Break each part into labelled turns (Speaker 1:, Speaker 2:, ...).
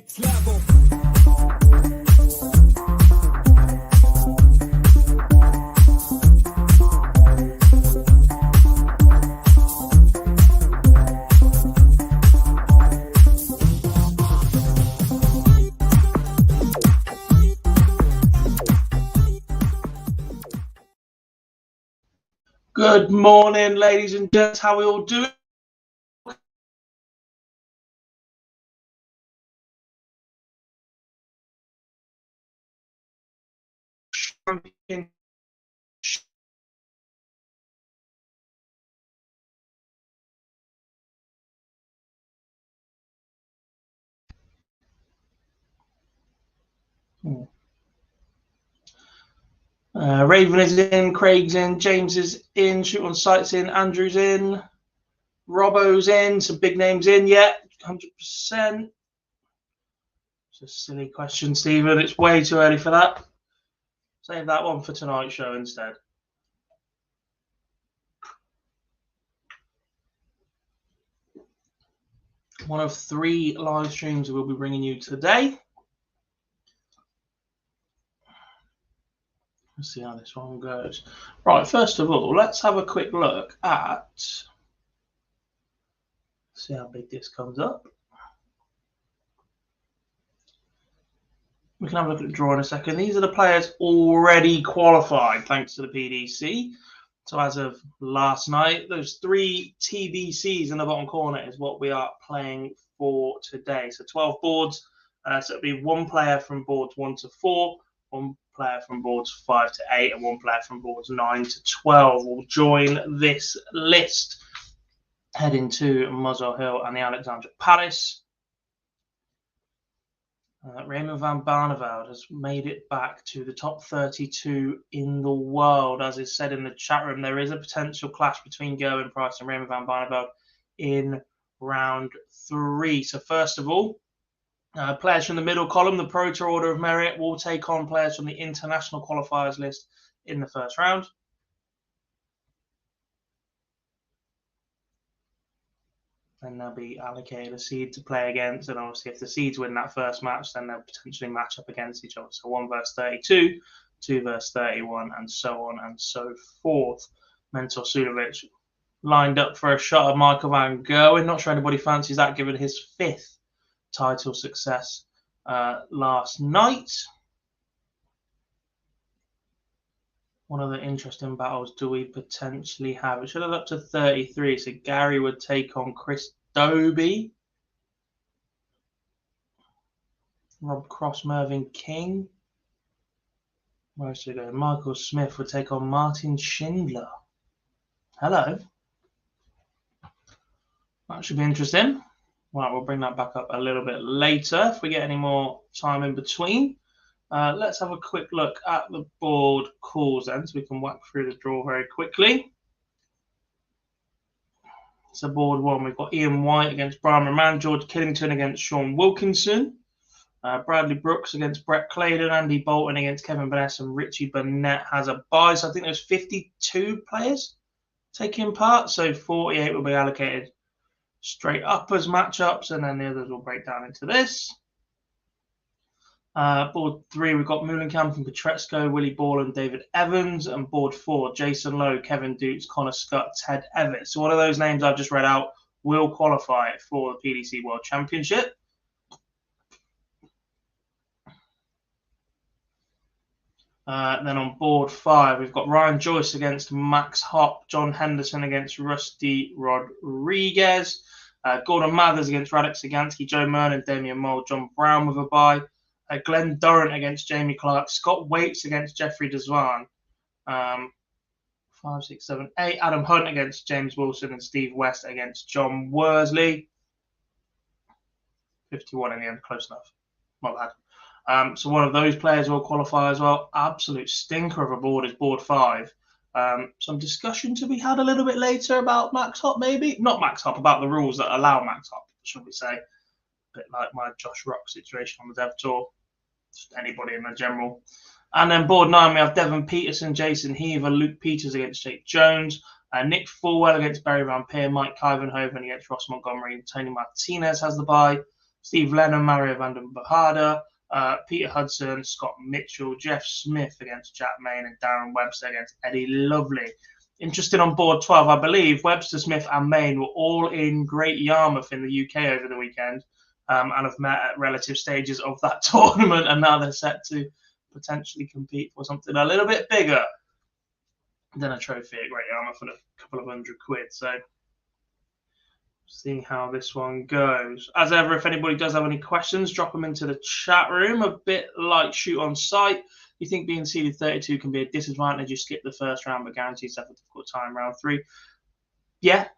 Speaker 1: next level.
Speaker 2: Good morning, ladies and gents. How are we all doing? Raven is in, Craig's in, James is in, Shoot on Sight's in, Andrew's in, Robbo's in, some big names in yet, 100%. It's a silly question, Stephen. It's way too early for that. Save that one for tonight's show instead. One of 3 live streams we'll be bringing you today. Let's see how this one goes. Right, first of all, let's have a quick look at, see how big this comes up. We can have a look at the draw in a second. These are the players already qualified, thanks to the PDC. So as of last night, those 3 TBCs in the bottom corner is what we are playing for today. So 12 boards. So it'll be 1 player from boards 1 to 4, 1 player from boards 5 to 8, and 1 player from boards 9 to 12 will join this list, heading to Muswell Hill and the Alexandra Palace. Raymond van Barneveld has made it back to the top 32 in the world. As is said in the chat room, there is a potential clash between Gerwyn Price and Raymond van Barneveld in round 3. So first of all, players from the middle column, the Pro Tour Order of Merit, will take on players from the international qualifiers list in the first round. Then they'll be allocated a seed to play against, and obviously if the seeds win that first match, then they'll potentially match up against each other. So 1 versus 32, 2 versus 31, and so on and so forth. Mentor Sudovic lined up for a shot at Michael van Gerwen. Not sure anybody fancies that, given his 5th title success last night. One of the interesting battles do we potentially have? It should have up to 33. So Gary would take on Chris Dobie. Rob Cross, Mervyn King. Where should we go? Michael Smith would take on Martin Schindler. Hello. That should be interesting. Right, we'll bring that back up a little bit later if we get any more time in between. Let's have a quick look at the board calls then, so we can whack through the draw very quickly. So board 1, we've got Ian White against Brian Moran, George Killington against Sean Wilkinson, Bradley Brooks against Brett Claydon, Andy Bolton against Kevin Burness, and Richie Burnett has a bye. So I think there's 52 players taking part, so 48 will be allocated straight up as matchups, and then the others will break down into this. Board 3, we've got Moulenkamp and Petresco, Willie Ball and David Evans. And board 4, Jason Lowe, Kevin Dukes, Connor Scott, Ted Evett. So one of those names I've just read out will qualify for the PDC World Championship. Then on board 5, we've got Ryan Joyce against Max Hopp, John Henderson against Rusty Rodriguez, Gordon Mathers against Radek Sagansky, Joe Mernon, Damian Moll, John Brown with a bye, Glenn Durrant against Jamie Clark, Scott Waits against Jeffrey Desvan, 5, 6, 7, 8, Adam Hunt against James Wilson, and Steve West against John Worsley. 51 in the end, close enough. Not bad. So one of those players will qualify as well. Absolute stinker of a board is board 5. Some discussion to be had a little bit later about Max Hopp, maybe? Not Max Hopp, about the rules that allow Max Hopp, should we say. A bit like my Josh Rock situation on the Dev Tour. Just anybody in the general. And then board 9, we have Devon Peterson, Jason Heaver, Luke Peters against Jake Jones, Nick Fulwell against Barry Van Peer, Mike Kyvenhoven against Ross Montgomery, and Tony Martinez has the bye. Steve Lennon, Mario van den Bajada, Peter Hudson, Scott Mitchell, Jeff Smith against Jack Main, and Darren Webster against Eddie Lovely. Interesting on board 12, I believe Webster, Smith, and Main were all in Great Yarmouth in the UK over the weekend, and have met at relative stages of that tournament, and now they're set to potentially compete for something a little bit bigger than a trophy at Great Yarmouth and a couple of £100. So, see how this one goes. As ever, if anybody does have any questions, drop them into the chat room. A bit like shoot on sight. You think being seeded 32 can be a disadvantage? You skip the first round but guarantee yourself a difficult time round 3. Yeah,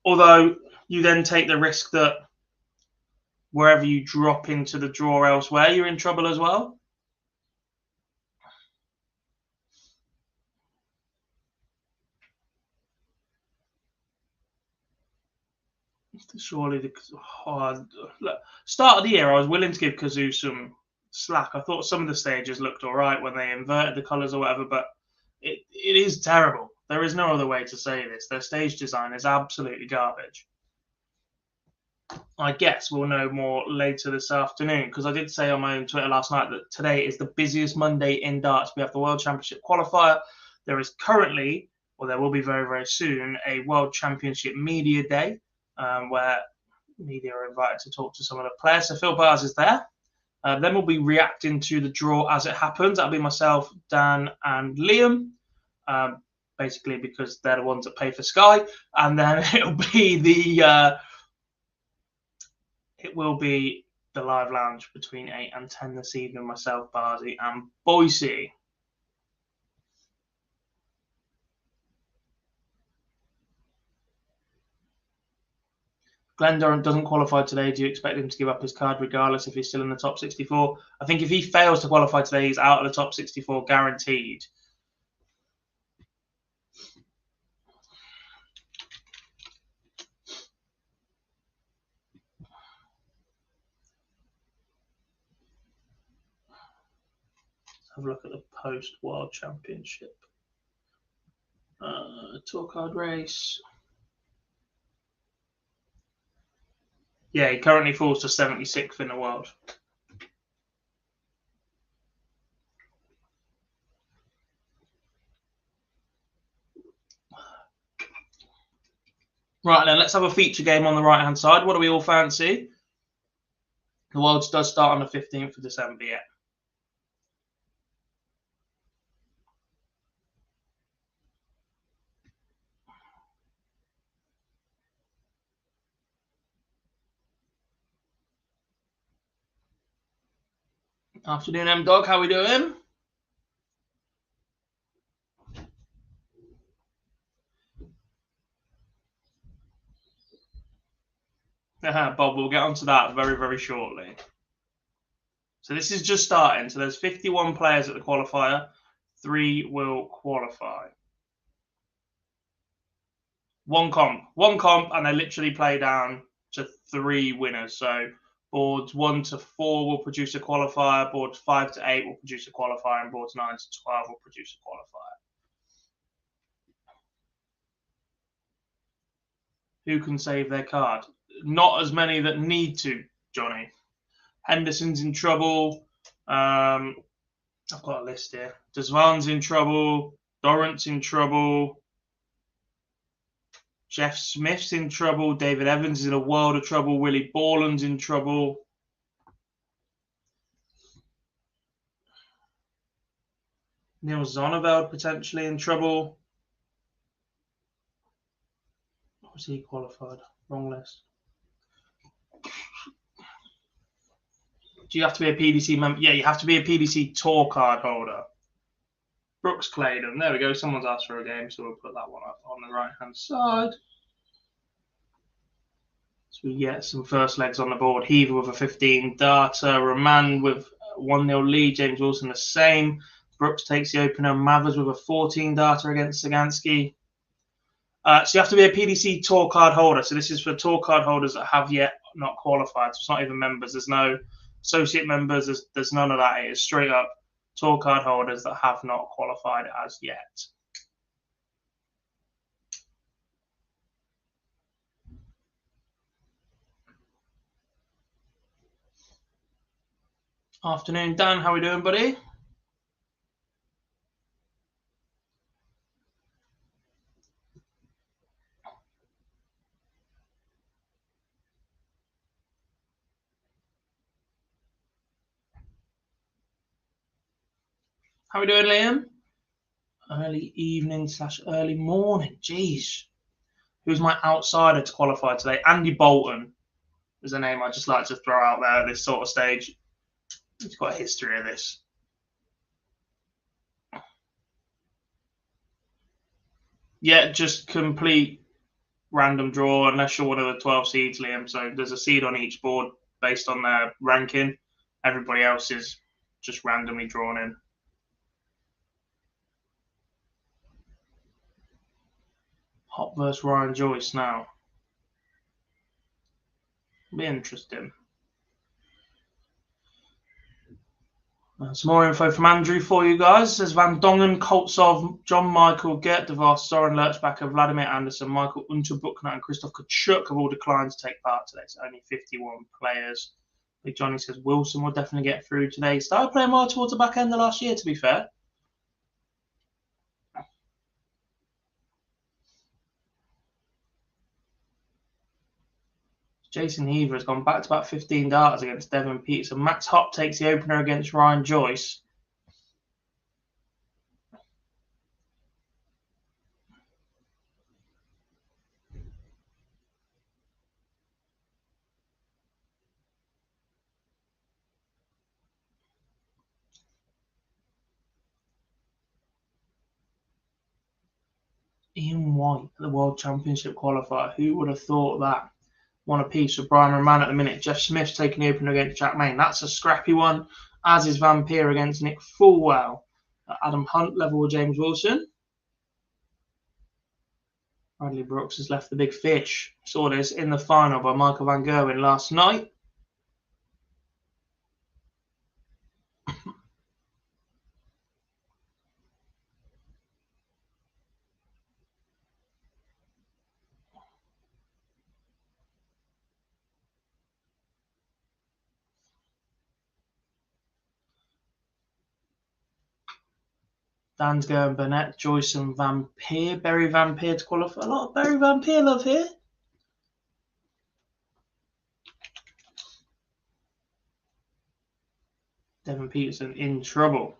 Speaker 2: although you then take the risk that wherever you drop into the draw elsewhere, you're in trouble as well. Surely the start of the year, I was willing to give Kazoo some slack. I thought some of the stages looked all right when they inverted the colours or whatever, but it is terrible. There is no other way to say this. Their stage design is absolutely garbage. I guess we'll know more later this afternoon, because I did say on my own Twitter last night that today is the busiest Monday in darts. We have the World Championship Qualifier. There is currently, or there will be very, very soon, a World Championship Media Day, where media are invited to talk to some of the players. So Phil Bars is there. Then we'll be reacting to the draw as it happens. That'll be myself, Dan, and Liam, basically because they're the ones that pay for Sky. And then it'll be the live lounge between 8 and 10 this evening. Myself, Barsy, and Boise. Glenn Durrant doesn't qualify today. Do you expect him to give up his card regardless if he's still in the top 64? I think if he fails to qualify today, he's out of the top 64 guaranteed. Let's have a look at the post-World Championship tour card race. Yeah, he currently falls to 76th in the world. Right, then let's have a feature game on the right-hand side. What do we all fancy? The Worlds does start on the 15th of December, yeah. Afternoon, M-Dog. How we doing? Bob, we'll get onto that very, very shortly. So this is just starting. So there's 51 players at the qualifier. 3 will qualify. One comp, and they literally play down to 3 winners. So boards 1 to 4 will produce a qualifier. Boards 5 to 8 will produce a qualifier, and boards 9 to 12 will produce a qualifier. Who can save their card? Not as many that need to, Johnny. Henderson's in trouble. I've got a list here. Desvan's in trouble. Dorrant's in trouble. Jeff Smith's in trouble. David Evans is in a world of trouble. Willie Borland's in trouble. Neil Zonneveld potentially in trouble. Was he qualified? Wrong list. Do you have to be a PDC member? Yeah, you have to be a PDC tour card holder. Brooks Claydon. There we go. Someone's asked for a game, so we'll put that one up on the right-hand side. So we get some first legs on the board. Heaver with a 15 darter. Roman with 1-0 lead. James Wilson the same. Brooks takes the opener. Mathers with a 14 darter against Sagansky. So you have to be a PDC tour card holder. So this is for tour card holders that have yet not qualified. So it's not even members. There's no associate members. There's none of that. It is straight up tour card holders that have not qualified as yet. Afternoon, Dan. How we doing, buddy? How we doing, Liam? Early evening / early morning. Jeez. Who's my outsider to qualify today? Andy Bolton is a name I just like to throw out there at this sort of stage. He's got a history of this. Yeah, just complete random draw unless you're one of the 12 seeds, Liam. So there's a seed on each board based on their ranking. Everybody else is just randomly drawn in. Hop versus Ryan Joyce now. Be interesting. Some more info from Andrew for you guys. It says Van Dongen, Koltsov, John Michael, Gert de Vos, Soren Lerchbacher, Vladimir Anderson, Michael Unterbuchner, and Christoph Kachuk have all declined to take part today. So only 51 players. Big Johnny says Wilson will definitely get through today. Started playing well towards the back end of last year, to be fair. Jason Heaver has gone back to about 15 darts against Devon Peterson. Max Hopp takes the opener against Ryan Joyce. Ian White, the World Championship Qualifier. Who would have thought that? One apiece with Brian Roman at the minute. Jeff Smith's taking the opener against Jack Main. That's a scrappy one, as is Vampire against Nick Fulwell. Adam Hunt level with James Wilson. Bradley Brooks has left the big fish. Saw this in the final by Michael Van Gerwen last night. Dan's going Burnett, Joyce and Vampire. Berry Vampire to qualify. A lot of Berry Vampire love here. Devon Peterson in trouble.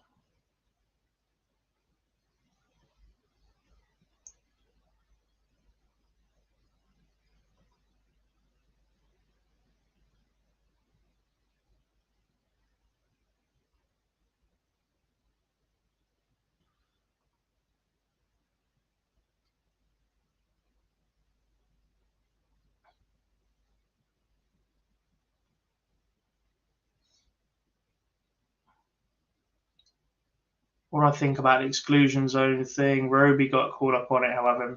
Speaker 2: What I think about the exclusion zone thing. Roby got caught up on it, however.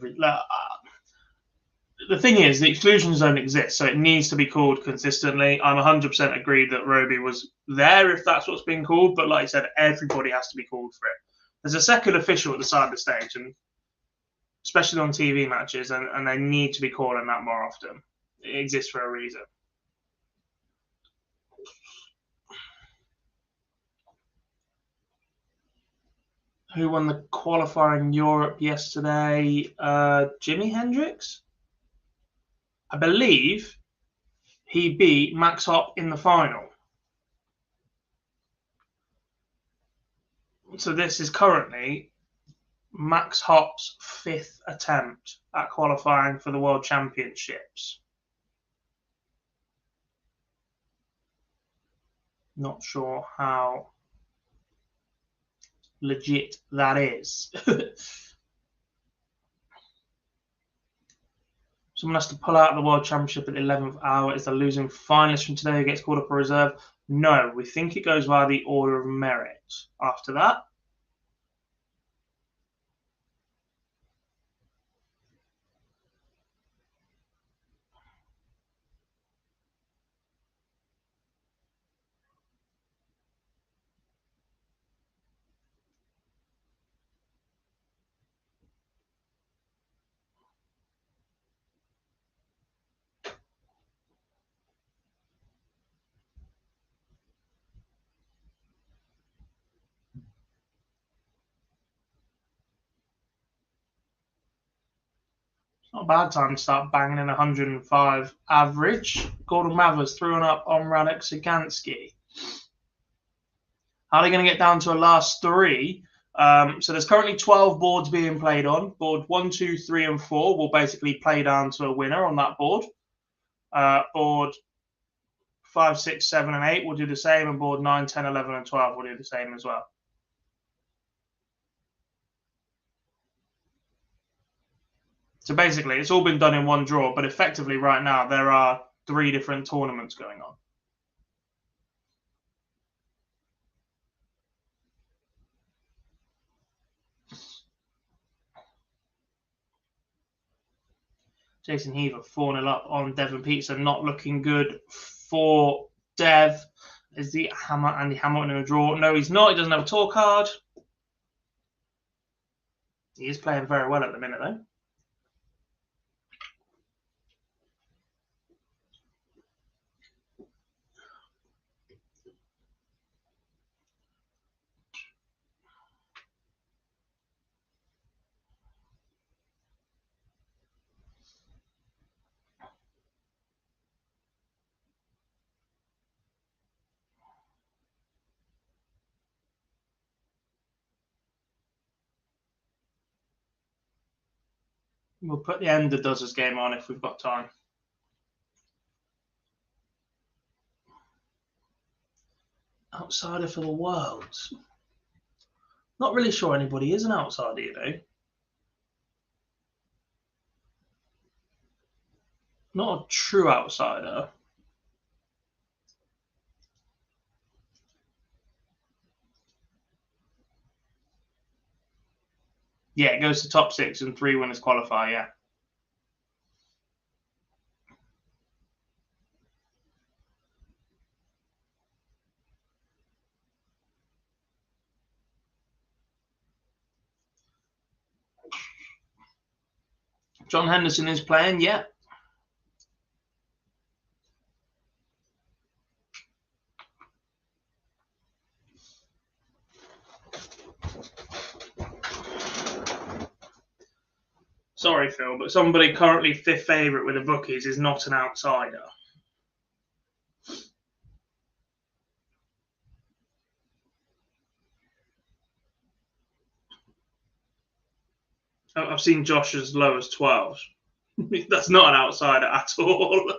Speaker 2: The thing is, the exclusion zone exists, so it needs to be called consistently. I'm 100% agreed that Roby was there if that's what's being called, but like I said, everybody has to be called for it. There's a second official at the side of the stage, and especially on TV matches, and they need to be calling that more often. It exists for a reason. Who won the qualifier in Europe yesterday? Jimi Hendrix? I believe he beat Max Hopp in the final. So this is currently Max Hopp's 5th attempt at qualifying for the World Championships. Not sure how legit that is. Someone has to pull out of the World Championship at the 11th hour. Is the losing finalist from today who gets called up for reserve? No, we think it goes via the order of merit. After that, Not a bad time to start banging in 105 average. Gordon Mathers threw one up on Radek Sagansky. How are they going to get down to a last three? So there's currently 12 boards being played on. Board 1, 2, 3, and 4 will basically play down to a winner on that board. Board 5, 6, 7, and 8 will do the same, and board 9, 10, 11, and 12 will do the same as well. So basically, it's all been done in one draw, but effectively right now there are 3 different tournaments going on. Jason Heaver 4-0 up on Devon Pizza, not looking good for Dev. Is the Andy Hamilton in a draw? No, he's not. He doesn't have a tour card. He is playing very well at the minute, though. We'll put the end of Dozzers game on if we've got time. Outsider for the Worlds. Not really sure anybody is an outsider, you know. Not a true outsider. Yeah, it goes to top 6 and 3 winners qualify, yeah. John Henderson is playing, yeah. Sorry, Phil, but somebody currently 5th favourite with the bookies is not an outsider. I've seen Josh as low as 12. That's not an outsider at all.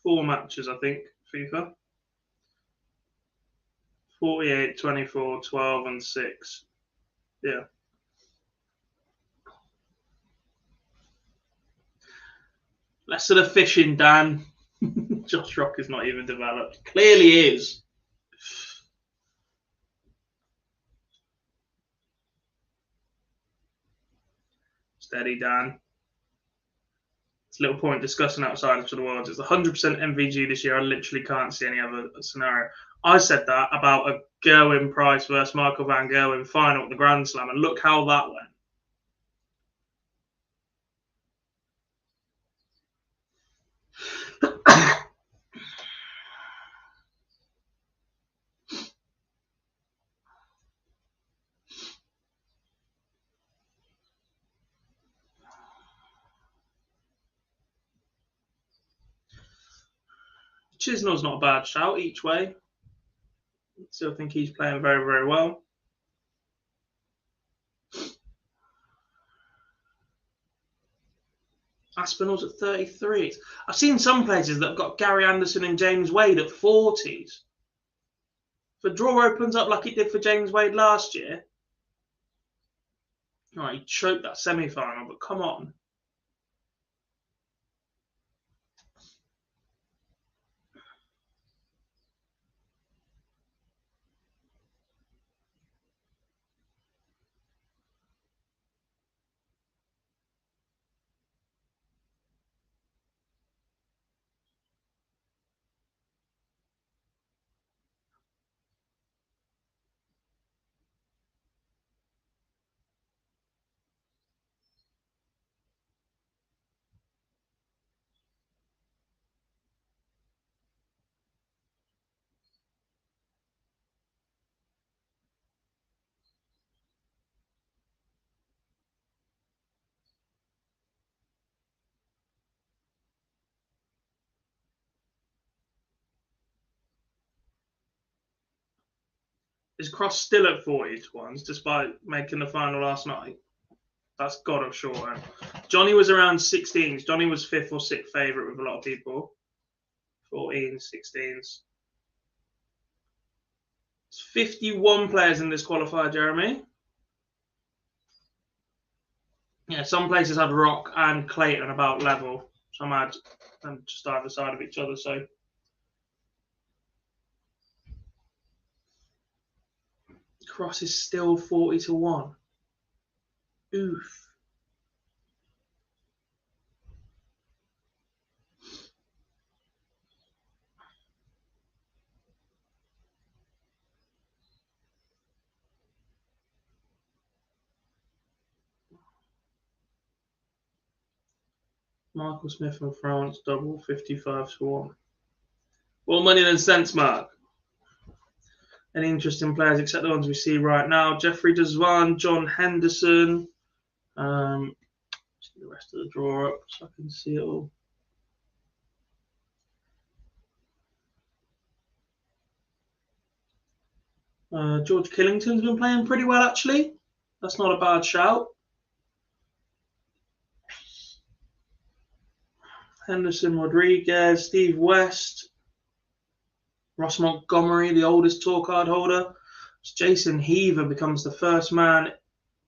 Speaker 2: Four matches, I think, FIFA. 48, 24, 12, and 6. Yeah. Less of the fishing, Dan. Josh Rock is not even developed. Clearly is. Steady, Dan. It's a little point discussing outsiders for the Worlds. It's 100% MVG this year. I literally can't see any other scenario. I said that about a Gerwin Price versus Michael van Gerwen final at the Grand Slam, and look how that went. Chisnell's not a bad shout each way. Still think he's playing very, very well. Aspinall's at 33. I've seen some places that have got Gary Anderson and James Wade at 40s. If a draw opens up like it did for James Wade last year, oh, he choked that semi-final, but come on. Is Cross still at 40 to 1s despite making the final last night? That's got to shorten. Johnny was around 16s. Johnny was 5th or 6th favourite with a lot of people. 14s, 16s. It's 51 players in this qualifier, Jeremy. Yeah, some places had Rock and Clayton about level. Some had them just either side of each other. So Cross is still 40 to 1. Oof. Michael Smith from France, double 55 to 1. More money than sense, Mark. Any interesting players except the ones we see right now? Jeffrey Desvan, John Henderson. The rest of the draw up so I can see it all. George Killington's been playing pretty well, actually. That's not a bad shout. Henderson Rodriguez, Steve West, Ross Montgomery, the oldest tour card holder. Jason Heaver becomes the first man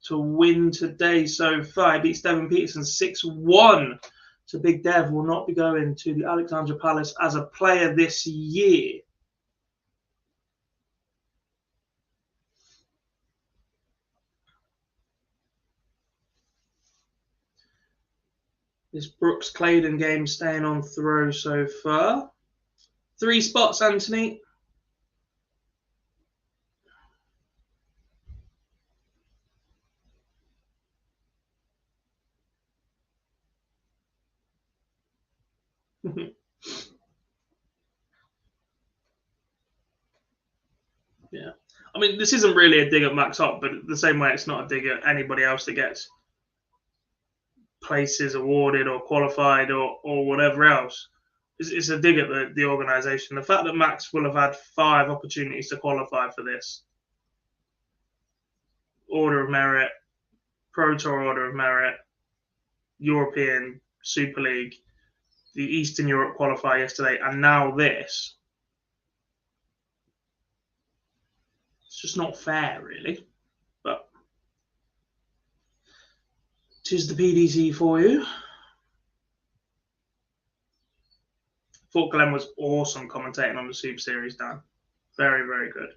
Speaker 2: to win today so far. He beats Devin Peterson 6-1. So Big Dev will not be going to the Alexandra Palace as a player this year. This Brooks Claydon game staying on throw so far. 3 spots, Anthony. Yeah. I mean, this isn't really a dig at Max Hop, but the same way it's not a dig at anybody else that gets places awarded or qualified or whatever else. It's a dig at the organisation. The fact that Max will have had 5 opportunities to qualify for this Order of Merit, Pro Tour Order of Merit, European Super League, the Eastern Europe qualifier yesterday, and now this. It's just not fair, really. But 'tis the PDC for you. Thought Glenn was awesome commentating on the Super Series, Dan. Very, very good.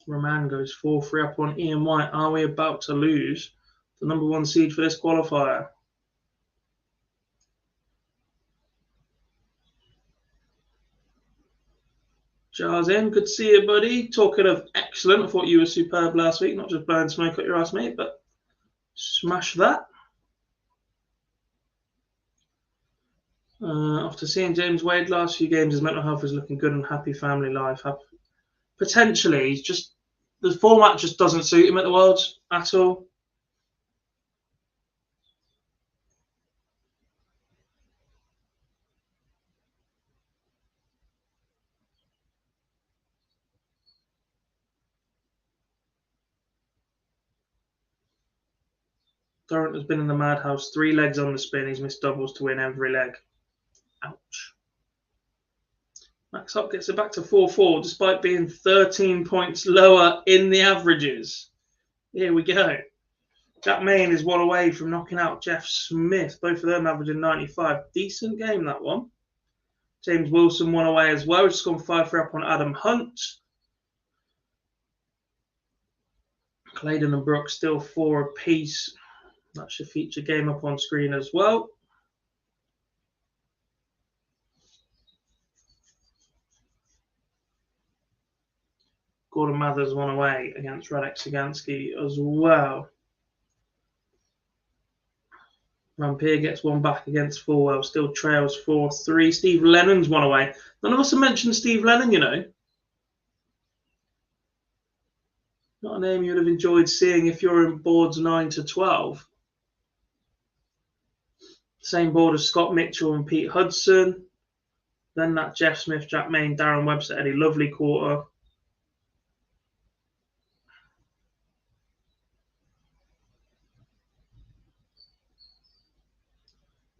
Speaker 2: Roman goes 4-3 up on Ian White. Are we about to lose the number 1 seed for this qualifier? Jars in, good to see you, buddy. Talking of excellent, I thought you were superb last week, not just blowing smoke at your ass, mate, but smash that. After seeing James Wade last few games, his mental health is looking good and happy family life. Potentially, he's just the format just doesn't suit him at the Worlds at all. Durrant has been in the madhouse. 3 legs on the spin. He's missed doubles to win every leg. Ouch. Max Up gets it back to 4-4 despite being 13 points lower in the averages. Here we go. Jack Main is 1 away from knocking out Jeff Smith. Both of them averaging 95. Decent game, that one. James Wilson 1 away as well. Just gone 5-3 up on Adam Hunt. Claydon and Brooks still 4 apiece. That should feature game up on screen as well. Gordon Mathers 1 away against Radek Sagansky as well. Vampire gets 1 back against Fulwell. Still trails 4-3. Steve Lennon's 1 away. None of us have mentioned Steve Lennon, you know. Not a name you would have enjoyed seeing if you're in boards 9 to 12. Same board as Scott Mitchell and Pete Hudson. Then that Jeff Smith, Jack Main, Darren Webster, Eddie Lovely quarter.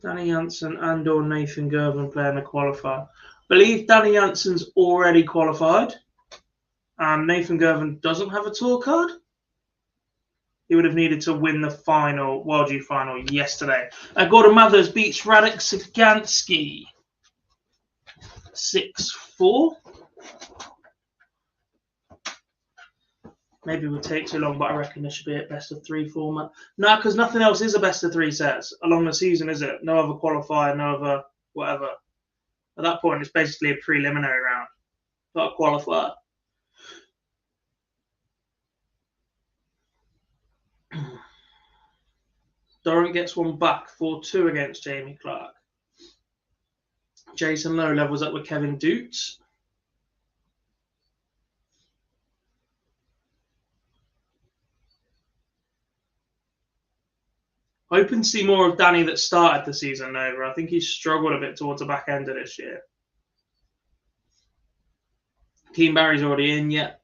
Speaker 2: Danny Jansen and or Nathan Gervin playing the qualifier. I believe Danny Jansen's already qualified. And Nathan Gervin doesn't have a tour card. He would have needed to win the final, World G final yesterday. Gordon Mathers beats Radek Sagansky 6-4. Maybe it would take too long, but I reckon there should be a best of 3 format. No, because nothing else is a best of 3 sets along the season, is it? No other qualifier, no other whatever. At that point, it's basically a preliminary round, not a qualifier. Durant gets one back, 4-2 against Jamie Clark. Jason Lowe levels up with Kevin Dutz. Hoping to see more of Danny that started the season over. I think he's struggled a bit towards the back end of this year. Keane Barry's already in yet.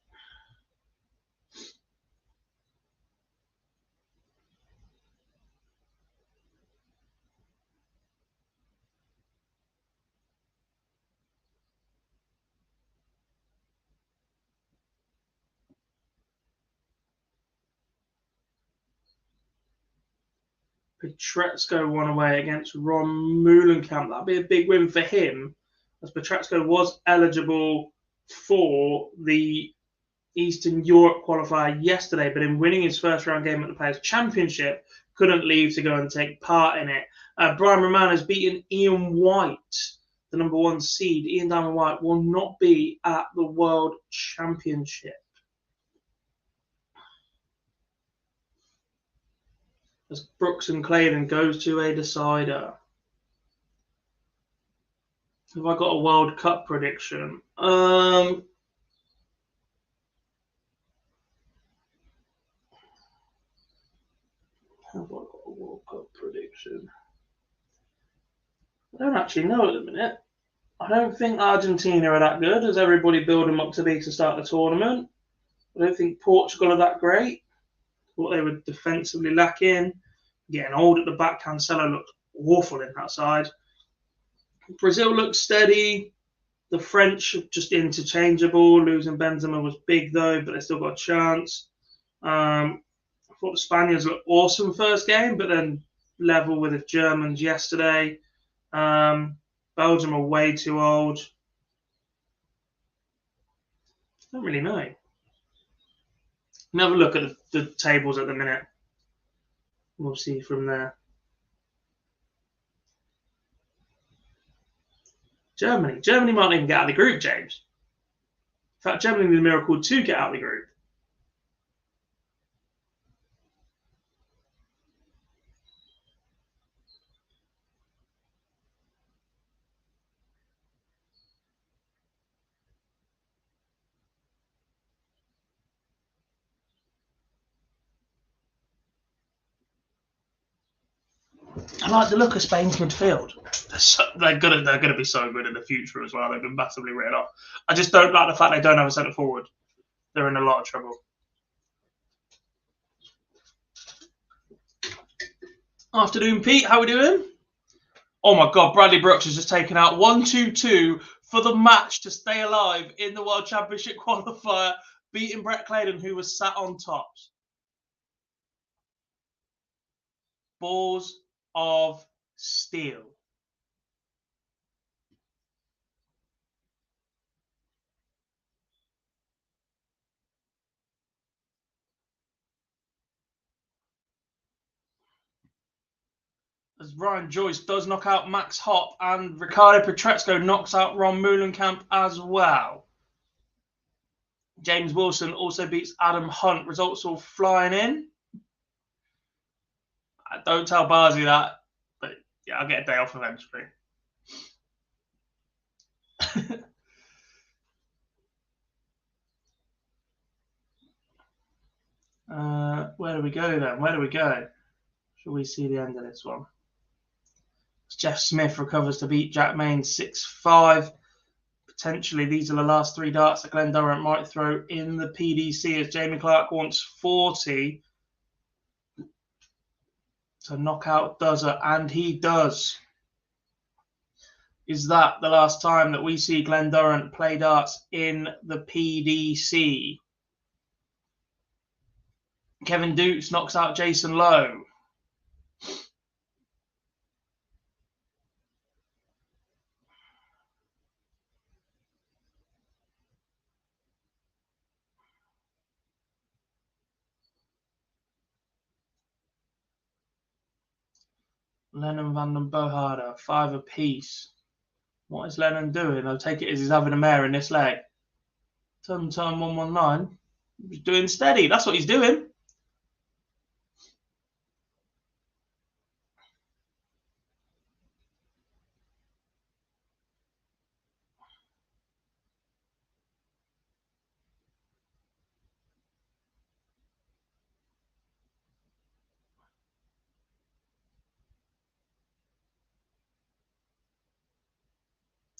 Speaker 2: Petretsko won away against Ron Moulenkamp. That'd be a big win for him, as Petretsko was eligible for the Eastern Europe qualifier yesterday, but in winning his first round game at the Players' Championship, couldn't leave to go and take part in it. Brian Roman has beaten Ian White, the number 1 seed. Ian Diamond White will not be at the World Championship. As Brooks and Claydon goes to a decider. Have I got a World Cup prediction? Have I got a World Cup prediction? I don't actually know at the minute. I don't think Argentina are that good, as everybody build them up to be to start the tournament. I don't think Portugal are that great. What they were defensively lacking. Getting old at the back. Cancelo looked awful in that side. Brazil looks steady. The French are just interchangeable. Losing Benzema was big though, but they still got a chance. I thought the Spaniards looked awesome first game, but then level with the Germans yesterday. Belgium are way too old. I don't really know. Have a look at the tables at the minute. We'll see from there. Germany. Germany might even get out of the group, James. In fact, Germany need a miracle to get out of the group. I like the look of Spain's midfield. They're gonna be so good in the future as well. They've been massively written off. I just don't like the fact they don't have a centre forward. They're in a lot of trouble. Afternoon, Pete. How are we doing? Oh my God, Bradley Brooks has just taken out 1-2-2 for the match to stay alive in the World Championship qualifier, beating Brett Claydon, who was sat on tops. Balls of steel. As Ryan Joyce does knock out Max Hopp, and Ricardo Petretsko knocks out Ron Moulenkamp as well. James Wilson also beats Adam Hunt. Results all flying in. Don't tell Barzi that, but yeah, I'll get a day off eventually. Where do we go then? Where do we go? Shall we see the end of this one? Jeff Smith recovers to beat Jack Main 6-5. Potentially, these are the last 3 darts that Glenn Durrant might throw in the PDC, as Jamie Clark wants 40 to knock out Dozer, and he does. Is that the last time that we see Glenn Durrant play darts in the PDC? Kevin Dukes knocks out Jason Lowe. Lennon van den Boharder, 5 apiece. What is Lennon doing? I'll take it as he's having a mare in this leg. Turn 119. He's doing steady. That's what he's doing.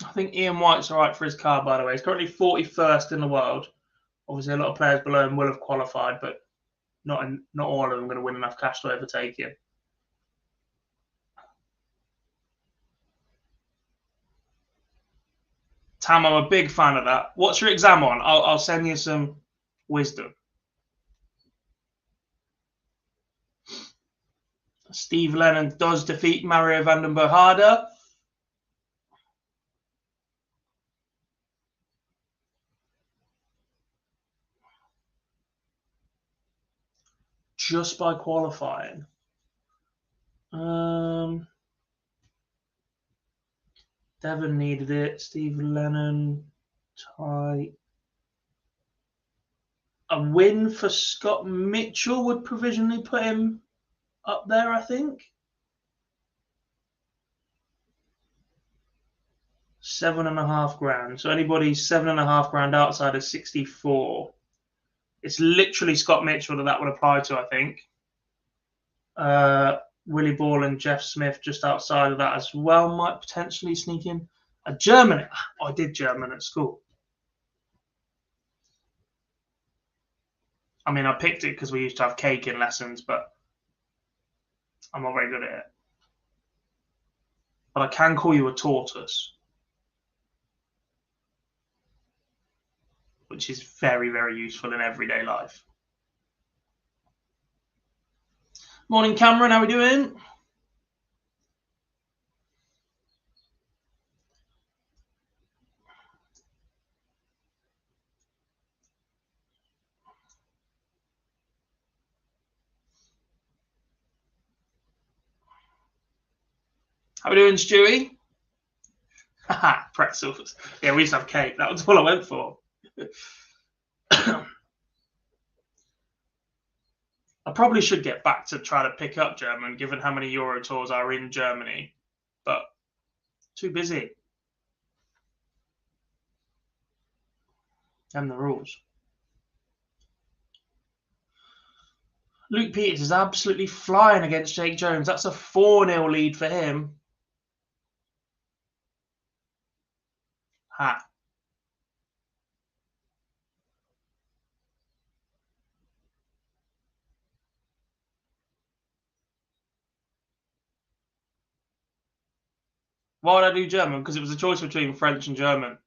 Speaker 2: I think Ian White's all right for his car, by the way. He's currently 41st in the world. Obviously, a lot of players below him will have qualified, but not all of them are going to win enough cash to overtake him. Tam, I'm a big fan of that. What's your exam on? I'll send you some wisdom. Steve Lennon does defeat Mario van den Boharder. Just by qualifying. Devon needed it. Steve Lennon, tie. A win for Scott Mitchell would provisionally put him up there, I think. 7.5 grand. So anybody 7.5 grand outside of 64. It's literally Scott Mitchell that would apply to, I think. Willie Ball and Jeff Smith just outside of that as well might potentially sneak in. A German. Oh, I did German at school. I mean, I picked it because we used to have cake in lessons, but I'm not very good at it. But I can call you a tortoise, which is very, very useful in everyday life. Morning, Cameron. How are we doing? How are we doing, Stewie? Haha, pretzels. Yeah, we used to have cake. That was all I went for. I probably should get back to try to pick up German, given how many Euro tours are in Germany, but too busy. And the rules. Luke Peters is absolutely flying against Jake Jones. That's a 4-0 lead for him. Ha. Why did I do German? Because it was a choice between French and German.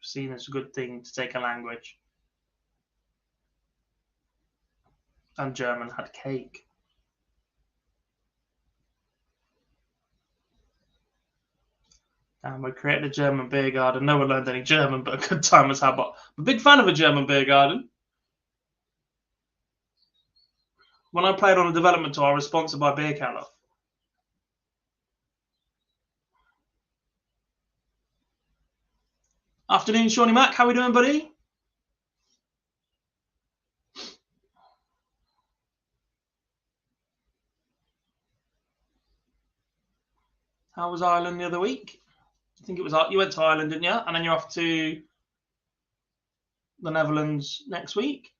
Speaker 2: Seen as a good thing to take a language. And German had cake. And we created a German beer garden. No one learned any German, but a good time was had. But I'm a big fan of a German beer garden. When I played on a development tour, I was sponsored by Beer Keller. Afternoon, Shawnee Mac. How we doing, buddy? How was Ireland the other week? I think it was you went to Ireland, didn't you? And then you're off to the Netherlands next week.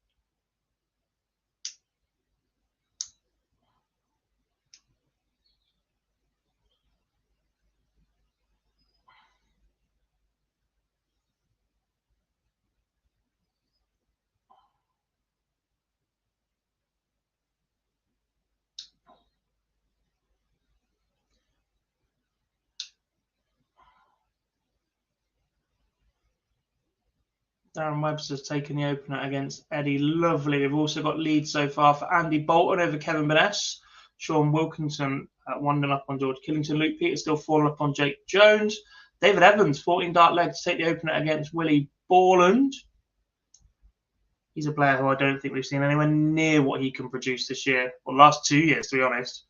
Speaker 2: Darren Webster's taken the opener against Eddie Lovely. We've also got leads so far for Andy Bolton over Kevin Burness. Sean Wilkinson 1-0 up on George Killington. Luke Peters still falling up on Jake Jones. David Evans, 14 dart leg to take the opener against Willie Borland. He's a player who I don't think we've seen anywhere near what he can produce this year, or last 2 years, to be honest.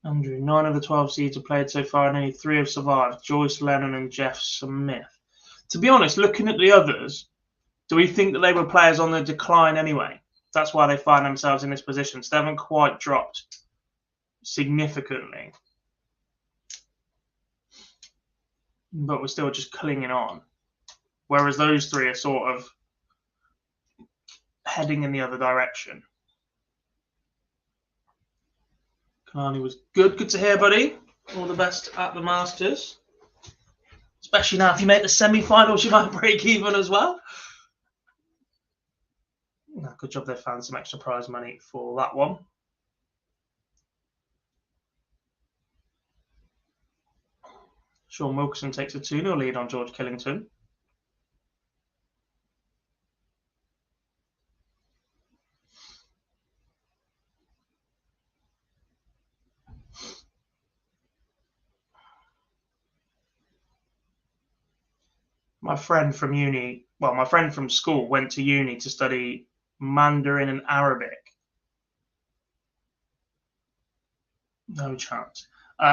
Speaker 2: Andrew, 9 of the 12 seeds have played so far and only 3 have survived. Joyce Lennon and Jeff Smith. To be honest, looking at the others, do we think that they were players on the decline anyway? That's why they find themselves in this position. So they haven't quite dropped significantly. But we're still just clinging on. Whereas those 3 are sort of heading in the other direction. Kalani was good. Good to hear, buddy. All the best at the Masters. Especially now, if you make the semi-finals, you might break even as well. Good job they found some extra prize money for that one. Sean Wilkinson takes a 2-0 lead on George Killington. My friend from uni, well, my friend from school went to uni to study Mandarin and Arabic. No chance.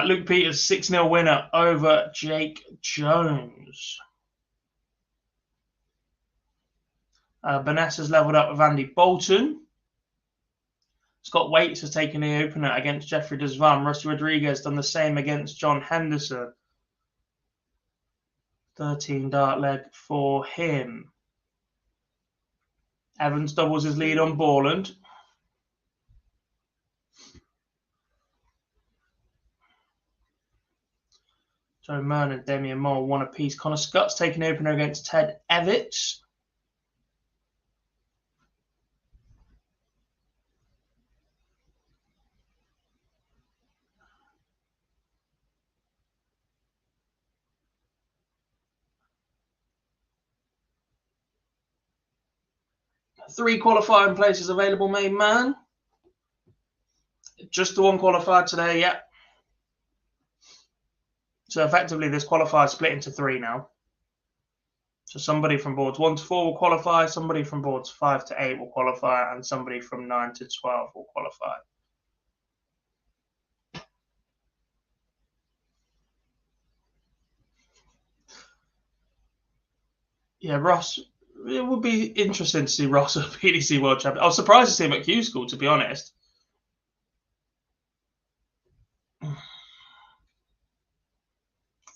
Speaker 2: Luke Peters, 6-0 winner over Jake Jones. Vanessa's leveled up with Andy Bolton. Scott Waits has taken the opener against Jeffrey Desvan. Rusty Rodriguez done the same against John Henderson. 13 dart leg for him. Evans doubles his lead on Borland. Joe Mern and Damien Moore 1 apiece. Connor Scott's taking the opener against Ted Evitts. Three qualifying places available, main man. Just the one qualified today, yeah. So effectively, this qualifier split into 3 now. So somebody from boards 1 to 4 will qualify, somebody from boards 5 to 8 will qualify, and somebody from 9 to 12 will qualify. Yeah, Ross. It would be interesting to see Ross at PDC World Championship. I was surprised to see him at Q School, to be honest.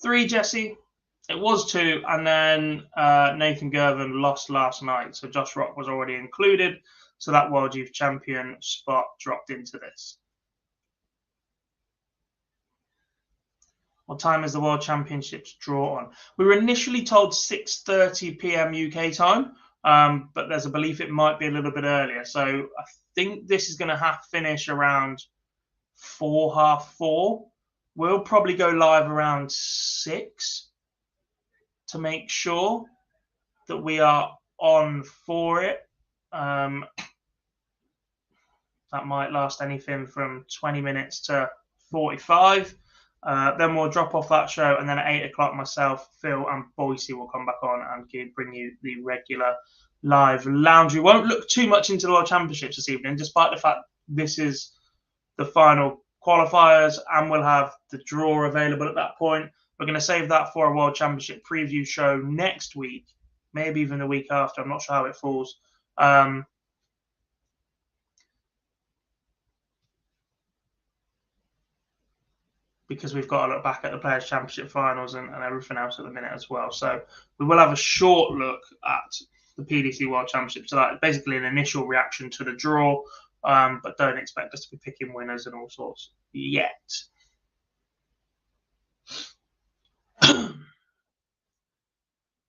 Speaker 2: Three, Jesse. It was 2, and then Nathan Gervin lost last night, so Josh Rock was already included. So that World Youth Champion spot dropped into this. What time is the World Championships draw on? We were initially told 6:30 p.m. UK time, but there's a belief it might be a little bit earlier. So I think this is going to finish around 4, half 4. We'll probably go live around 6 to make sure that we are on for it. That might last anything from 20 minutes to 45. Then we'll drop off that show, and then at 8 o'clock, myself, Phil, and Boise will come back on and bring you the regular live lounge. We won't look too much into the World Championships this evening, despite the fact this is the final qualifiers, and we'll have the draw available at that point. We're going to save that for a World Championship preview show next week, maybe even the week after. I'm not sure how it falls. Because we've got to look back at the Players' Championship finals and everything else at the minute as well. So we will have a short look at the PDC World Championship. So that's basically an initial reaction to the draw, but don't expect us to be picking winners and all sorts yet. So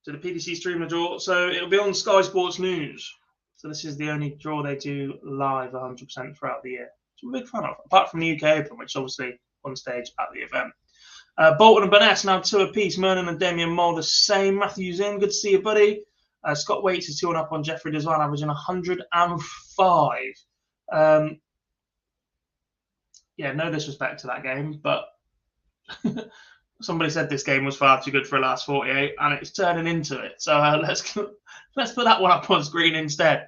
Speaker 2: the PDC stream the draw. So it'll be on Sky Sports News. So this is the only draw they do live 100% throughout the year. So I'm a big fan of, apart from the UK Open, which obviously on stage at the event. Bolton and Burness now 2 apiece. Mernon and Damien Moore the same. Matthew's in. Good to see you, buddy. Scott Waits is 2-1 up on Jeffrey Desvan, averaging 105. Yeah, no disrespect to that game, but somebody said this game was far too good for a last 48, and it's turning into it. So let's put that one up on screen instead.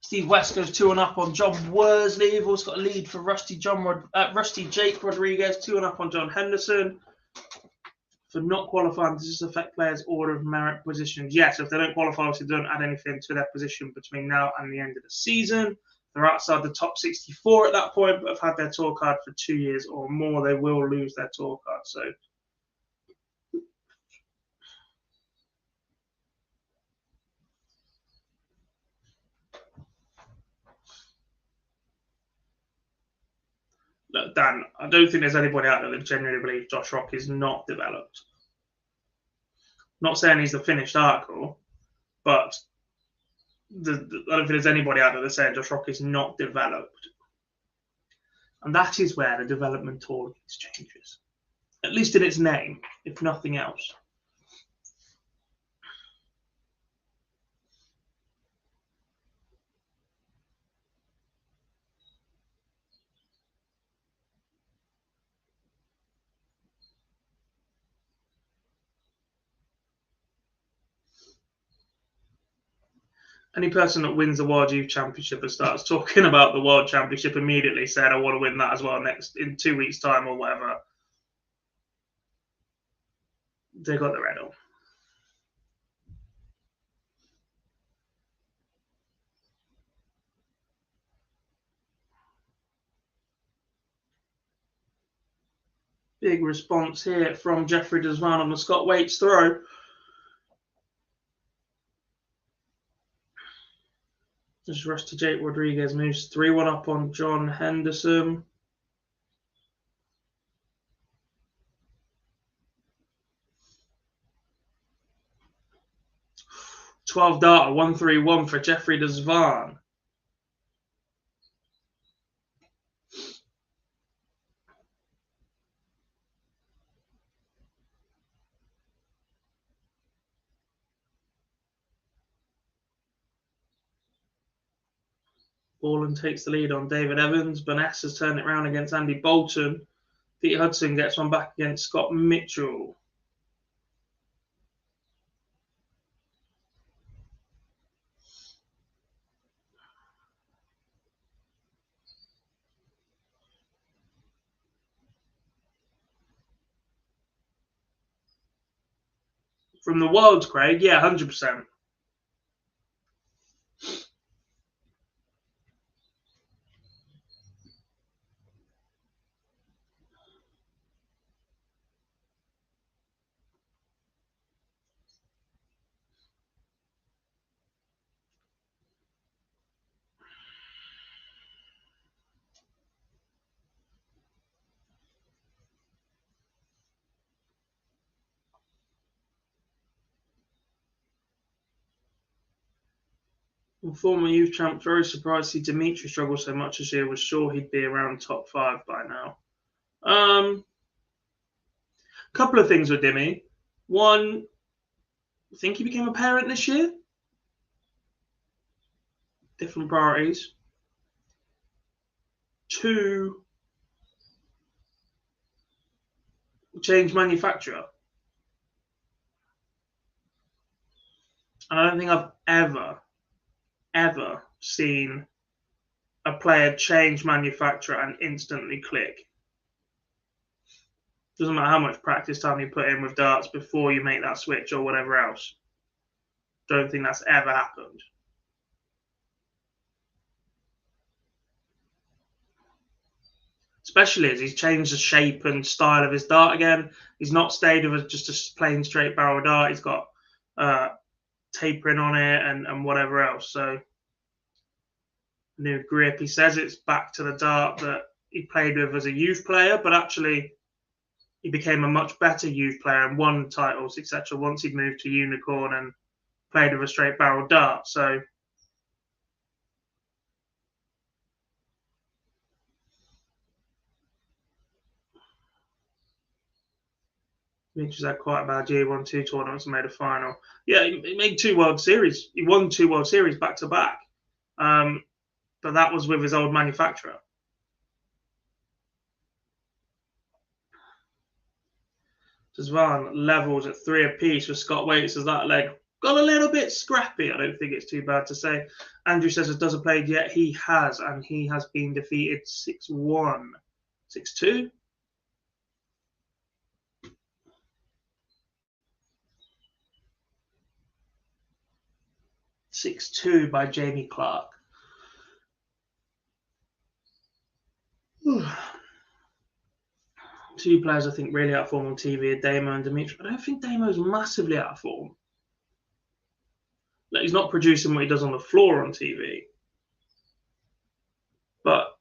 Speaker 2: Steve West goes 2-1 up on John Worsley. We've also got a lead for Rusty Jake Rodriguez, 2-1 up on John Henderson. For not qualifying, does this affect players' order of merit positions? Yes, if they don't qualify, obviously don't add anything to their position between now and the end of the season. They're outside the top 64 at that point, but have had their tour card for 2 years or more, they will lose their tour card. So look, Dan, I don't think there's anybody out there that genuinely believes Josh Rock is not developed. Not saying he's the finished article, but I don't think there's anybody out there that's saying Josh Rock is not developed. And that is where the development tour changes, at least in its name, if nothing else. Any person that wins the World Youth Championship and starts talking about the World Championship immediately said, I want to win that as well in 2 weeks' time or whatever, they got the red on. Big response here from Jeffrey Desvan on the Scott Waits throw. Just Rusty Jake Rodriguez moves 3-1 up on John Henderson. $12 131 for Jeffrey Desvan. Borland takes the lead on David Evans. Burness has turned it around against Andy Bolton. Pete Hudson gets one back against Scott Mitchell. From the Worlds, Craig, yeah, 100%. Former youth champ, very surprised to see Dimitri struggle so much this year. Was sure he'd be around top 5 by now. Couple of things with Dimmy. One, I think he became a parent this year. Different priorities. Two, changed manufacturer. And I don't think I've ever seen a player change manufacturer and instantly click. Doesn't matter how much practice time you put in with darts before you make that switch or whatever else. Don't think that's ever happened. Especially as he's changed the shape and style of his dart again. He's not stayed with just a plain straight barrel dart. He's got tapering on it and whatever else. So new grip. He says it's back to the dart that he played with as a youth player, but actually he became a much better youth player and won titles, etc. once he'd moved to Unicorn and played with a straight barrel dart. So Dimitri's had quite a bad year. He won 2 tournaments and made a final. Yeah, he made 2 World Series. He won 2 World Series back to back. But that was with his old manufacturer. Desvan levels at 3 apiece with Scott Waits as that leg got a little bit scrappy. I don't think it's too bad to say. Andrew says it doesn't play yet. He has, and he has been defeated 6-1. 6-2? (6-2) by Jamie Clark. 2 players I think really out of form on TV are Damo and Dimitri. I don't think Damo's massively out of form. Like, he's not producing what he does on the floor on TV. But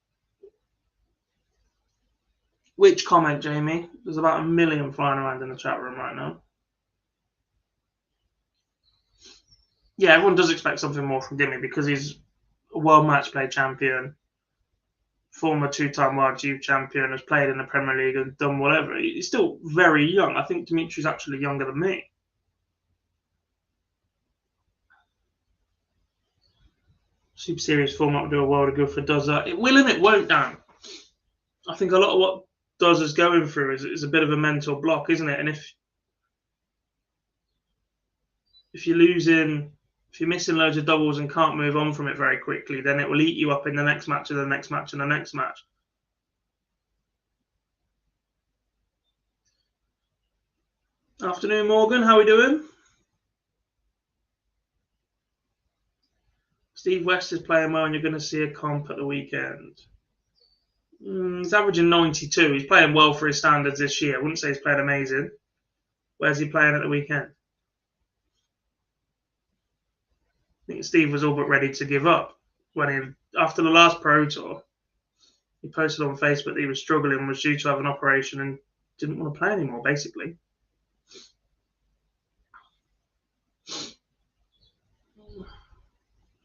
Speaker 2: which comment, Jamie? There's about 1 million flying around in the chat room right now. Yeah, everyone does expect something more from Dimmy because he's a world match play champion, former 2-time world youth champion, has played in the Premier League and done whatever. He's still very young. I think Dimitri's actually younger than me. Super Series format will do a world of good for Does that. It will and it won't, Dan. I think a lot of what Does is going through is a bit of a mental block, isn't it? And if you're losing, if you're missing loads of doubles and can't move on from it very quickly, then it will eat you up in the next match and the next match and the next match. Afternoon, Morgan. How are we doing? Steve West is playing well and you're going to see a comp at the weekend. He's averaging 92. He's playing well for his standards this year. I wouldn't say he's playing amazing. Where's he playing at the weekend? I think Steve was all but ready to give up when after the last Pro Tour, he posted on Facebook that he was struggling, was due to have an operation and didn't want to play anymore, basically.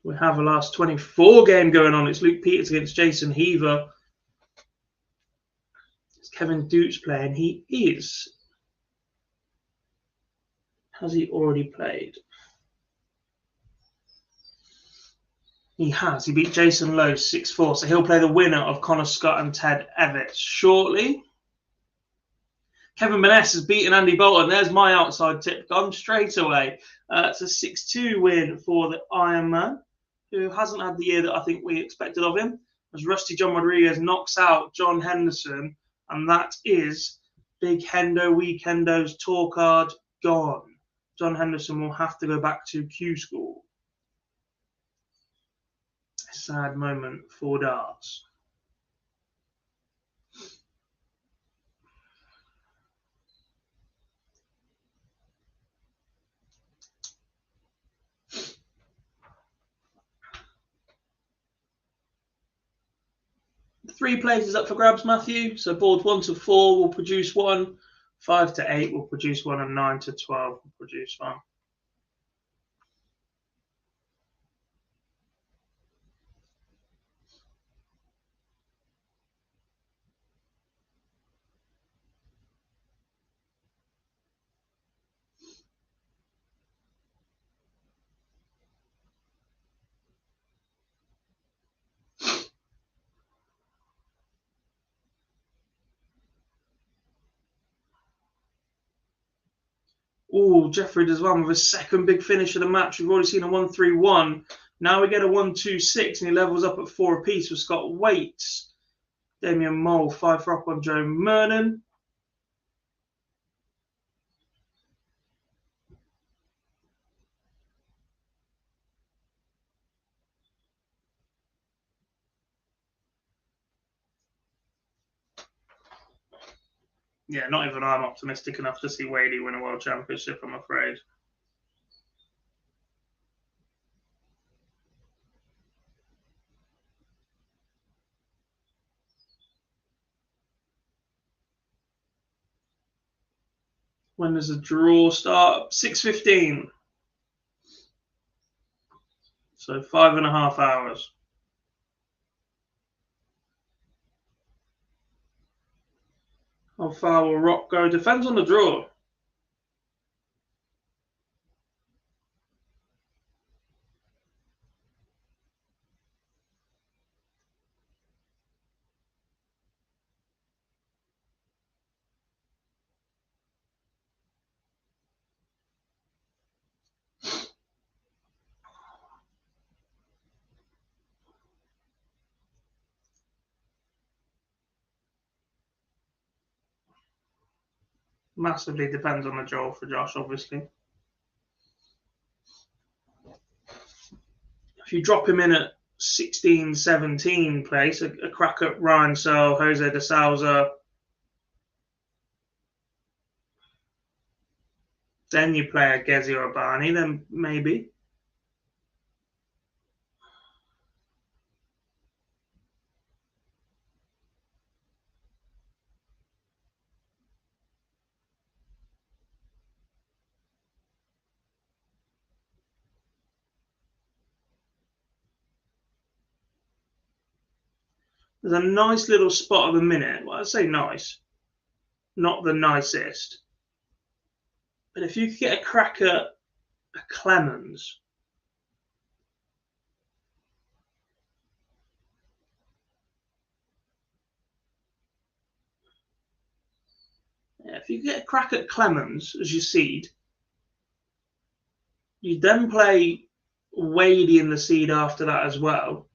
Speaker 2: We have a last 24 game going on. It's Luke Peters against Jason Heaver. It's Kevin Doots playing. He is. Has he already played? He has. He beat Jason Lowe 6-4. So he'll play the winner of Connor Scott and Ted Evans shortly. Kevin Maness has beaten Andy Bolton. There's my outside tip gone straight away. It's a 6-2 win for the Ironman, who hasn't had the year that I think we expected of him. As Rusty John Rodriguez knocks out John Henderson, and that is Big Hendo Weekendo's tour card gone. John Henderson will have to go back to Q School. A sad moment for darts. Three places up for grabs, Matthew. So boards 1 to 4 will produce 1, 5 to 8 will produce 1, and 9 to 12 will produce 1. Oh, Jeopardy does one with his second big finish of the match. We've already seen a 1-3-1. Now we get a 1-2-6, and he levels up at 4 apiece with Scott Waits. Damien Mole, 5 for up on Joe Mernon. Yeah, not even I'm optimistic enough to see Wadey win a World Championship, I'm afraid. When does the draw start? 6:15. So 5.5 hours. How far will Rock go? Depends on the draw. Massively depends on the draw for Josh, obviously. If you drop him in at 16, 17 place, a crack at Ryan Searle, Jose de Souza, then you play a Gezi or a Barney, then maybe. There's a nice little spot of the minute. Well, I'd say nice. Not the nicest. But if you could get a crack at a Clemens, if you get a crack at Clemens as your seed, you then play Wadey in the seed after that as well.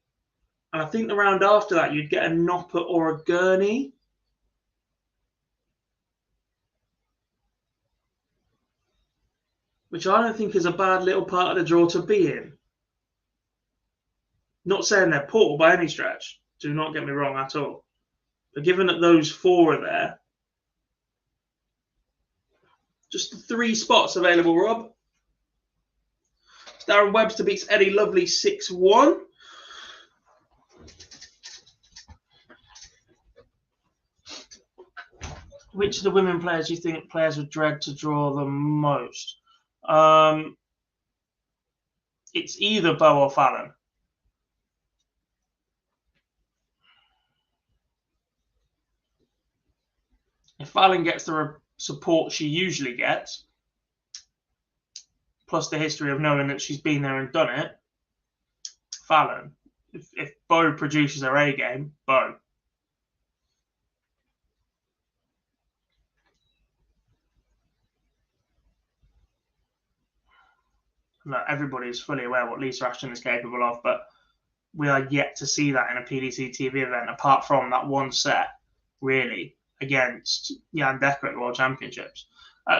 Speaker 2: And I think the round after that, you'd get a Noppert or a Gurney. Which I don't think is a bad little part of the draw to be in. Not saying they're poor by any stretch. Do not get me wrong at all. But given that those 4 are there, just 3 spots available, Rob. Darren Webster beats Eddie Lovely 6-1. Which of the women players do you think players would dread to draw the most? It's either Bo or Fallon. If Fallon gets the support she usually gets, plus the history of knowing that she's been there and done it, Fallon. If Bo produces her A game, Bo. Look, everybody is fully aware what Lisa Ashton is capable of, but we are yet to see that in a PDC TV event, apart from that one set, really, against Jan Decker at the World Championships.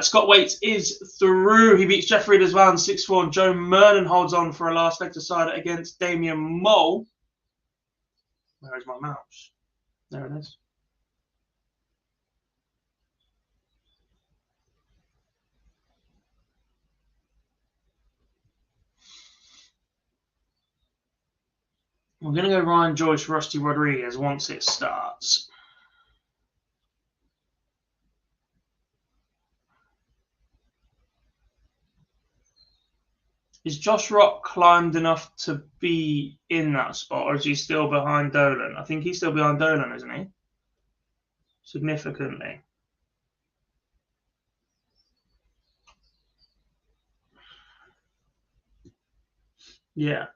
Speaker 2: Scott Waits is through. He beats Jeffrey Desvan 6-4. And Joe Mernon holds on for a last leg decider against Damien Mole. Where is my mouse? There it is. We're going to go Ryan Joyce, Rusty Rodriguez once it starts. Is Josh Rock climbed enough to be in that spot, or is he still behind Dolan? I think he's still behind Dolan, isn't he? Significantly. Yeah.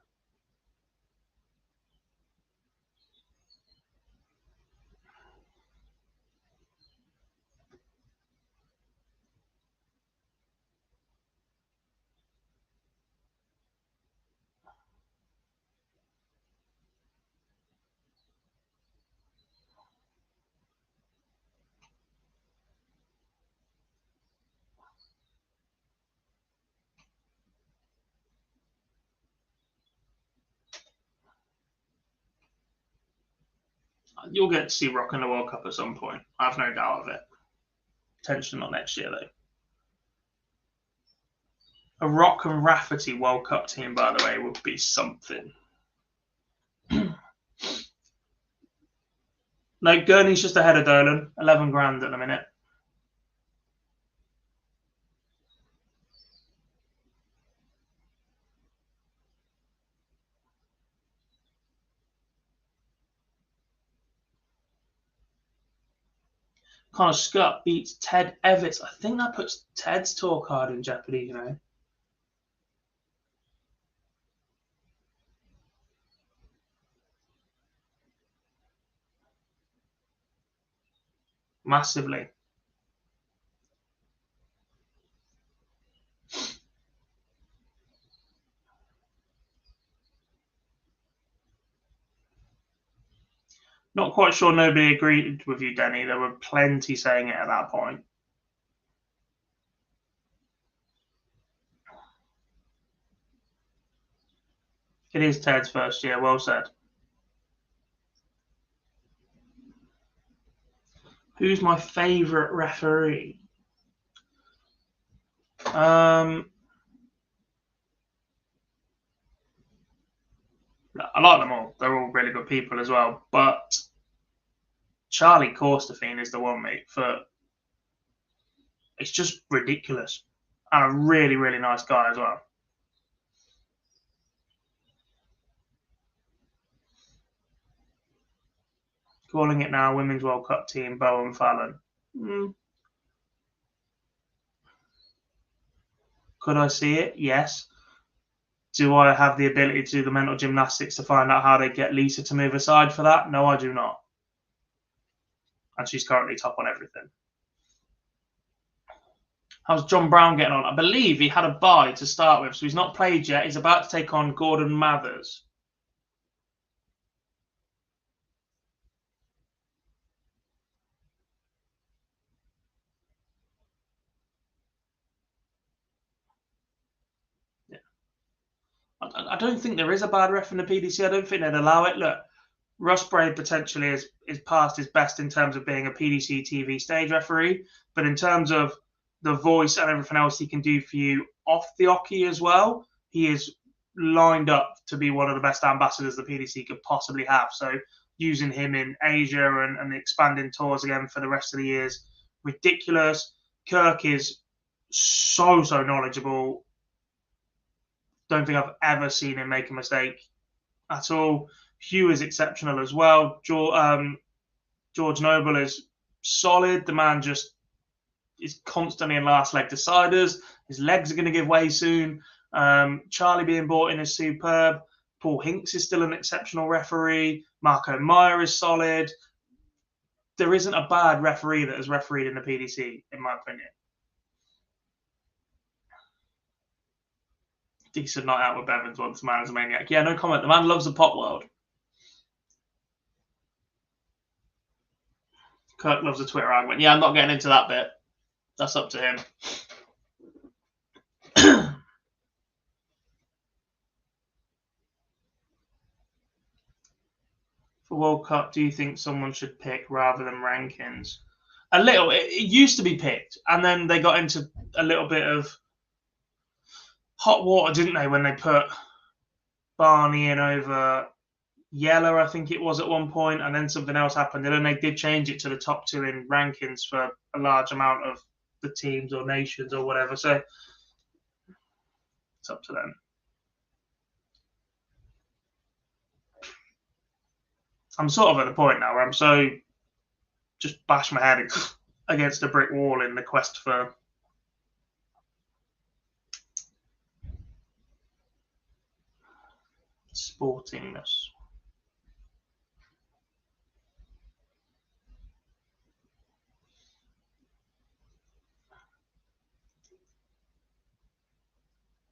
Speaker 2: You'll get to see Rock in the World Cup at some point. I have no doubt of it. Potentially not next year, though. A Rock and Rafferty World Cup team, by the way, would be something. No, Gurney's just ahead of Dolan. 11 grand at the minute. Connor Scott beats Ted Evans. I think that puts Ted's tour card in jeopardy, you know. Massively. Not quite sure nobody agreed with you, Denny. There were plenty saying it at that point. It is Ted's first year. Well said. Who's my favourite referee? I like them all. They're all really good people as well. But Charlie Corstefine is the one, mate. It's just ridiculous. And a really, really nice guy as well. Calling it now, Women's World Cup team, Bowen Fallon. Could I see it? Yes. Do I have the ability to do the mental gymnastics to find out how they get Lisa to move aside for that? No, I do not. And she's currently top on everything. How's John Brown getting on? I believe he had a bye to start with, so he's not played yet. He's about to take on Gordon Mathers. I don't think there is a bad ref in the PDC. I don't think they'd allow it. Look, Russ Braid potentially is past his best in terms of being a PDC TV stage referee, but in terms of the voice and everything else he can do for you off the oche as well, he is lined up to be one of the best ambassadors the PDC could possibly have. So using him in Asia and expanding tours again for the rest of the years, ridiculous. Kirk is so knowledgeable. Don't think I've ever seen him make a mistake at all. Hugh is exceptional as well. George Noble is solid. The man just is constantly in last leg deciders. His legs are going to give way soon. Charlie being brought in is superb. Paul Hinks is still an exceptional referee. Marco Meyer is solid. There isn't a bad referee that has refereed in the PDC, in my opinion. Decent night out with Bevins once, the man is a maniac. Yeah, no comment. The man loves the pop world. Kirk loves the Twitter argument. Yeah, I'm not getting into that bit. That's up to him. For World Cup, do you think someone should pick rather than rankings? A little. It used to be picked, and then they got into a little bit of hot water, didn't they, when they put Barney in over Yeller, I think it was at one point, and then something else happened, and then they did change it to the top two in rankings for a large amount of the teams or nations or whatever. So it's up to them. I'm sort of at the point now where I'm so just bash my head against a brick wall in the quest for sportingness.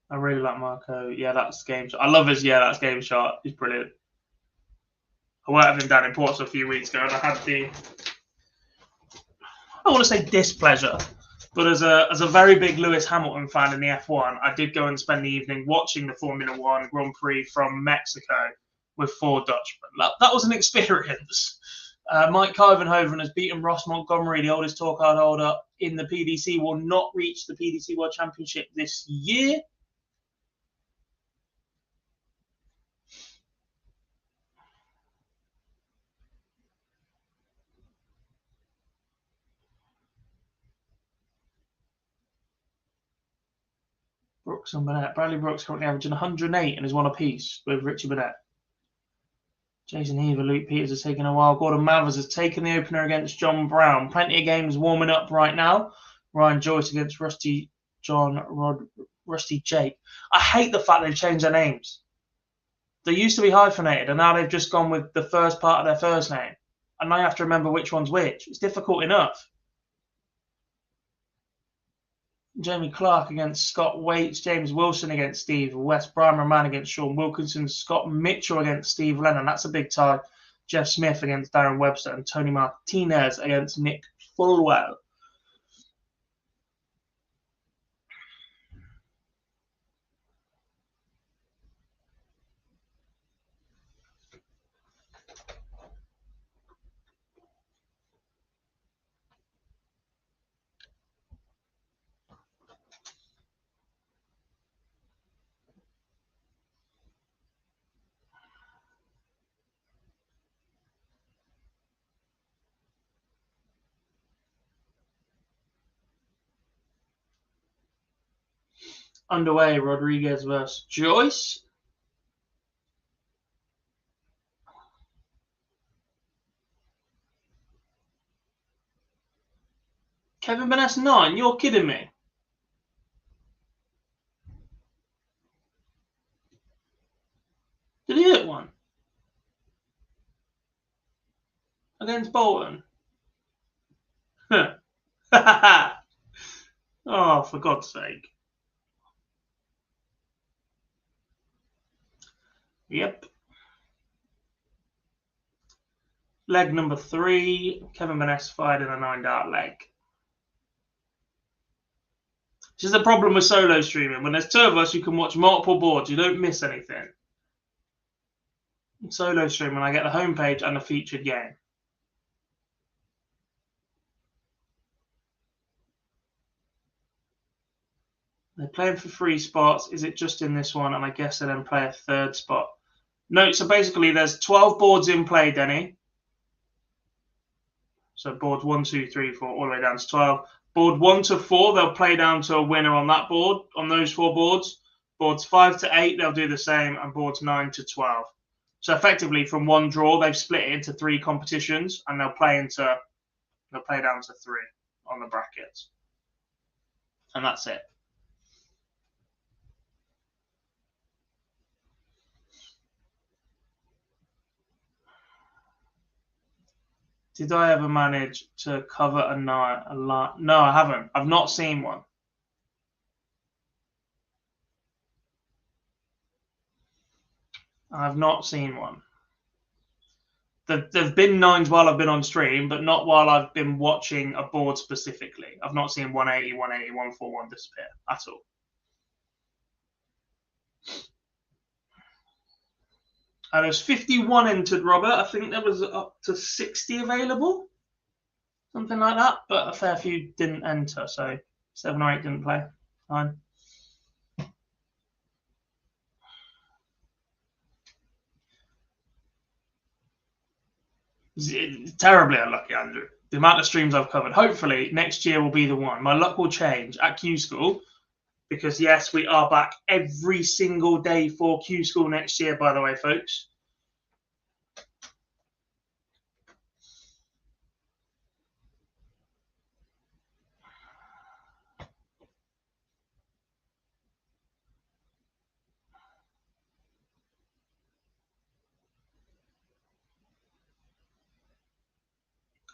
Speaker 2: I really like Marco. Yeah, that's game shot. I love his that's game shot. He's brilliant. I worked with him down in Portsmouth a few weeks ago, and I had I don't want to say displeasure, but as a very big Lewis Hamilton fan in the F1, I did go and spend the evening watching the Formula One Grand Prix from Mexico with 4 Dutchmen. That was an experience. Mike Kyvenhoven has beaten Ross Montgomery, the oldest tour card holder in the PDC, will not reach the PDC World Championship this year. Brooks and Burnett. Bradley Brooks currently averaging 108 and is one apiece with Richie Burnett. Jason Heaver, Luke Peters has taken a while. Gordon Mathers has taken the opener against John Brown. Plenty of games warming up right now. Ryan Joyce against Rusty Jake. I hate the fact they've changed their names. They used to be hyphenated and now they've just gone with the first part of their first name. And now you have to remember which one's which. It's difficult enough. Jamie Clark against Scott Waits, James Wilson against Steve West, Brian Roman against Sean Wilkinson, Scott Mitchell against Steve Lennon. That's a big tie. Jeff Smith against Darren Webster and Tony Martinez against Nick Fulwell. Underway, Rodriguez versus Joyce. Kevin Burnett 9? You're kidding me. Did he hit one? Against Bolton? Oh, for God's sake. Yep. Leg number 3. Kevin Burnett fired in a 9-dart leg. This is the problem with solo streaming. When there's 2 of us, you can watch multiple boards. You don't miss anything. In solo streaming, I get the homepage and the featured game. They're playing for 3 spots. Is it just in this one? And I guess they then play a 3rd spot. No, so basically there's 12 boards in play, Denny. So boards 1, 2, 3, 4, all the way down to 12. Board 1 to 4, they'll play down to a winner on that board, on those 4 boards. Boards 5 to 8, they'll do the same, and boards 9 to 12. So effectively, from one draw, they've split it into 3 competitions, and they'll play down to 3 on the brackets, and that's it. Did I ever manage to cover a night? No, I haven't. I've not seen one. I've not seen one. There've been 9s while I've been on stream, but not while I've been watching a board specifically. I've not seen 180, 180, 141 disappear at all. There's 51 entered, Robert. I think there was up to 60 available. Something like that. But a fair few didn't enter, so 7 or 8 didn't play. Fine. Terribly unlucky, Andrew. The amount of streams I've covered. Hopefully, next year will be the one. My luck will change at Q School. Because, yes, we are back every single day for Q School next year, by the way, folks.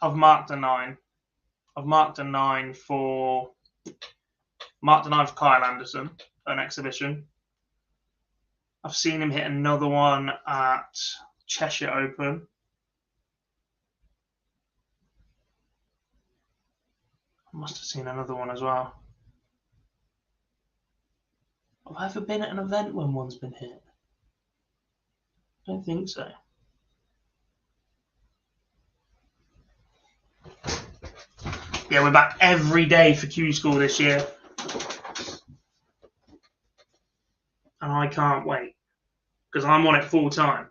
Speaker 2: I've marked a 9. I've marked a 9 for Kyle Anderson, an exhibition. I've seen him hit another one at Cheshire Open. I must have seen another one as well. Have I ever been at an event when one's been hit? I don't think so. Yeah, we're back every day for Q School this year. And I can't wait. Because I'm on it full time.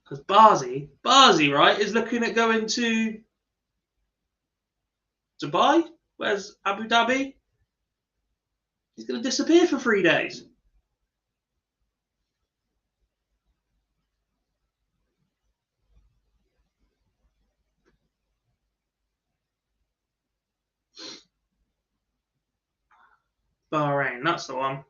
Speaker 2: Because Barzi, right, is looking at going to Dubai. Where's Abu Dhabi? He's going to disappear for 3 days. Bahrain, that's the one.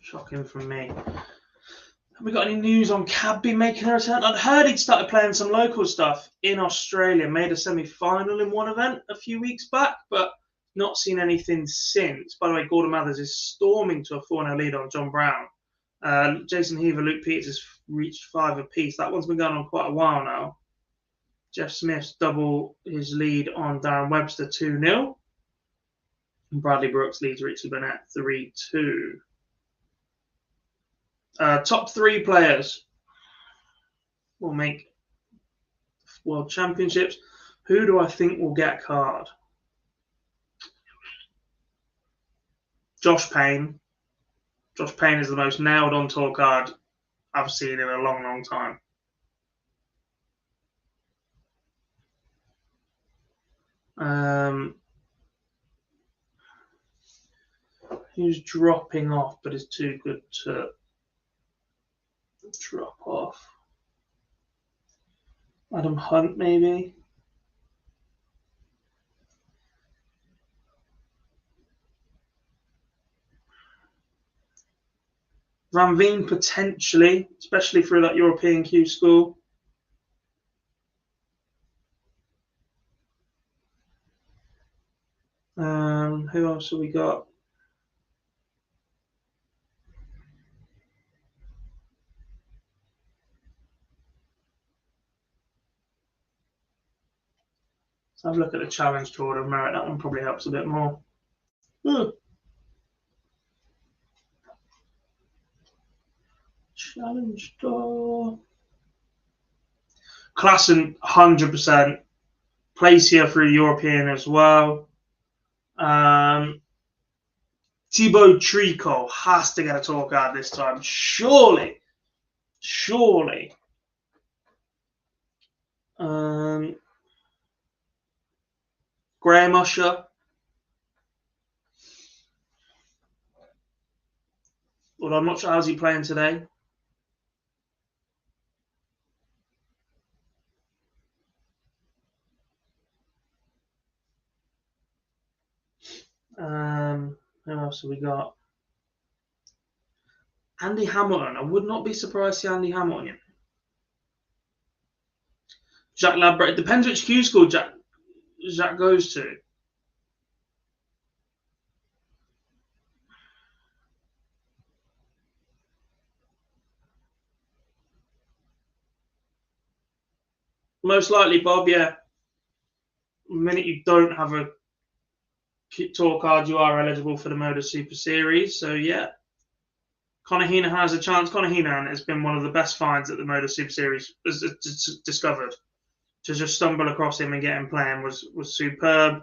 Speaker 2: Shocking from me. Have we got any news on Cadby making a return? I'd heard he'd started playing some local stuff in Australia, made a semi-final in one event a few weeks back, but not seen anything since. By the way, Gordon Mathers is storming to a 4-0 lead on John Brown. Jason Heaver, Luke Peters has reached 5 apiece. That one's been going on quite a while now. Jeff Smith's double his lead on Darren Webster 2-0. And Bradley Brooks leads Richie Burnett 3-2. Top 3 players will make World Championships. Who do I think will get a card? Josh Payne. Josh Payne is the most nailed on tour card I've seen in a long, long time. Who's dropping off but is too good to drop off? Adam Hunt, maybe? Van Veen, potentially, especially through that European Q School. Who else have we got? Let's have a look at the Challenge Tour of Merit. That one probably helps a bit more. Challenge Tour. Klassen, 100%. Plays here through European as well. Thibaut Tricot has to get a tour card this time. Surely. Graham Usher. Although I'm not sure how's he playing today. Who else have we got? Andy Hamilton. I would not be surprised to see Andy Hamilton. Jacques Labre. It depends which Q school Jacques goes to. Most likely, Bob, yeah. The minute you don't have a tour card, you are eligible for the MODUS Super Series. So, yeah. Conor Heenan has a chance. Conor Heenan has been one of the best finds that the MODUS Super Series has discovered. To just stumble across him and get him playing was superb.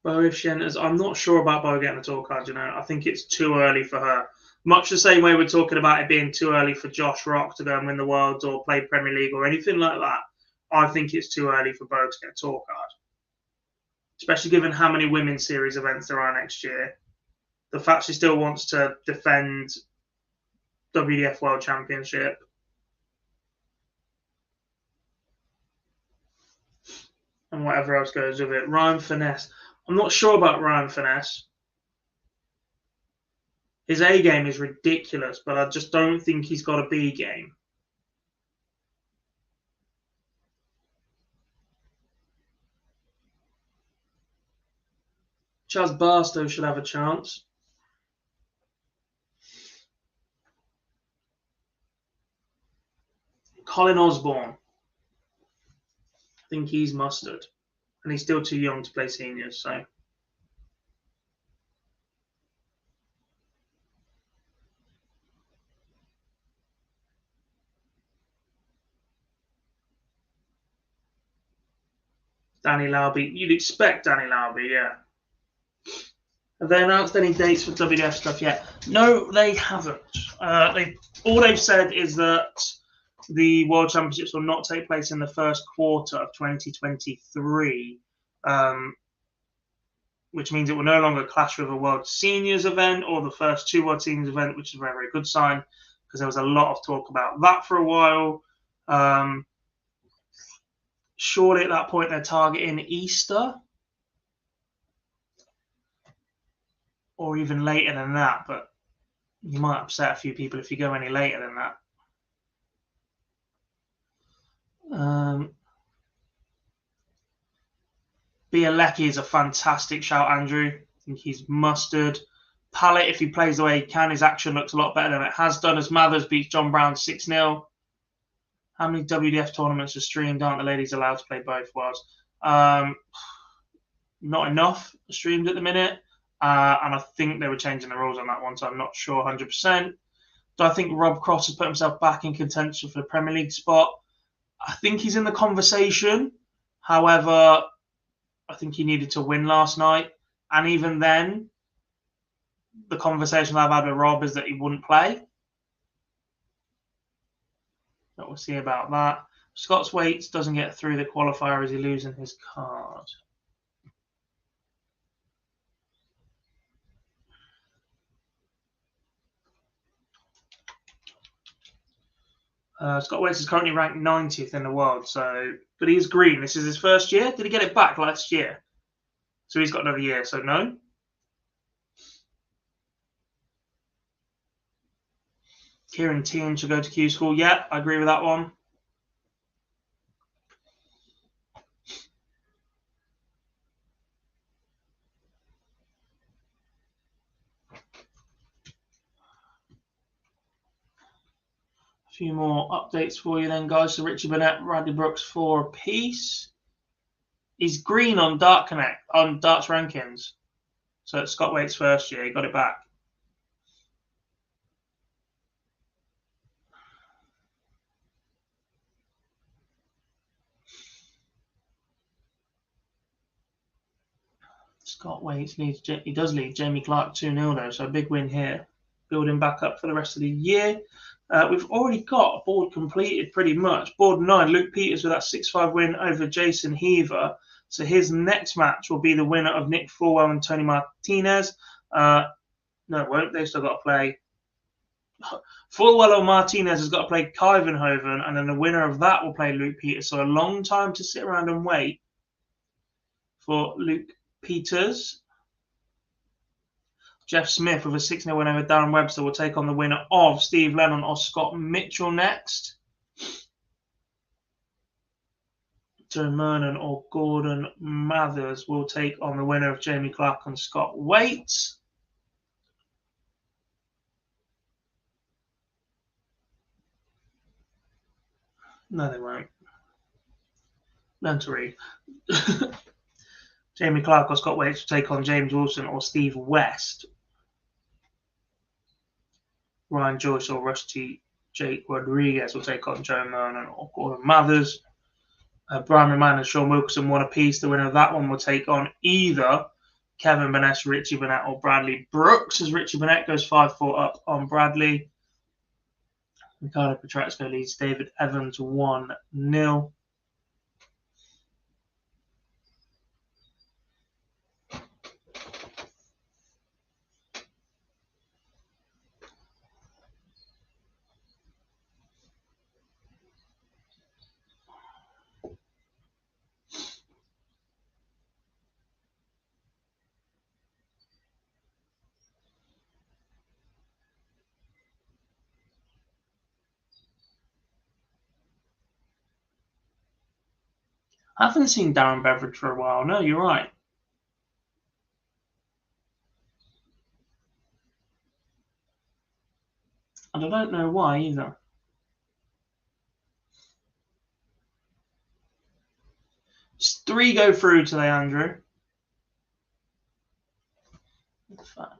Speaker 2: Bo, if she enters, I'm not sure about Bo getting a tour card, you know. I think it's too early for her. Much the same way we're talking about it being too early for Josh Rock to go and win the Worlds or play Premier League or anything like that. I think it's too early for Bo to get a tour card. Especially given how many women's series events there are next year. The fact she still wants to defend WDF World Championship. And whatever else goes with it. Ryan Finesse. I'm not sure about Ryan Finesse. His A game is ridiculous, but I just don't think he's got a B game. Chaz Barstow should have a chance. Colin Osborne. I think he's mustard. And he's still too young to play seniors, so. Danny Lauby. You'd expect Danny Lauby, yeah. Have they announced any dates for WDF stuff yet? No, they haven't. All they've said is that the World Championships will not take place in the first quarter of 2023, which means it will no longer clash with a World Seniors event or the first two World Seniors event, which is a very, very good sign because there was a lot of talk about that for a while. Surely at that point they're targeting Easter or even later than that, but you might upset a few people if you go any later than that. Bielecki is a fantastic shout, Andrew. I think he's mustard. Pallett, if he plays the way he can, his action looks a lot better than it has done as Mathers beats John Brown 6-0. How many WDF tournaments are streamed? Aren't the ladies allowed to play both worlds? Not enough streamed at the minute. And I think they were changing the rules on that one, so I'm not sure 100%. Do I think Rob Cross has put himself back in contention for the Premier League spot? I think he's in the conversation. However, I think he needed to win last night. And even then, the conversation I've had with Rob is that he wouldn't play. But we'll see about that. Scott's Waits doesn't get through the qualifier as he losing his card. Scott Waits is currently ranked 90th in the world, but he's green. This is his first year. Did he get it back last year? So he's got another year, so no. Kieran Teen should go to Q School. Yeah, I agree with that one. A few more updates for you then, guys. So Richie Burnett, Bradley Brooks, 4 apiece. He's green on Dart Connect, on Darts rankings. So it's Scott Waits' first year. He got it back. Scott Waits does lead Jamie Clark 2-0 though, so a big win here. Building back up for the rest of the year. We've already got a board completed pretty much. Board 9, Luke Peters with that 6-5 win over Jason Heaver. So his next match will be the winner of Nick Fulwell and Tony Martinez. No, it won't. They've still got to play. Fulwell or Martinez has got to play Kyvenhoven, and then the winner of that will play Luke Peters. So a long time to sit around and wait for Luke Peters. Jeff Smith with a 6-0 win over Darren Webster will take on the winner of Steve Lennon or Scott Mitchell next. Joe Mernon or Gordon Mathers will take on the winner of Jamie Clark and Scott Waits. No, they won't. Learn to read. Jamie Clark or Scott Waits will take on James Wilson or Steve West. Ryan Joyce or Rusty Jake Rodriguez will take on Joe Mernon or Gordon Mathers. Brian Roman and Sean Wilkerson 1 apiece. The winner of that one will take on either Kevin Burnett, Richie Burnett or Bradley Brooks, as Richie Burnett goes 5-4 up on Bradley. Ricardo Petrasco leads David Evans 1-0. I haven't seen Darren Beveridge for a while. No, you're right. And I don't know why either. Just 3 go through today, Andrew. In fact.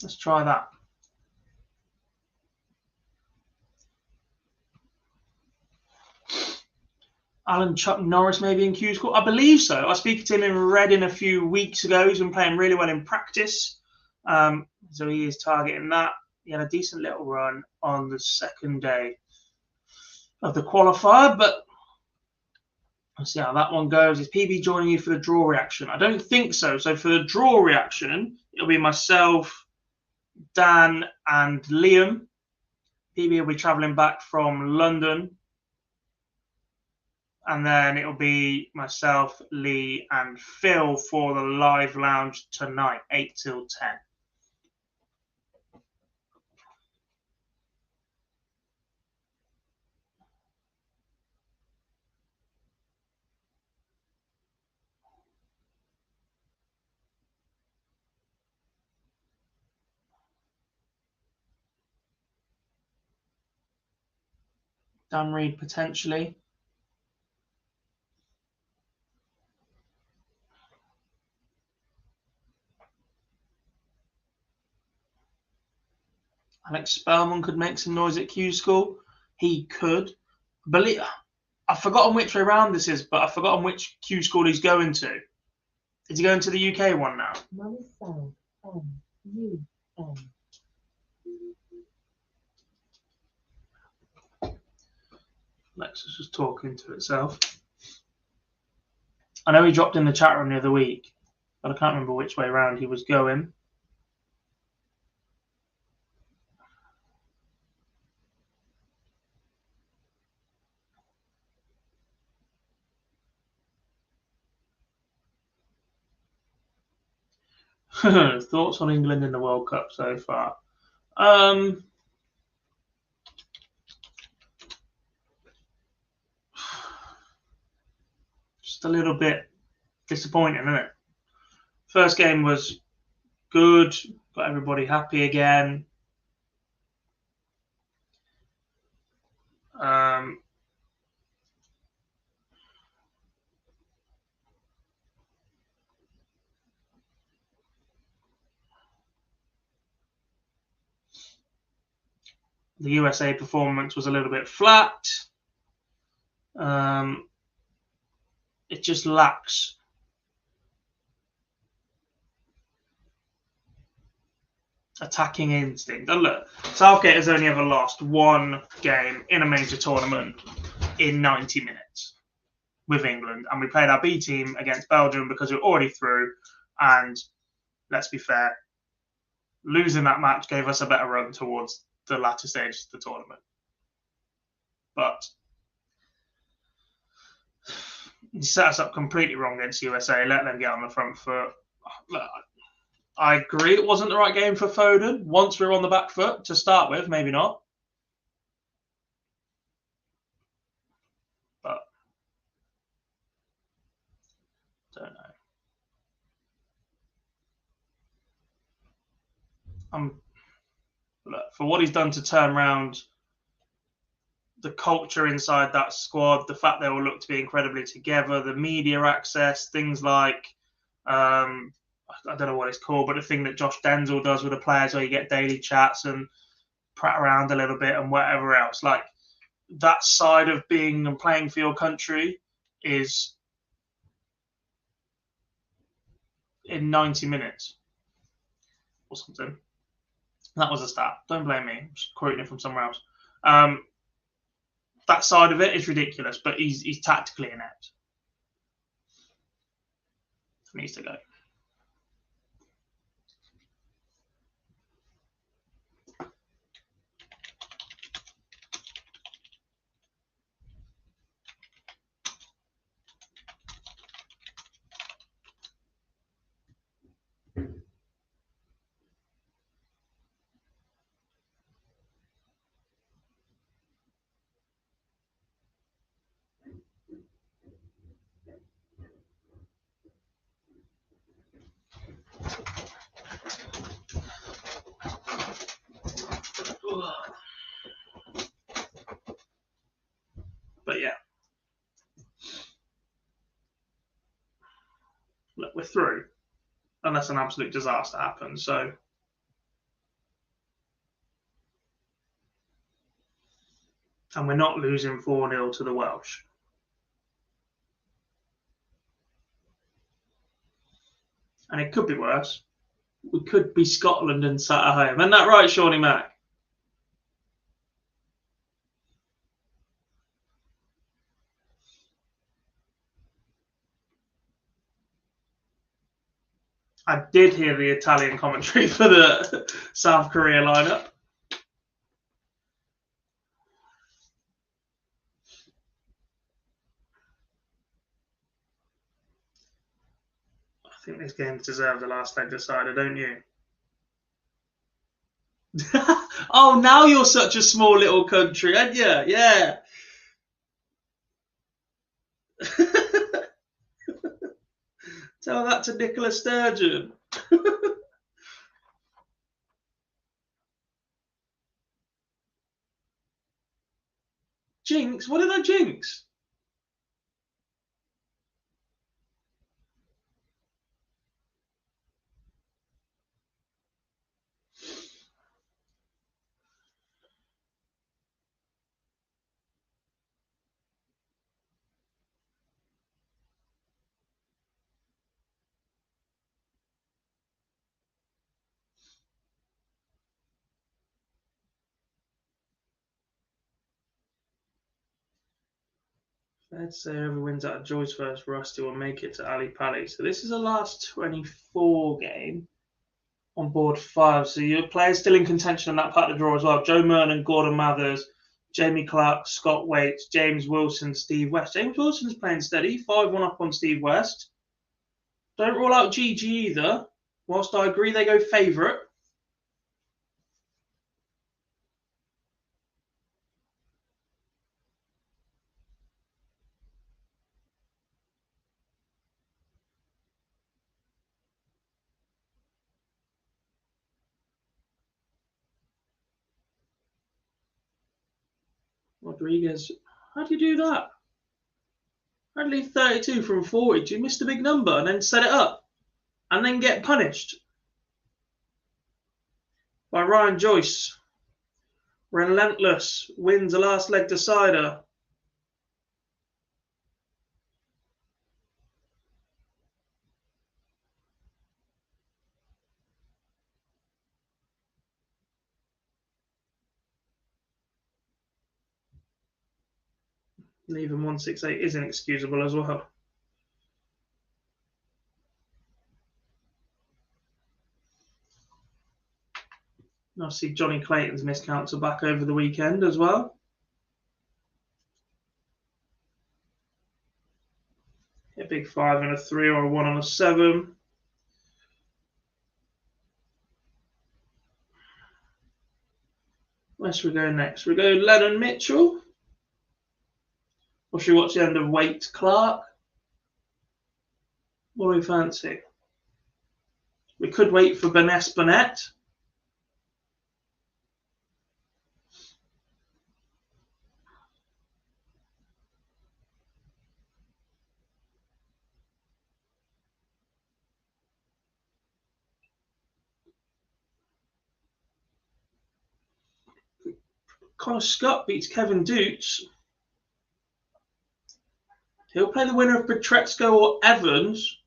Speaker 2: Let's try that. Alan Chuck Norris maybe in Q School? I believe so. I was speaking to him in Reading a few weeks ago. He's been playing really well in practice. So he is targeting that. He had a decent little run on the second day of the qualifier, but let's see how that one goes. Is PB joining you for the draw reaction? I don't think so. So for the draw reaction, it'll be myself, Dan, and Liam. PB will be travelling back from London. And then it'll be myself, Lee, and Phil for the live lounge tonight, 8 till 10. Dan Reed potentially. Alex Spellman could make some noise at Q School. He could. I've forgotten which way round this is, but I've forgotten which Q School he's going to. Is he going to the UK one now? Alexa's just talking to itself. I know he dropped in the chat room the other week, but I can't remember which way round he was going. Thoughts on England in the World Cup so far? Just a little bit disappointing, isn't it? First game was good, got everybody happy again. The USA performance was a little bit flat. It just lacks attacking instinct. And look, Southgate has only ever lost one game in a major tournament in 90 minutes with England. And we played our B team against Belgium because we were already through. And let's be fair, losing that match gave us a better run towards the latter stages of the tournament. But he set us up completely wrong against USA, let them get on the front foot. Look, I agree it wasn't the right game for Foden. Once we were on the back foot to start with, maybe not. But don't know. Look, for what he's done to turn around the culture inside that squad, the fact they all look to be incredibly together, the media access, things like I don't know what it's called, but the thing that Josh Denzel does with the players where you get daily chats and prat around a little bit and whatever else. Like that side of being and playing for your country is in 90 minutes or something. That was a stat. Don't blame me. I'm just quoting it from somewhere else. That side of it is ridiculous, but he's tactically inept. He needs to go. But yeah, look, we're through unless an absolute disaster happens. So And we're not losing 4-0 to the Welsh. And it could be worse. We could be Scotland and sat at home. Isn't that right, Shawnee Mack? I did hear the Italian commentary for the South Korea lineup. I think this game deserves the last leg decider, don't you? Oh, now you're such a small little country, aren't you? Yeah. Tell that to Nicola Sturgeon. Jinx? What did I jinx? Let's say whoever wins out of Joy's first Rusty will make it to Ali Pali. So this is a last 24 game on board 5. So your players still in contention in that part of the draw as well. Joe Mernon, Gordon Mathers, Jamie Clark, Scott Waite, James Wilson, Steve West. James Wilson's playing steady. 5-1 up on Steve West. Don't rule out GG either. Whilst I agree they go favourite. Rodriguez, how do you do that? I'd leave 32 from 40. Do you miss the big number and then set it up and then get punished? By Ryan Joyce. Relentless wins the last leg decider. Leaving 168 is inexcusable as well. I see Johnny Clayton's miscounts are back over the weekend as well. A big 5 and a 3 or a 1 and a 7. Where should we go next? We go Lennon Mitchell. Or should we watch the end of Waite Clark? What do we fancy? We could wait for Vanessa Burnett. Connor Scott beats Kevin Dutz. He'll play the winner of Petretsko or Evans.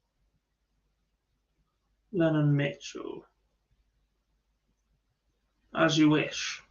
Speaker 2: Lennon Mitchell. As you wish.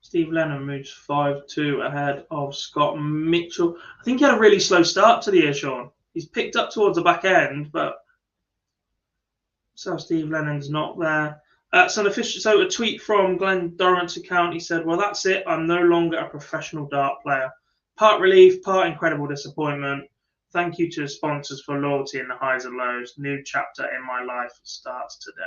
Speaker 2: Steve Lennon moves 5-2 ahead of Scott Mitchell. I think he had a really slow start to the year, Sean. He's picked up towards the back end, but so Steve Lennon's not there. So a tweet from Glenn Dorrant's account, he said, well, that's it. I'm no longer a professional dart player. Part relief, part incredible disappointment. Thank you to the sponsors for loyalty in the highs and lows. New chapter in my life starts today.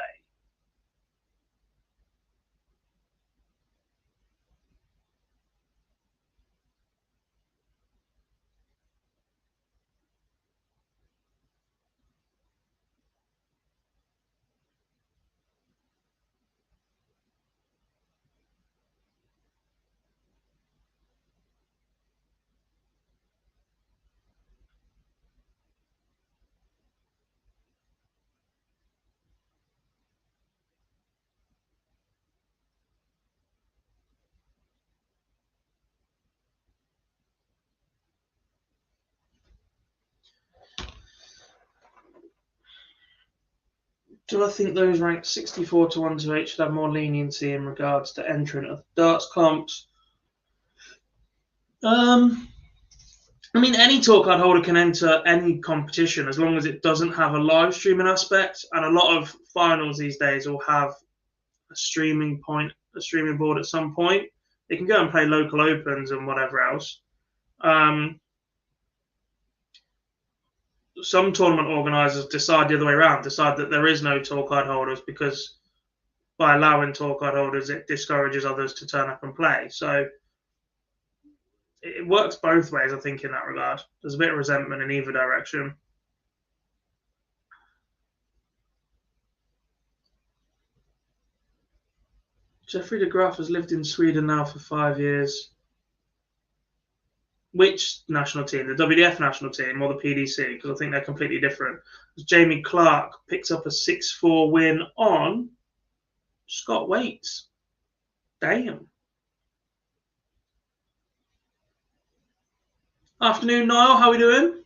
Speaker 2: Do I think those ranked 64 to 128 should have more leniency in regards to entering of darts comps? I mean, any tour card holder can enter any competition as long as it doesn't have a live streaming aspect. And a lot of finals these days will have a streaming board at some point. They can go and play local opens and whatever else. Some tournament organisers decide the other way around, decide that there is no tour card holders because by allowing tour card holders, it discourages others to turn up and play. So it works both ways, I think, in that regard. There's a bit of resentment in either direction. Jeffrey de Graaf has lived in Sweden now for 5 years. Which national team? The WDF national team or the PDC? Because I think they're completely different. Jamie Clark picks up a 6-4 win on Scott Waits. Damn. Afternoon, Niall. How are we doing?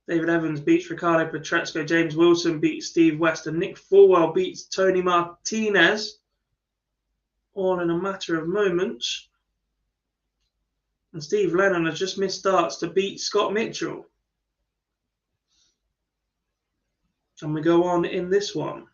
Speaker 2: David Evans beats Ricardo Petresco. James Wilson beats Steve West. And Nick Fulwell beats Tony Martinez. All in a matter of moments. And Steve Lennon has just missed starts to beat Scott Mitchell. And we go on in this one.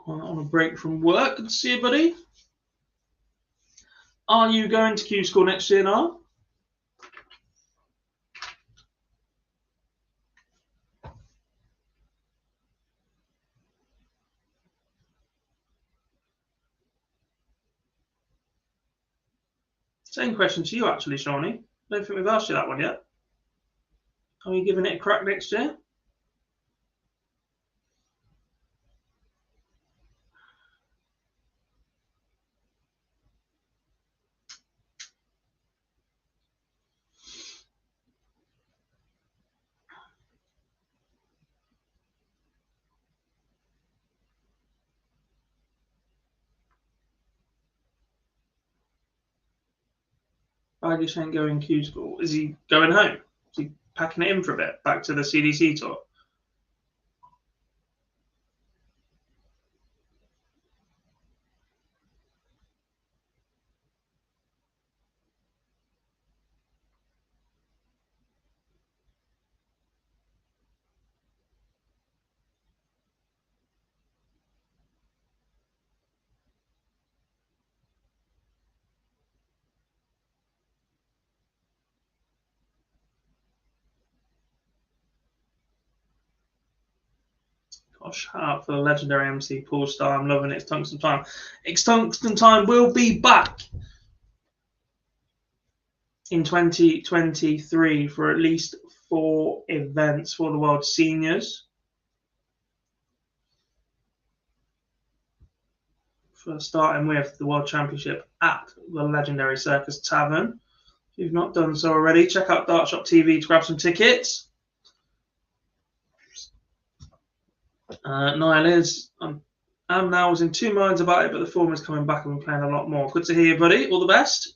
Speaker 2: On a break from work. Good to see you, buddy. Are you going to Q School next year now? Same question to you, actually, Shawnee. Don't think we've asked you that one yet. Are you giving it a crack next year? Bergh ain't going Q School. Is he going home? Is he packing it in for a bit? Back to the CDC tour? Gosh, shout out for the legendary MC Paul Star. I'm loving it. It's Tungsten Time. It's Tungsten Time will be back in 2023 for at least 4 events for the World Seniors. First, starting with the World Championship at the legendary Circus Tavern. If you've not done so already, check out Dartshop TV to grab some tickets. Niall is, I'm now was in 2 minds about it, but the form is coming back and we're playing a lot more. Good to hear you, buddy. All the best.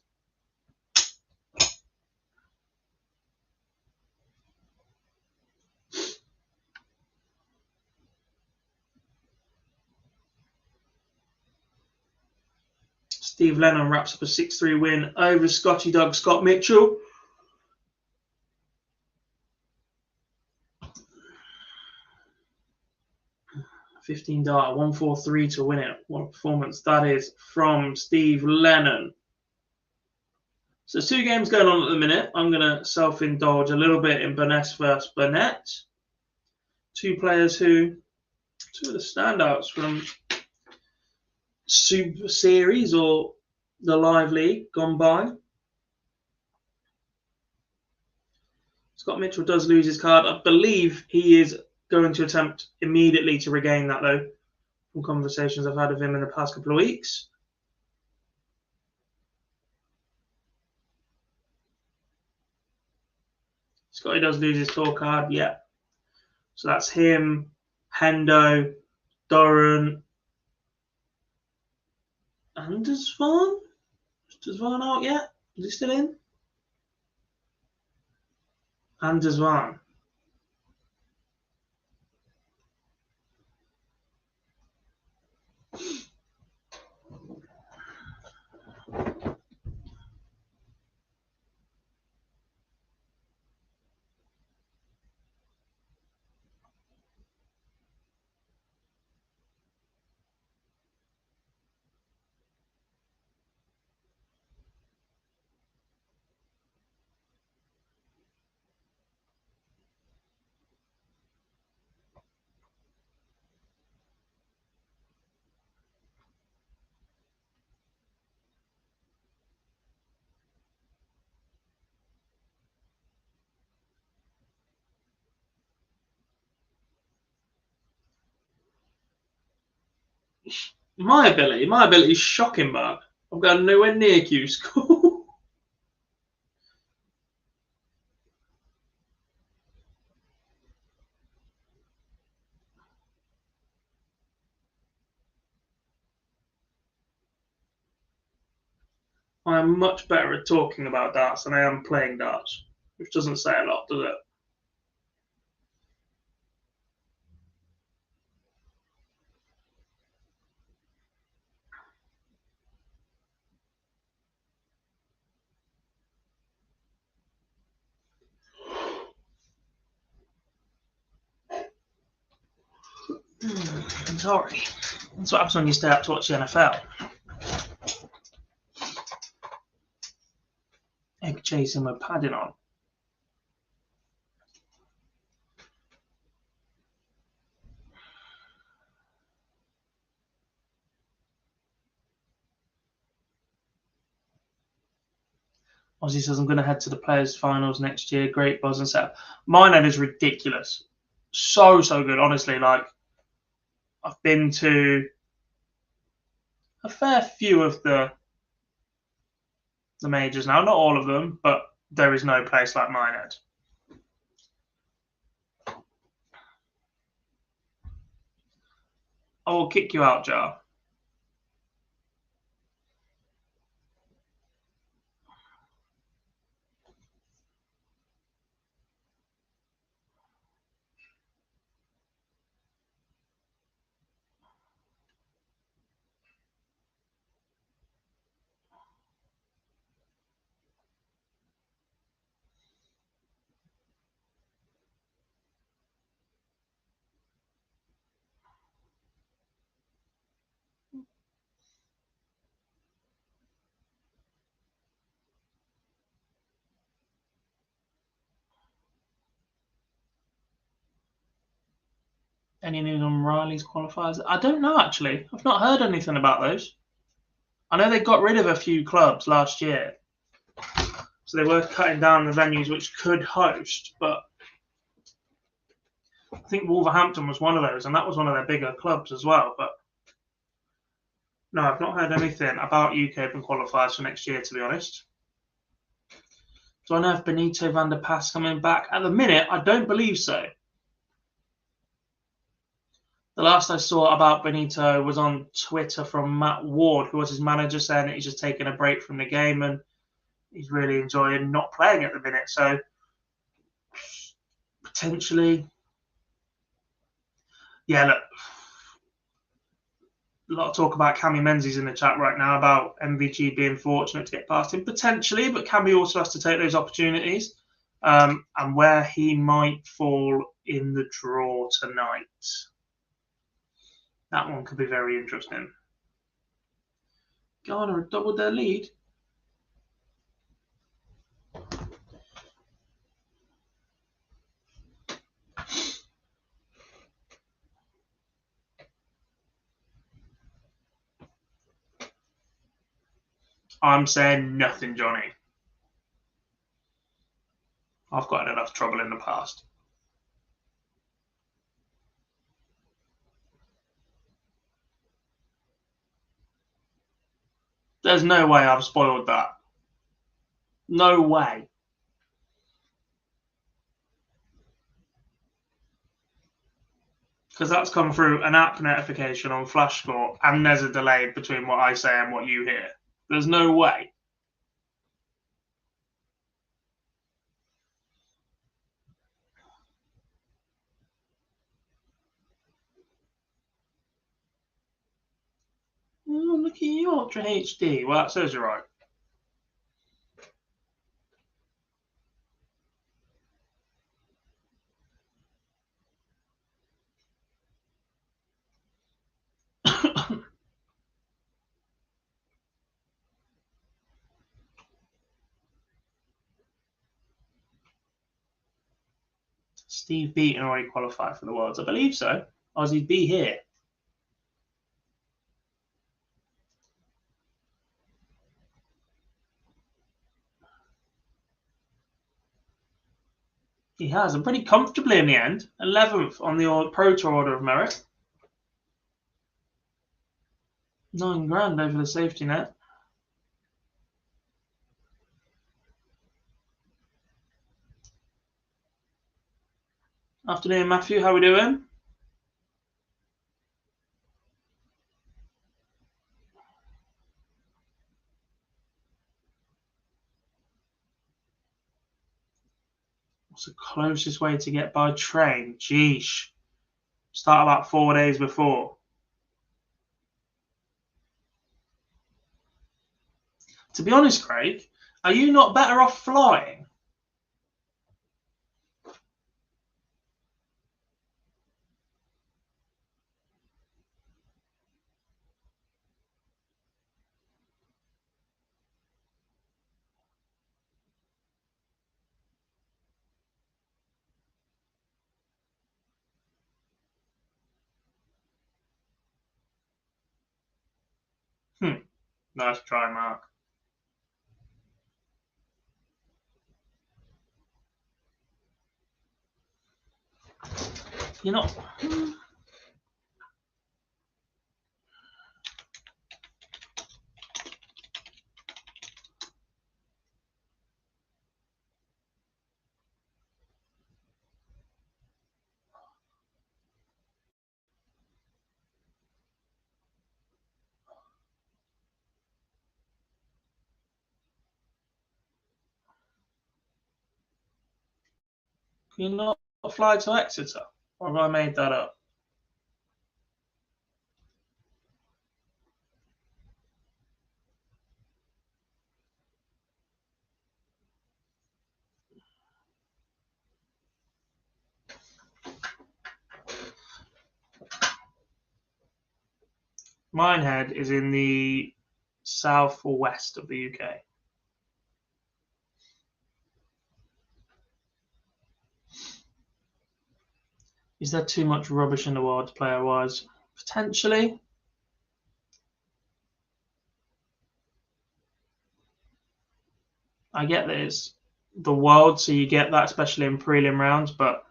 Speaker 2: Steve Lennon wraps up a 6-3 win over Scotty Doug Scott Mitchell. $15, 143 to win it. What a performance that is from Steve Lennon. So 2 games going on at the minute. I'm going to self-indulge a little bit in Burness versus Burnett. 2 players who, 2 of the standouts from Super Series or the Live League gone by. Scott Mitchell does lose his card. I believe he is going to attempt immediately to regain that, though, from conversations I've had with him in the past couple of weeks. Scotty does lose his tour card, yeah. So that's him, Hendo, Doran, Andersvan? Is Van out yet? Is he still in? Andersvan. My ability is shocking, Bergh. I've got nowhere near Q score. I'm much better at talking about darts than I am playing darts, which doesn't say a lot, does it? I'm sorry. That's what happens when you stay up to watch the NFL. Egg chasing with padding on. Ozzy says, I'm going to head to the Players' Finals next year. Great buzz and setup. Mine is ridiculous. So good, honestly. Like, I've been to a fair few of the majors now. Not all of them, but there is no place like Minehead. I will kick you out, Jar. Any news on Riley's qualifiers? I don't know, actually. I've not heard anything about those. I know they got rid of a few clubs last year. So they were cutting down the venues which could host, but I think Wolverhampton was one of those, and that was one of their bigger clubs as well. But no, I've not heard anything about UK Open qualifiers for next year, to be honest. Do I know if Benito van der Pass coming back? At the minute, I don't believe so. The last I saw about Benito was on Twitter from Matt Ward, who was his manager, saying that he's just taking a break from the game and he's really enjoying not playing at the minute. So potentially, yeah, look, a lot of talk about Cammy Menzies in the chat right now about MVG being fortunate to get past him, potentially, but Cammy also has to take those opportunities, and where he might fall in the draw tonight. That one could be very interesting. Ghana doubled their lead. I'm saying nothing, Johnny. I've got enough trouble in the past. There's no way I've spoiled that. No way. Because that's come through an app notification on FlashScore, and there's a delay between what I say and what you hear. There's no way. Oh, look at you, Ultra HD. Well, that says you're right. Steve Beaton already qualified for the Worlds. I believe so. Or he'd be here. He has, and pretty comfortably in the end. 11th on the Pro Tour Order of Merit. £9,000 over the safety net. Afternoon, Matthew. How are we doing? What's the closest way to get by train? Geesh. Start about 4 days before. To be honest, Craig, are you not better off flying? Nice try, Mark. You're not. Can you not fly to Exeter? Or have I made that up? Minehead is in the south or west of the UK. Is there too much rubbish in the world player-wise? Potentially. I get that it's the world, so you get that, especially in prelim rounds, but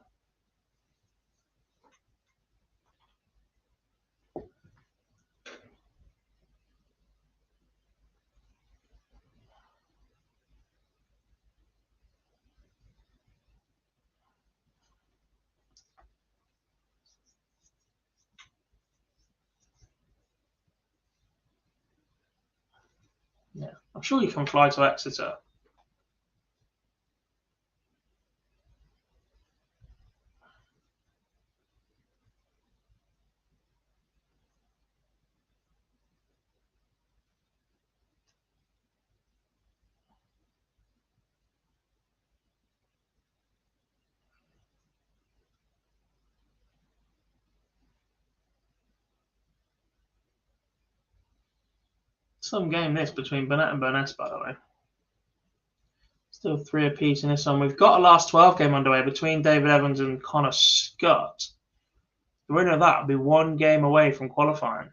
Speaker 2: yeah, I'm sure you can fly to Exeter. Some game this between Burnett and Burness, by the way. Still 3 apiece in this one. We've got a last 12 game underway between David Evans and Connor Scott. The winner of that will be 1 game away from qualifying.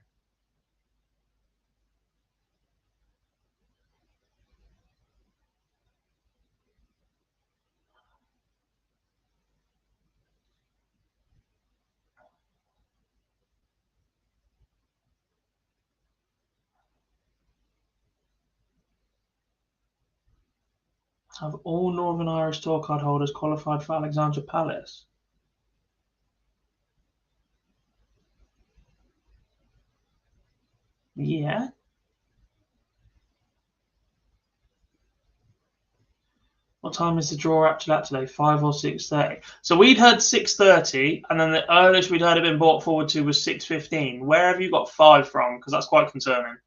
Speaker 2: Have all Northern Irish tour card holders qualified for Alexandra Palace? Yeah. What time is the draw actually at today? 5 or 6:30? So we'd heard 6:30, and then the earliest we'd heard it been brought forward to was 6:15. Where have you got 5 from? Because that's quite concerning.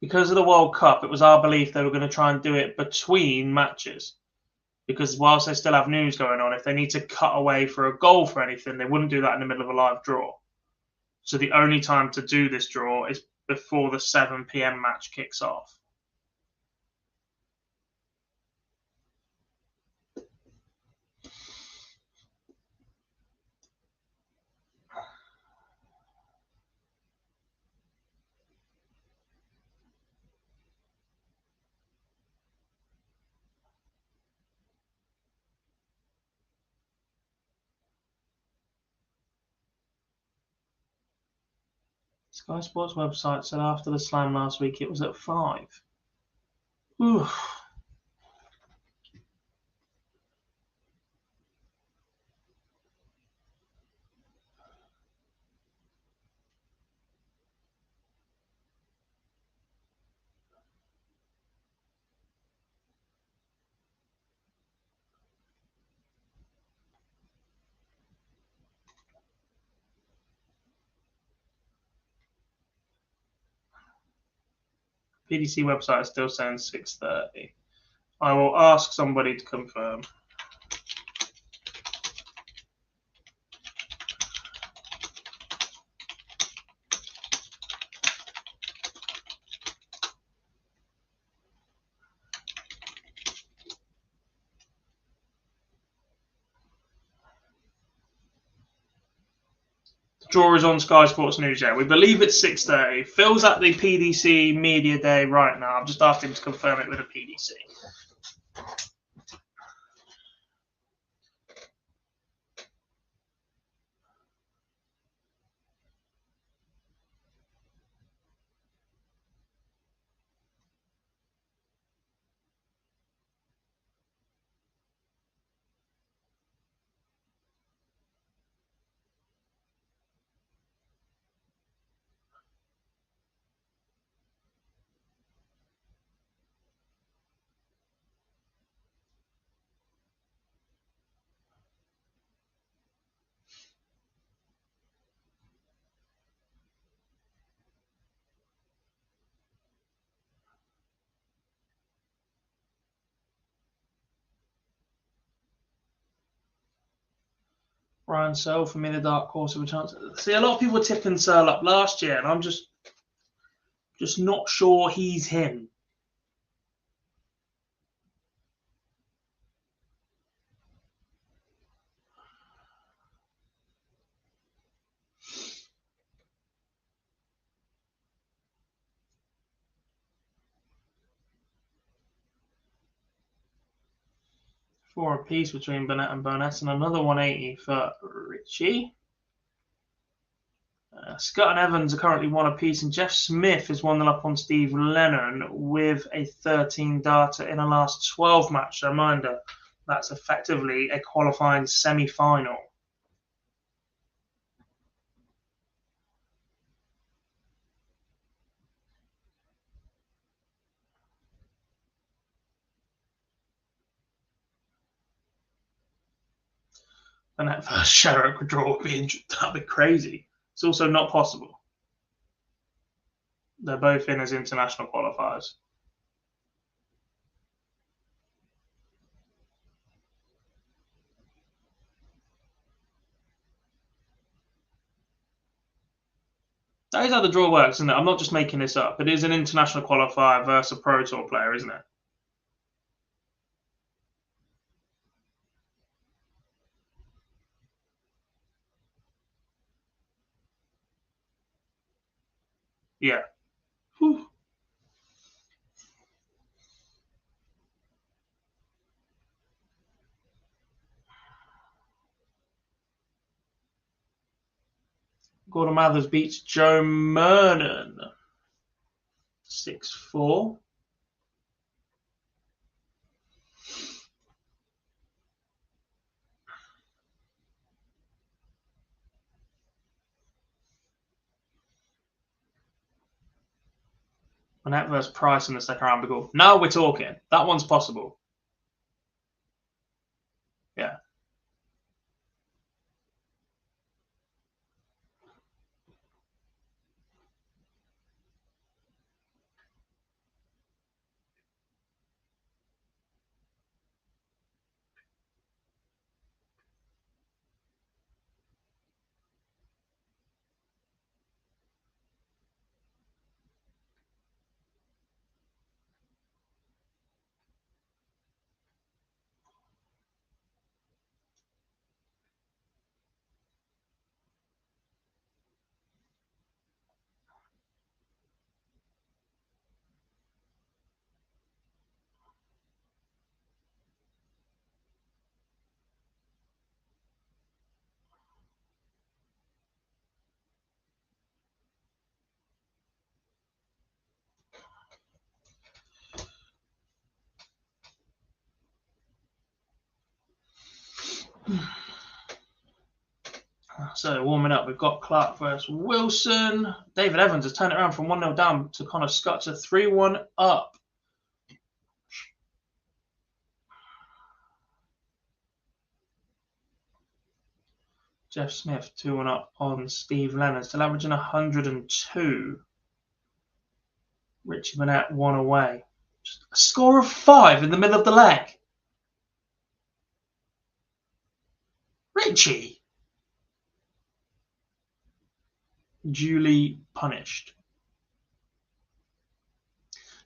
Speaker 2: Because of the World Cup, it was our belief they were going to try and do it between matches. Because whilst they still have news going on, if they need to cut away for a goal for anything, they wouldn't do that in the middle of a live draw. So the only time to do this draw is before the 7 p.m. match kicks off. Sky Sports website said after the slam last week it was at 5. Oof. PDC website is still saying 6:30. I will ask somebody to confirm. Draw is on Sky Sports News. Yeah, we believe it's 6:30. Phil's at the PDC Media Day right now. I've just asked him to confirm it with a PDC. Ryan Searle for me, the dark horse of a chance. See, a lot of people were tipping Searle up last year, and I'm just not sure he's him. 4 apiece between Burnett and Burnett, and another 180 for Richie. Scott and Evans are currently 1 apiece, and Jeff Smith is 1-0 up on Steve Lennon with a 13 data in a last 12 match. A reminder, that's effectively a qualifying semi-final. And that first Sherrock draw would be that'd be crazy. It's also not possible. They're both in as international qualifiers. That is how the draw works, isn't it? I'm not just making this up. It is an international qualifier versus a Pro Tour player, isn't it? Yeah. Whew. Gordon Mathers beats Joe Mernon 6-4. Burnett versus Price in the second round. Go. Now we're talking. That one's possible. Yeah. So warming up, we've got Clark versus Wilson. David Evans has turned it around from 1-0 down to Connor Scott to 3-1 up. Jeff Smith 2-1 up on Steve Lennon, still averaging 102. Richie Burnett 1 away. Just a score of 5 in the middle of the leg. Richie. Duly punished.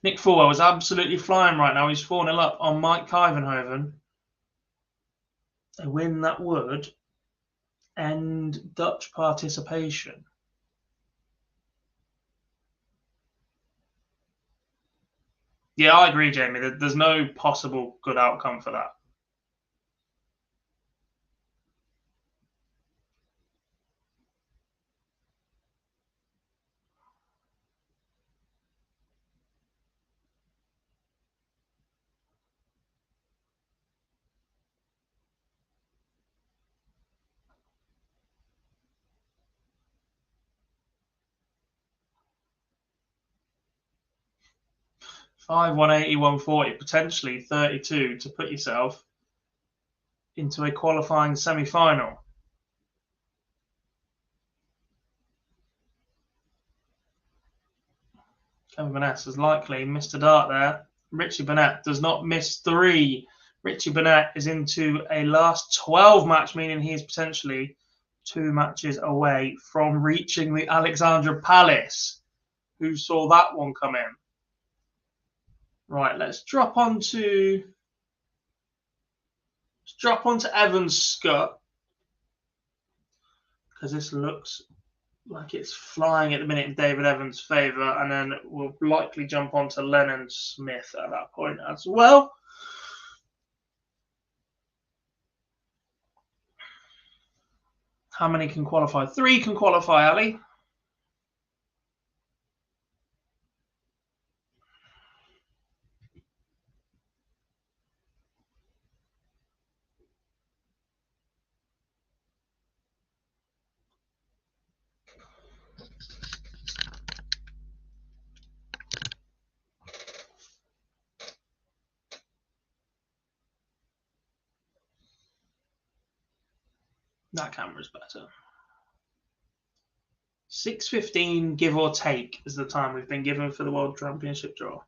Speaker 2: Nick Fulwell is absolutely flying right now. He's 4-0 up on Mike Kivenhoven. A win that would end Dutch participation. Yeah, I agree, Jamie. There's no possible good outcome for that. Five, 180, 140, potentially 32 to put yourself into a qualifying semi-final. Kevin Burnett has likely missed a dart there. Richie Burnett does not miss 3. Richie Burnett is into a last 12 match, meaning he is potentially 2 matches away from reaching the Alexandra Palace. Who saw that one come in? Right, let's drop onto Evans Scott, because this looks like it's flying at the minute in David Evans' favour, and then we'll likely jump onto Lennon Smith at that point as well. How many can qualify? 3 can qualify, Ali. That camera's better. 6:15, give or take, is the time we've been given for the World Championship draw.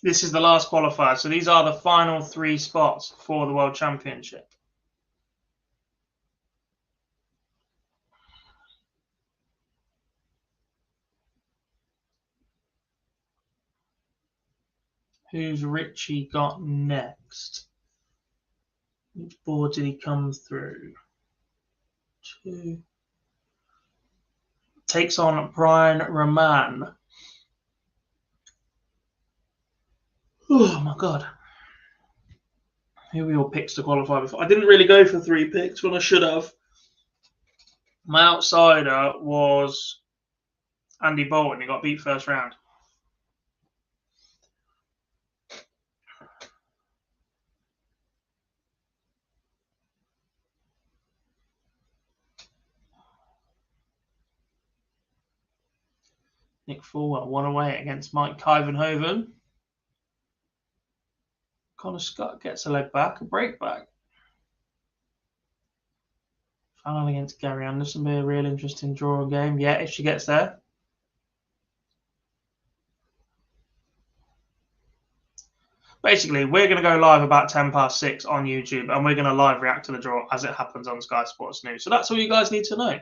Speaker 2: This is the last qualifier, so these are the final 3 spots for the World Championship. Who's Richie got next? Which board did he come through? 2. Takes on Brian Rahman. Oh my god. Who were your picks to qualify before? I didn't really go for 3 picks when I should have. My outsider was Andy Bolton. He got beat first round. Nick Fulwell won away against Mike Kyvenhoven. Connor Scott gets a leg back, a break back. Final against Gary Anderson be a real interesting draw game. Yeah, if she gets there. Basically, we're going to go live about 6:10 on YouTube, and we're going to live react to the draw as it happens on Sky Sports News. So that's all you guys need to know.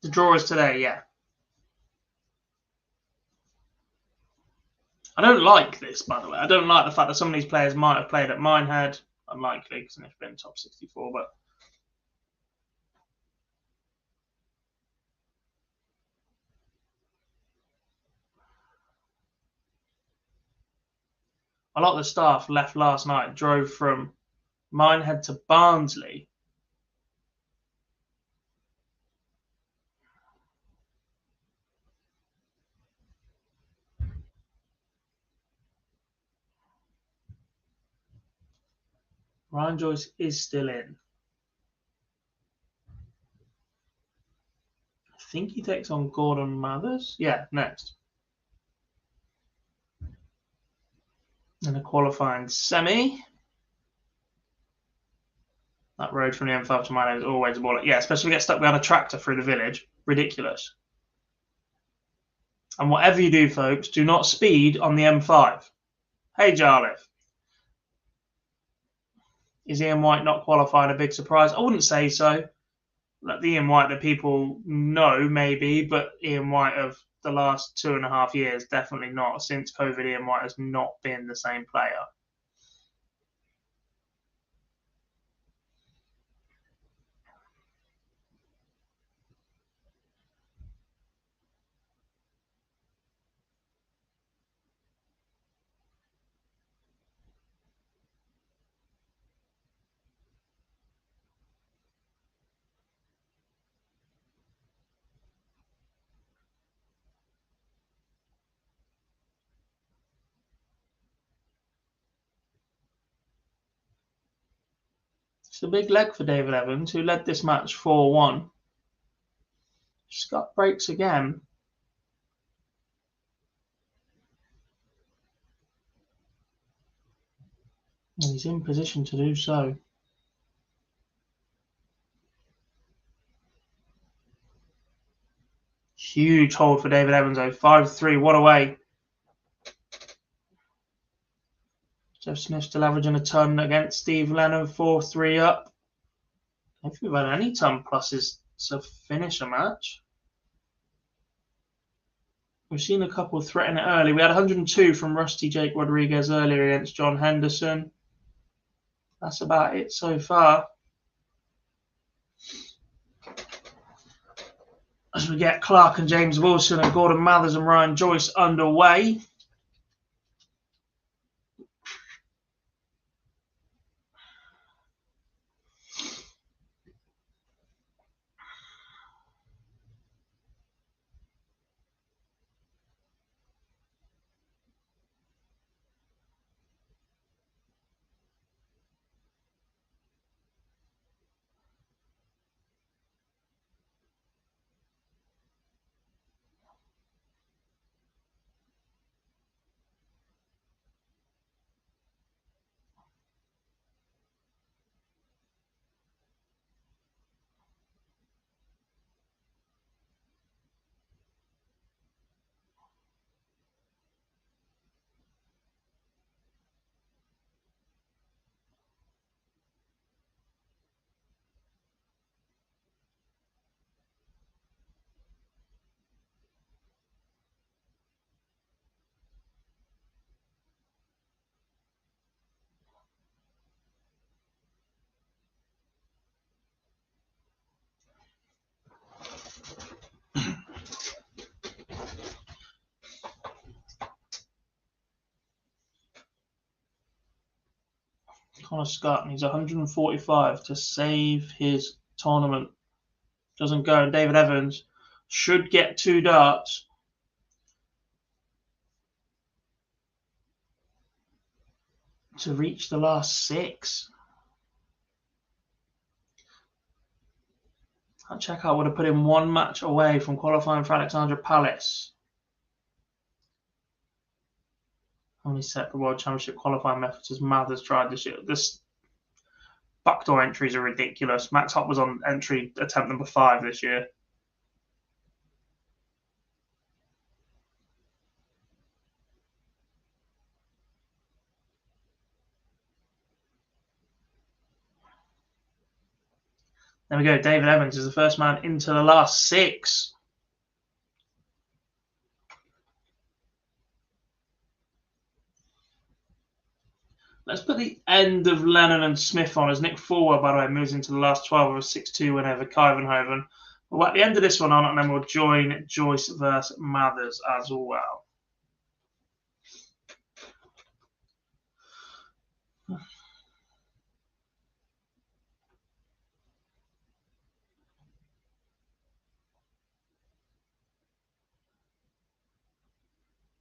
Speaker 2: The draw is today, yeah. I don't like this, by the way. I don't like the fact that some of these players might have played at Minehead. Unlikely, because they've been top 64, but a lot of the staff left last night, drove from Minehead to Barnsley. Ryan Joyce is still in. I think he takes on Gordon Mathers. Yeah, next. And a qualifying semi. That road from the M5 to Minehead is always a ball. Yeah, especially if you get stuck behind a tractor through the village. Ridiculous. And whatever you do, folks, do not speed on the M5. Hey, Jarliffe. Is Ian White not qualifying a big surprise? I wouldn't say so. Like the Ian White that people know, maybe, but Ian White of the last 2.5 years, definitely not. Since COVID, Ian White has not been the same player. It's a big leg for David Evans, who led this match 4-1. Scott breaks again. And he's in position to do so. Huge hold for David Evans, though. 5-3. What a way. Jeff Smith still averaging a ton against Steve Lennon. 4-3 up. I don't think we've had any ton pluses to finish a match. We've seen a couple threaten it early. We had 102 from Rusty Jake Rodriguez earlier against John Henderson. That's about it so far. As we get Clark and James Wilson and Gordon Mathers and Ryan Joyce underway. Connor Scott needs 145 to save his tournament. Doesn't go. And David Evans should get 2 darts. To reach the last 6. That checkout would have put him 1 match away from qualifying for Alexandra Palace. How many separate World Championship qualifying methods has Mathers tried this year? This backdoor entries are ridiculous. Max Hopp was on entry attempt number 5 this year. There we go. David Evans is the first man into the last 6. Let's put the end of Lennon and Smith on as Nick Forward, by the way, moves into the last 12 of a 6-2 win over Kyvenhoven. We'll at the end of this one on, and then we'll join Joyce versus Mathers as well.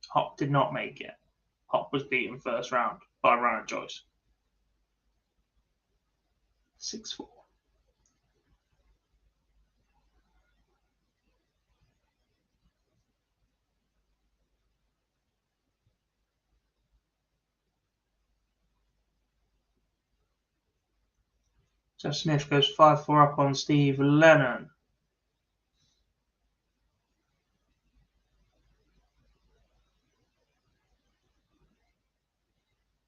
Speaker 2: Hopp did not make it. Hopp was beaten first round by Ryan Joyce. 6-4. Jeff Smith goes 5-4 up on Steve Lennon.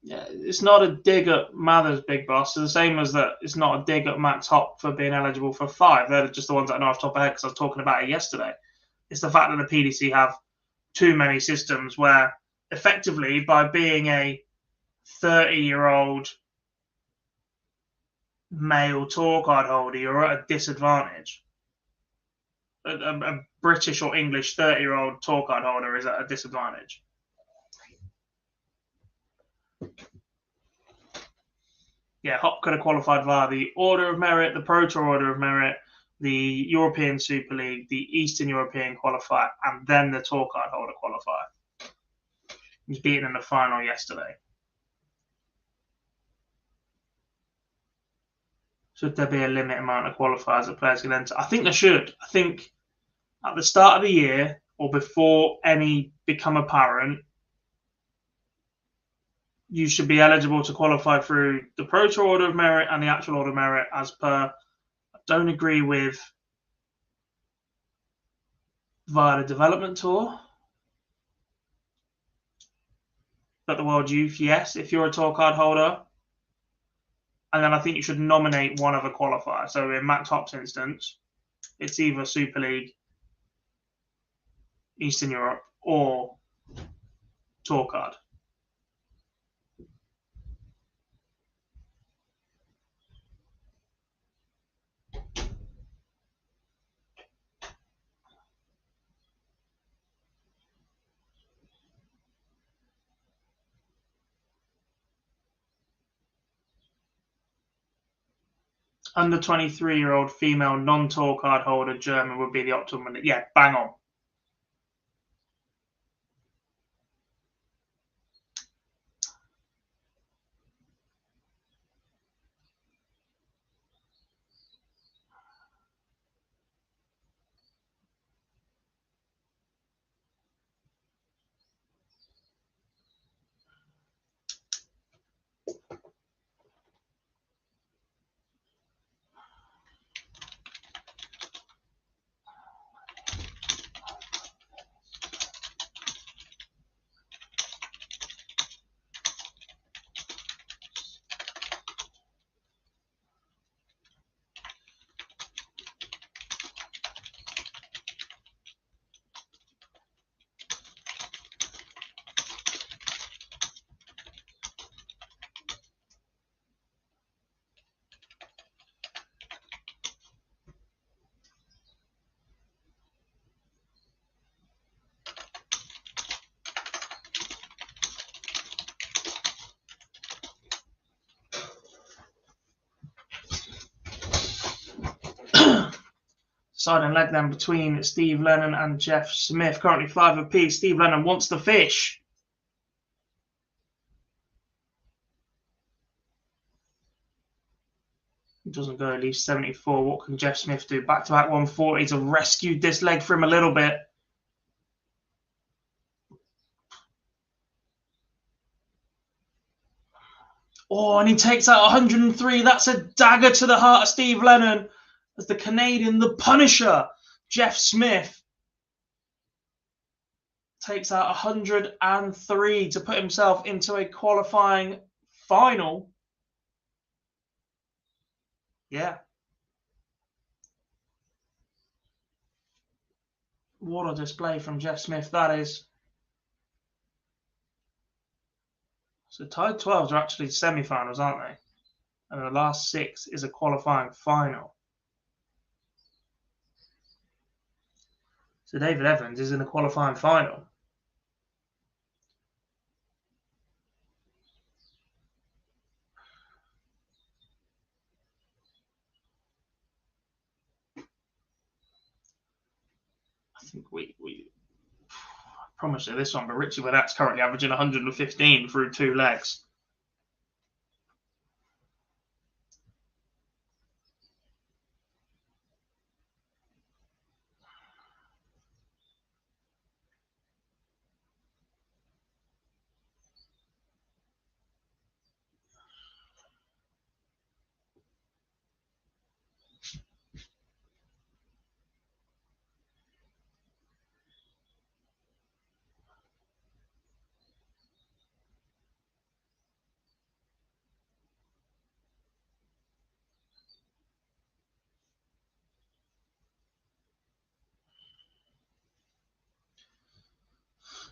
Speaker 2: Yeah, it's not a dig at Mathers, Big Boss. It's the same as that it's not a dig at Max Hopp for being eligible for 5. They're just the ones that I know off the top of my head because I was talking about it yesterday. It's the fact that the PDC have too many systems where effectively by being a 30-year-old male tour card holder, you're at a disadvantage. A British or English 30-year-old tour card holder is at a disadvantage. Yeah, Hopp could have qualified via the Order of Merit, the Pro Tour Order of Merit, the European Super League, the Eastern European Qualifier, and then the tour card holder qualifier. He was beaten in the final yesterday. Should there be a limit amount of qualifiers that players can enter? I think there should. I think at the start of the year or before any become apparent, you should be eligible to qualify through the Pro Tour Order of Merit and the actual Order of Merit as per. I don't agree with via the Development Tour. But the World Youth, yes, if you're a tour card holder. And then I think you should nominate one other qualifier. So in Matt Top's instance, it's either Super League, Eastern Europe, or tour card. Under 23-year-old female non-tour card holder German would be the optimum. Yeah, bang on. Side and leg then between Steve Lennon and Jeff Smith. Currently 5 apiece. Steve Lennon wants the fish. He doesn't go at least 74. What can Jeff Smith do? Back-to-back 140s have rescued this leg for him a little bit. Oh, and he takes out 103. That's a dagger to the heart of Steve Lennon. As the Canadian, the Punisher, Jeff Smith, takes out 103 to put himself into a qualifying final. Yeah. What a display from Jeff Smith that is. So tied 12s are actually semi-finals, aren't they? And the last 6 is a qualifying final. So David Evans is in the qualifying final. I think we promise you this one, but Richie Weddat's currently averaging 115 through 2 legs.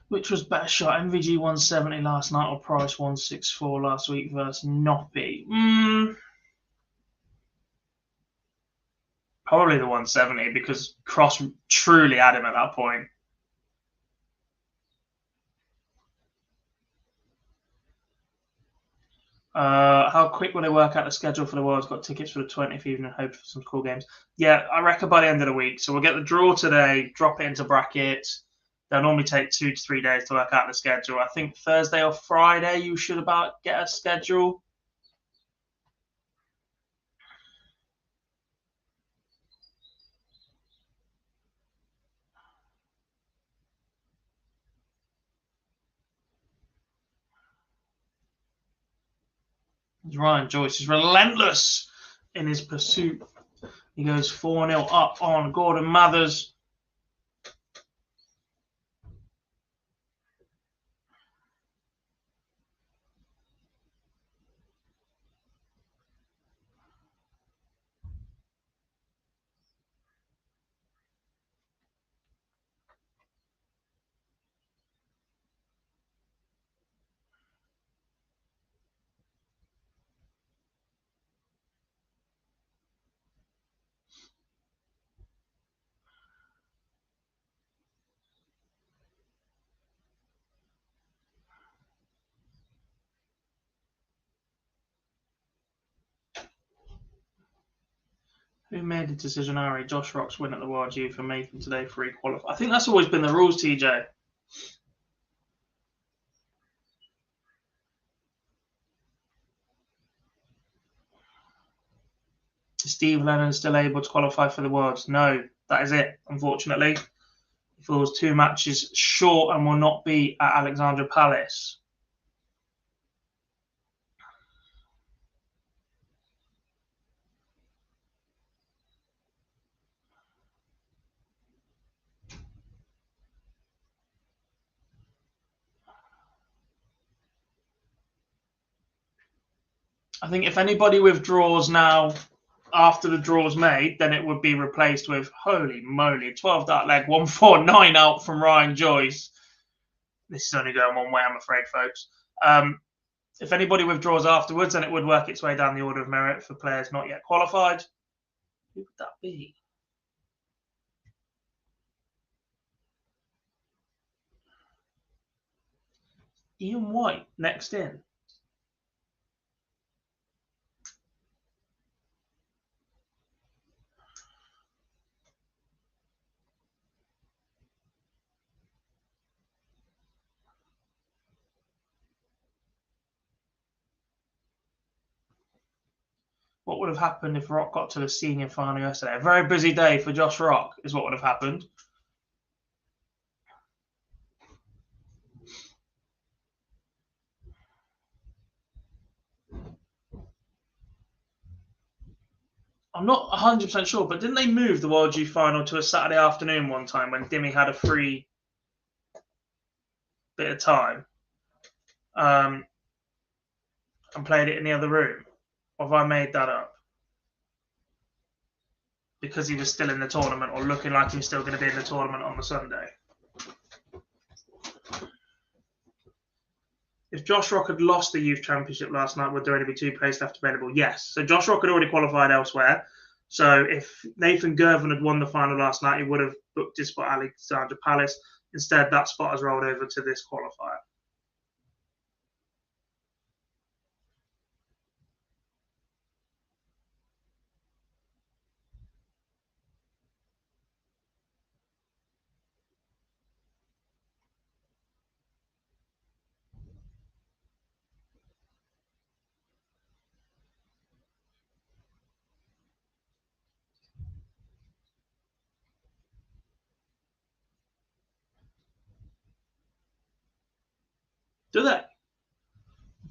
Speaker 2: Which was better shot, MVG 170 last night or Price 164 last week versus Noppy? Probably the 170 because Cross truly had him at that point. How quick will they work out the schedule for the World's Got tickets for the 20th evening and hope for some cool games? Yeah, I reckon by the end of the week. So we'll get the draw today, drop it into brackets. They'll normally take 2 to 3 days to work out the schedule. I think Thursday or Friday you should about get a schedule. Ryan Joyce is relentless in his pursuit. He goes 4-0 up on Gordon Mathers. Who made the decision, Ari? Josh Rock's win at the World Youth for making today free qualify. I think that's always been the rules, TJ. Is Steve Lennon still able to qualify for the Worlds? No, that is it, unfortunately. He falls 2 matches short and will not be at Alexandra Palace. I think if anybody withdraws now after the draw's made, then it would be replaced with, holy moly, 12 dart leg, 149 out from Ryan Joyce. This is only going one way, I'm afraid, folks. If anybody withdraws afterwards, then it would work its way down the order of merit for players not yet qualified. Who would that be? Ian White next in. What would have happened if Rock got to the senior final yesterday? A very busy day for Josh Rock is what would have happened. I'm not 100% sure, but didn't they move the World Youth final to a Saturday afternoon one time when Dimmy had a free bit of time and played it in the other room? Or have I made that up? Because he was still in the tournament or looking like he was still going to be in the tournament on the Sunday. If Josh Rock had lost the Youth Championship last night, would there only be 2 places left available? Yes. So Josh Rock had already qualified elsewhere. So if Nathan Gervin had won the final last night, he would have booked his spot at Alexandra Palace. Instead, that spot has rolled over to this qualifier. Do they?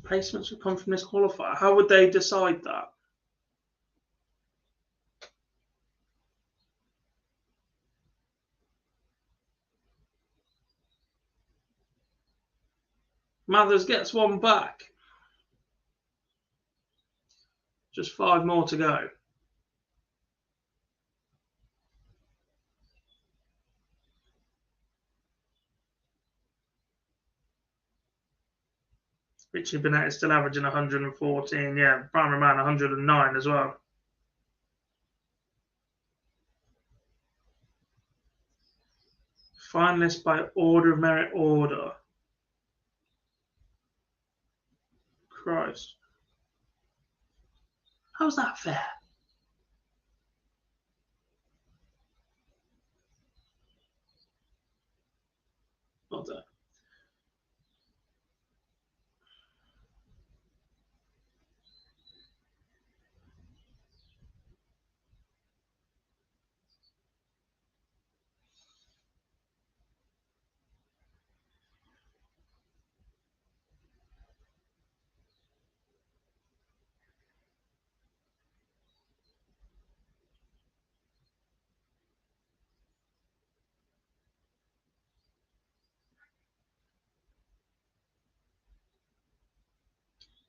Speaker 2: Placements would come from this qualifier. How would they decide that? Mathers gets one back. Just 5 more to go. Richie Bennett is still averaging 114. Yeah, primary man 109 as well. Finalists by order of merit order. Christ. How's that fair? Not there.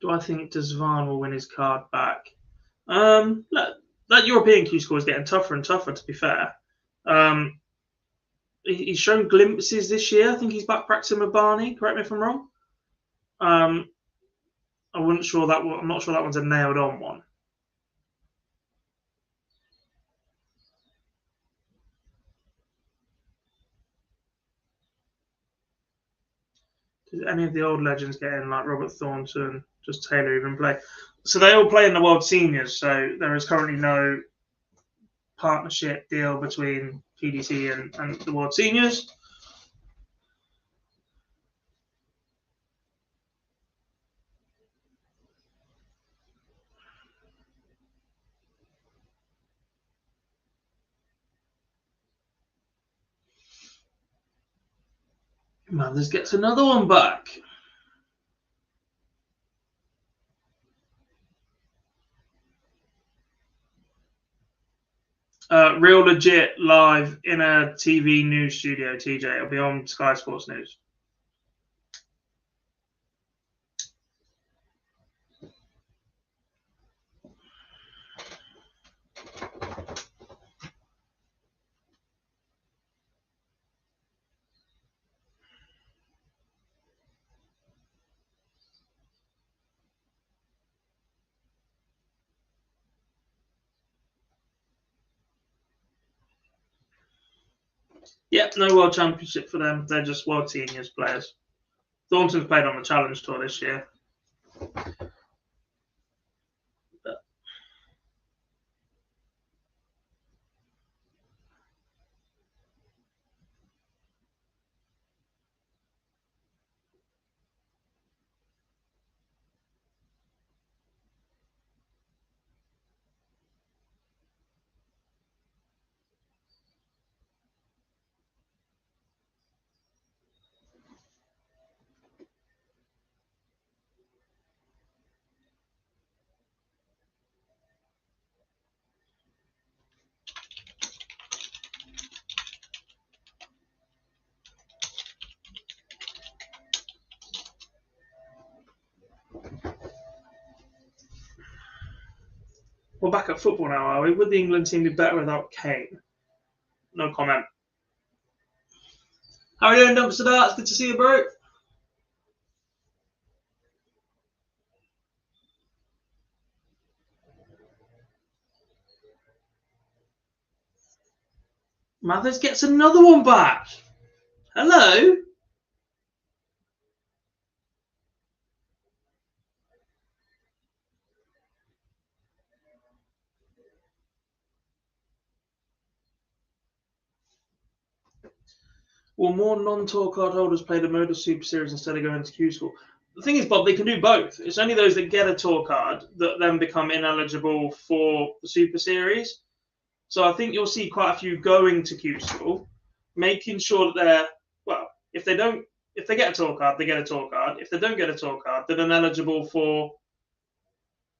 Speaker 2: Do I think Desvan will win his card back? That European Q score is getting tougher and tougher, to be fair. He's shown glimpses this year. I think he's back practicing with Barney. Correct me if I'm wrong. I'm not sure that one's a nailed on one. Did any of the old legends get in, like Robert Thornton, just Taylor even play? So they all play in the World Seniors. So there is currently no partnership deal between PDC and the World Seniors. Mothers gets another one back. Real legit live in a TV news studio, TJ. It'll be on Sky Sports News. Yep, no World Championship for them. They're just World Seniors players. Thornton's played on the Challenge Tour this year. We're back at football now, are we? Would the England team be better without Kane? No comment. How are you doing, Dumpster Darts? Good to see you, bro. Mathers gets another one back. Hello? Will more non-tour card holders play the MODUS Super Series instead of going to Q School? The thing is, Bob, they can do both. It's only those that get a tour card that then become ineligible for the Super Series. So I think you'll see quite a few going to Q School, making sure that they're, well, if they get a tour card, they get a tour card. If they don't get a tour card, they're then eligible for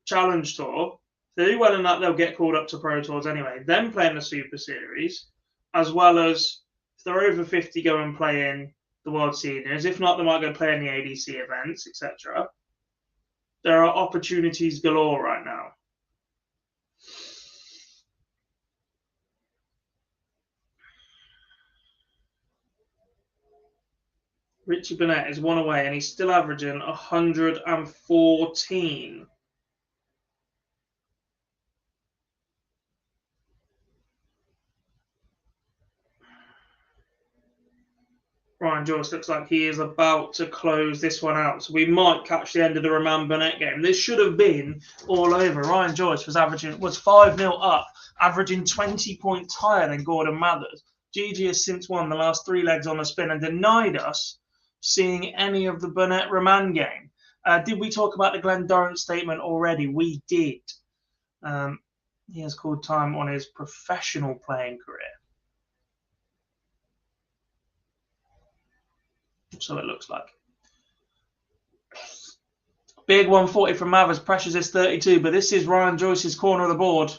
Speaker 2: Challenge Tour. If they do well in that, they'll get called up to Pro Tours anyway. Then playing the Super Series, as well as if they're over 50, go and play in the World Seniors. If not, they might go play in the ADC events, etc. There are opportunities galore right now. Richie Burnett is one away, and he's still averaging 114. Ryan Joyce looks like he is about to close this one out. So we might catch the end of the Roman Burnett game. This should have been all over. Ryan Joyce was 5-0 up, averaging 20 points higher than Gordon Mathers. GG has since won the last 3 legs on the spin and denied us seeing any of the Burnett Roman game. Did we talk about the Glenn Durrant statement already? We did. He has called time on his professional playing career. So it looks like. Big 140 from Mathers. Pressures is 32, but this is Ryan Joyce's corner of the board.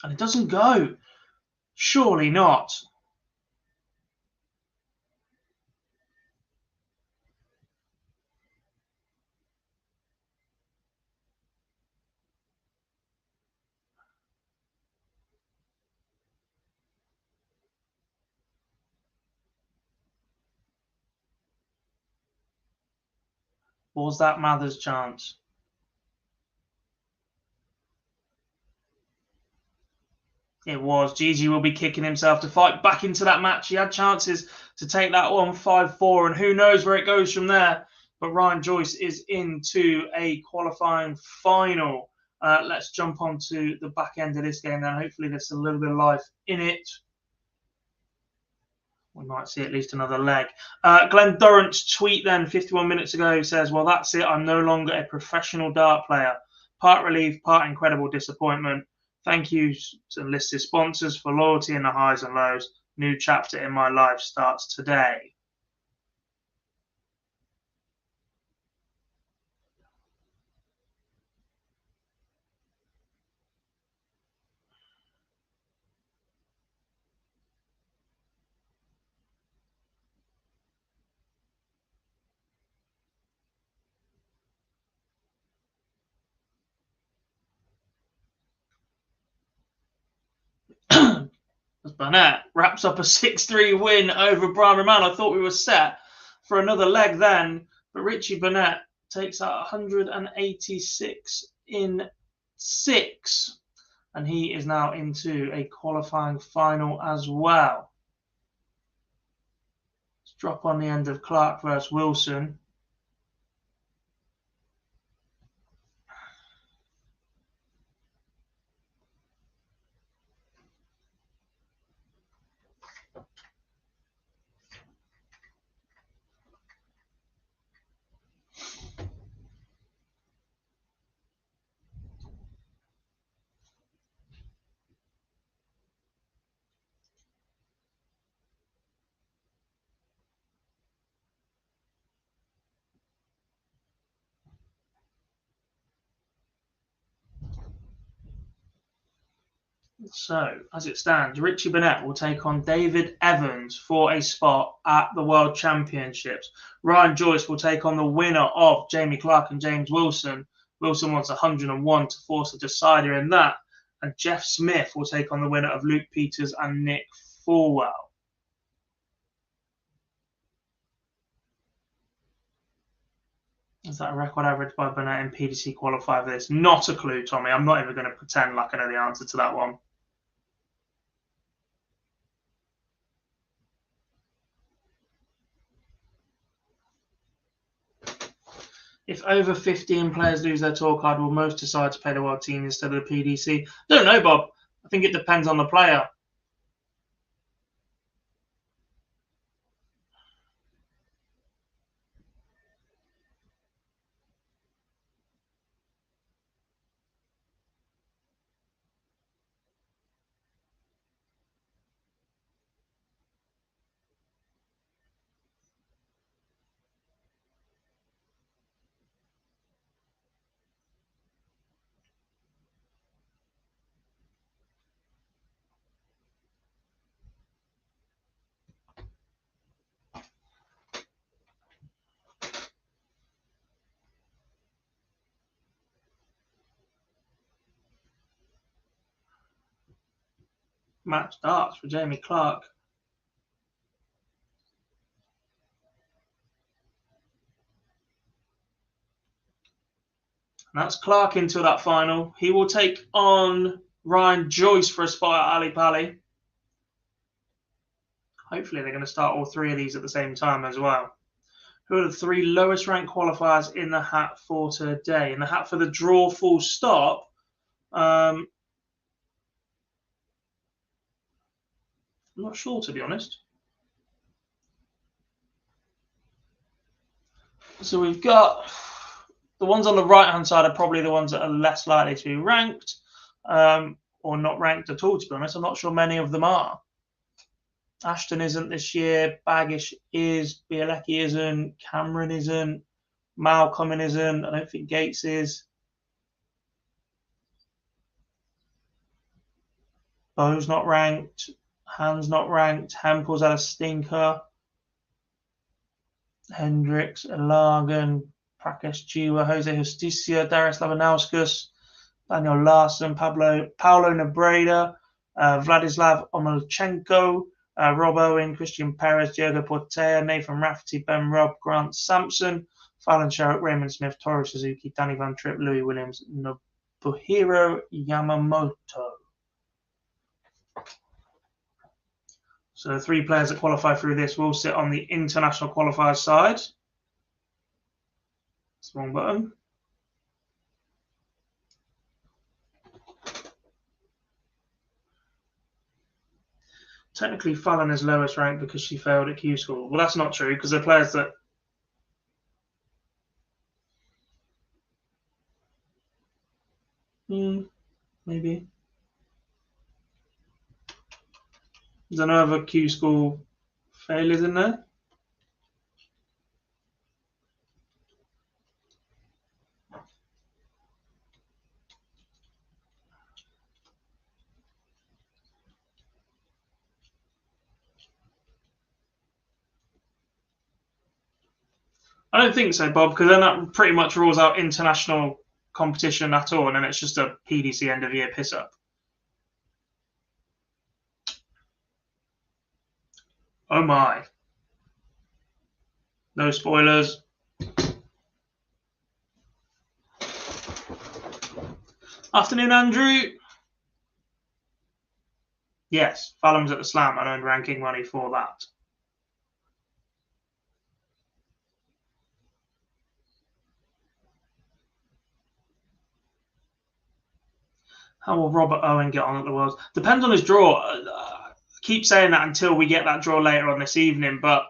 Speaker 2: And it doesn't go. Surely not. Was that Mather's chance? It was. Gigi will be kicking himself to fight back into that match. He had chances to take that one 5-4, and who knows where it goes from there. But Ryan Joyce is into a qualifying final. Let's jump on to the back end of this game then. Hopefully there's a little bit of life in it. We might see at least another leg. Glenn Durrant's tweet then 51 minutes ago says, well, that's it. I'm no longer a professional dart player. Part relief, part incredible disappointment. Thank you to listed sponsors for loyalty in the highs and lows. New chapter in my life starts today. As Burnett wraps up a 6-3 win over Brian Roman. I thought we were set for another leg then, but Richie Burnett takes out 186 in 6, and he is now into a qualifying final as well. Let's drop on the end of Clark versus Wilson. So, as it stands, Richie Burnett will take on David Evans for a spot at the World Championships. Ryan Joyce will take on the winner of Jamie Clark and James Wilson. Wilson wants 101 to force a decider in that. And Jeff Smith will take on the winner of Luke Peters and Nick Fulwell. Is that a record average by Burnett in PDC Qualifier for this? Not a clue, Tommy. I'm not even going to pretend like I know the answer to that one. If over 15 players lose their tour card, will most decide to play the World Team instead of the PDC? Don't know, Bob. I think it depends on the player. Match darts for Jamie Clark. And that's Clark into that final. He will take on Ryan Joyce for a spot at Ali Pali. Hopefully they're going to start all three of these at the same time as well. Who are the three lowest ranked qualifiers in the hat for today? In the hat for the draw full stop, I'm not sure, to be honest. So we've got the ones on the right-hand side are probably the ones that are less likely to be ranked or not ranked at all, to be honest. I'm not sure many of them are. Ashton isn't this year. Baggish is. Bielecki isn't. Cameron isn't. Malcolm isn't. I don't think Gates is. Bo's not ranked. Hand's not ranked. Hempel's had a stinker. Hendricks, Elagan, Prakash Jiwa, Jose Justicia, Darius Labanauskas, Daniel Larson, Paolo Nebreda, Vladislav Omolchenko, Rob Owen, Christian Perez, Diogo Portea, Nathan Rafferty, Ben Robb, Grant Sampson, Fallon Sherrick, Raymond Smith, Toru Suzuki, Danny Van Tripp, Louis Williams, Nobuhiro Yamamoto. So the 3 players that qualify through this will sit on the international qualifiers side. That's the wrong button. Technically, Fallon is lowest ranked because she failed at Q School. Well, that's not true because they're players that. Maybe. There's no other Q School failures in there. I don't think so, Bob, because then that pretty much rules out international competition at all, and then it's just a PDC end of year piss up. Oh my. No spoilers. Afternoon, Andrew. Yes, Fallon was at the Slam and earned ranking money for that. How will Robert Owen get on at the Worlds? Depends on his draw. I keep saying that until we get that draw later on this evening. But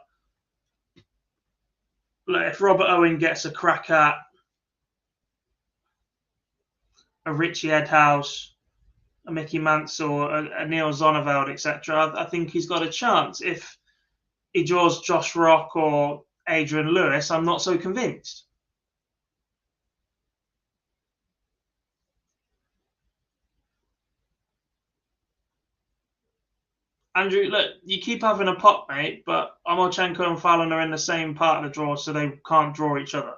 Speaker 2: if Robert Owen gets a crack at a Richie Edhouse, a Mickey Mansell, a Neil Zonneveld, etc., I think he's got a chance. If he draws Josh Rock or Adrian Lewis, I'm not so convinced. Andrew, look, you keep having a pop, mate, but Omolchenko and Fallon are in the same part of the draw, so they can't draw each other.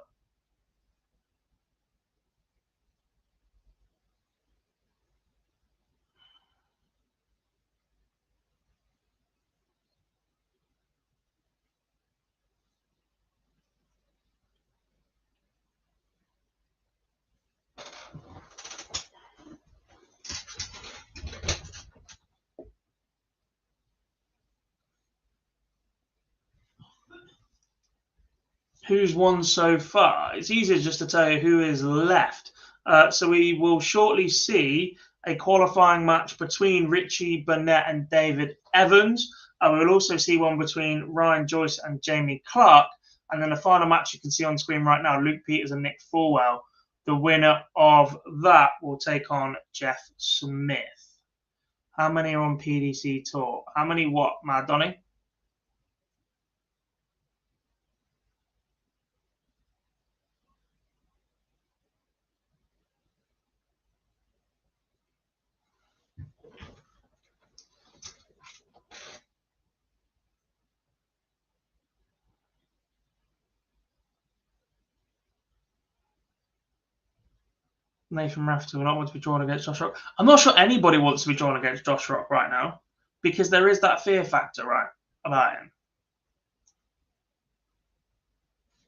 Speaker 2: Who's won so far? It's easier just to tell you who is left. So we will shortly see a qualifying match between Richie Burnett and David Evans. We will also see one between Ryan Joyce and Jamie Clark. And then the final match you can see on screen right now, Luke Peters and Nick Fulwell. The winner of that will take on Jeff Smith. How many are on PDC Tour? How many what, Mad Donny? Nathan Rafter will not want to be drawn against Josh Rock. I'm not sure anybody wants to be drawn against Josh Rock right now because there is that fear factor, right, about him.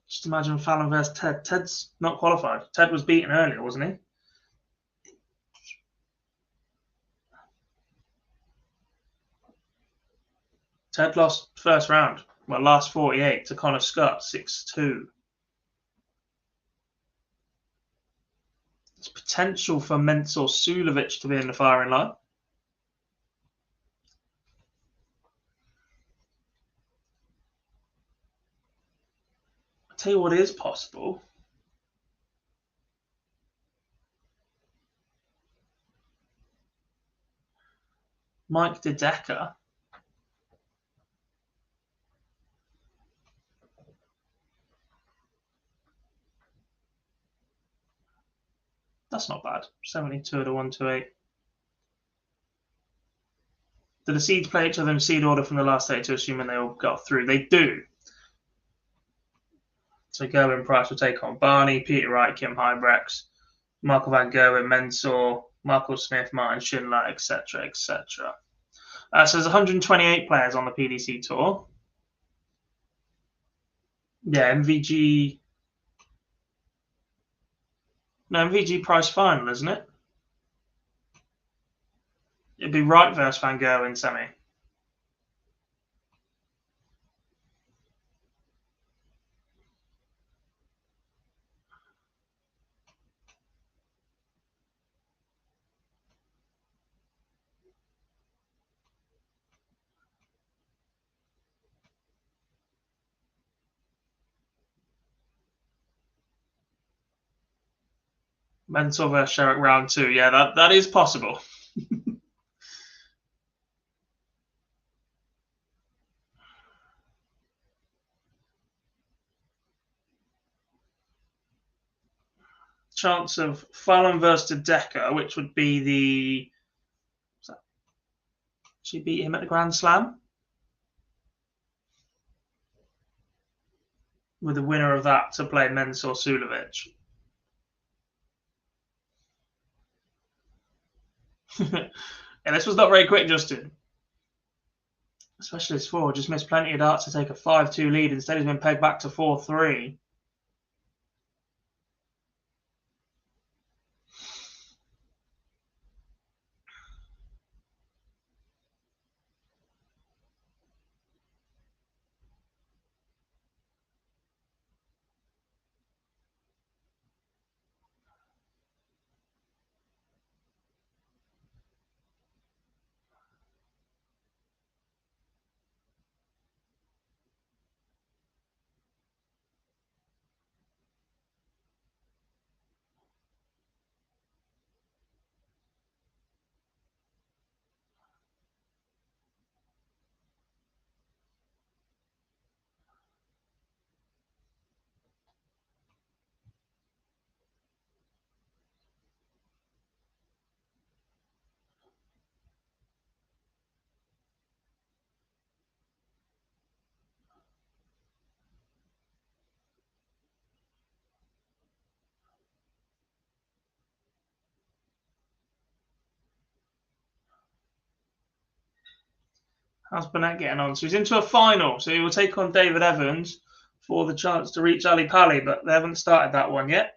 Speaker 2: Just imagine Fallon versus Ted. Ted's not qualified. Ted was beaten earlier, wasn't he? Ted lost first round, well, last 48 to Connor Scott, 6-2. There's potential for Mensur Sulovic to be in the firing line. I'll tell you what is possible. Mike De Decker. That's not bad. 72 to 128. Do the seeds play each other in seed order from the last 82, assuming they all got through? They do. So Gerwin Price will take on Barney, Peter Wright, Kim Hybrex, Michael Van Gerwen, Mensur, Michael Smith, Martin Schindler, etc., etc. So there's 128 players on the PDC Tour. Yeah, MVG No, MVG prize final, isn't it? It'd be Wright versus Van Gogh in semi. Mentor versus Sherrick round 2. Yeah, that is possible. Chance of Fallon versus Decker, which would be the. She beat him at the Grand Slam. With the winner of that to play Mensur Suljovic. And this was not very quick, Justin. Specialist 4 just missed plenty of darts to take a 5-2 lead. Instead, he's been pegged back to 4-3. How's Burnett getting on? So he's into a final. So he will take on David Evans for the chance to reach Ali Pali, but they haven't started that one yet.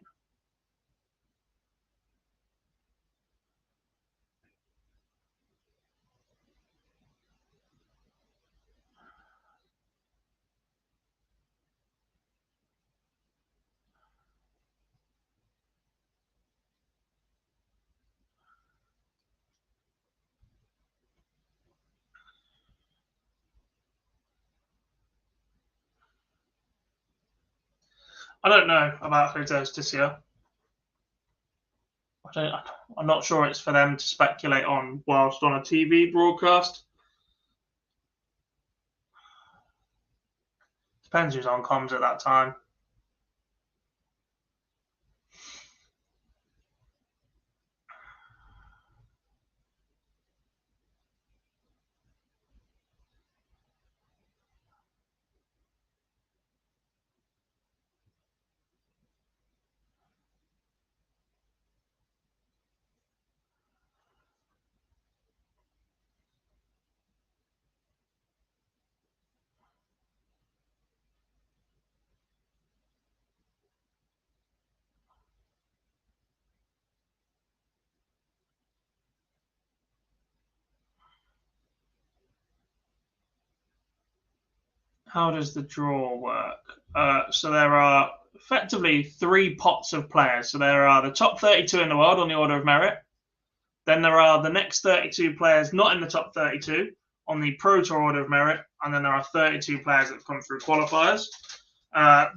Speaker 2: I don't know about Jose Ticia. I'm not sure it's for them to speculate on whilst on a TV broadcast. Depends who's on comms at that time. How does the draw work? So there are effectively 3 pots of players. So there are the top 32 in the world on the order of merit. Then there are the next 32 players not in the top 32 on the Pro Tour order of merit. And then there are 32 players that have come through qualifiers.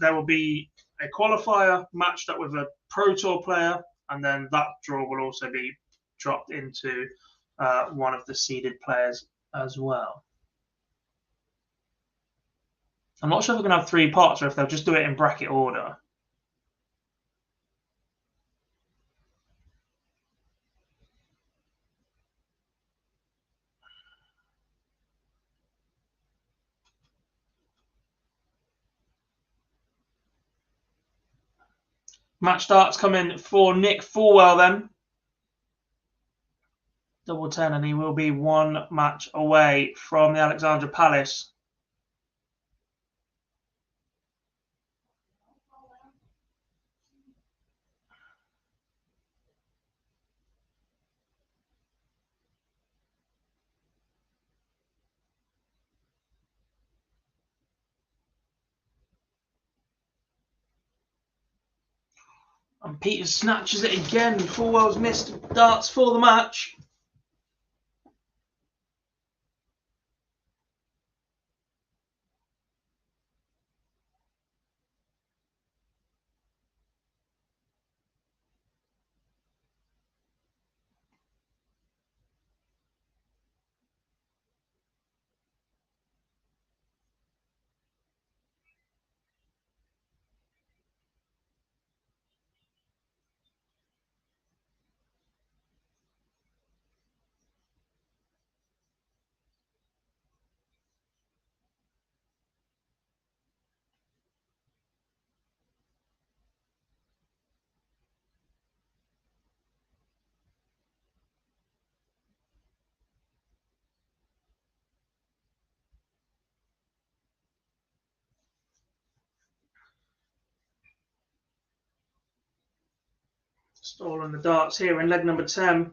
Speaker 2: There will be a qualifier matched up with a Pro Tour player. And then that draw will also be dropped into one of the seeded players as well. I'm not sure if we're going to have 3 pots or if they'll just do it in bracket order. Match starts coming for Nick Fulwell then. Double 10, and he will be 1 match away from the Alexandra Palace. And Peter snatches it again. Fulwell's missed darts for the match. Stolen the darts here in leg number 10.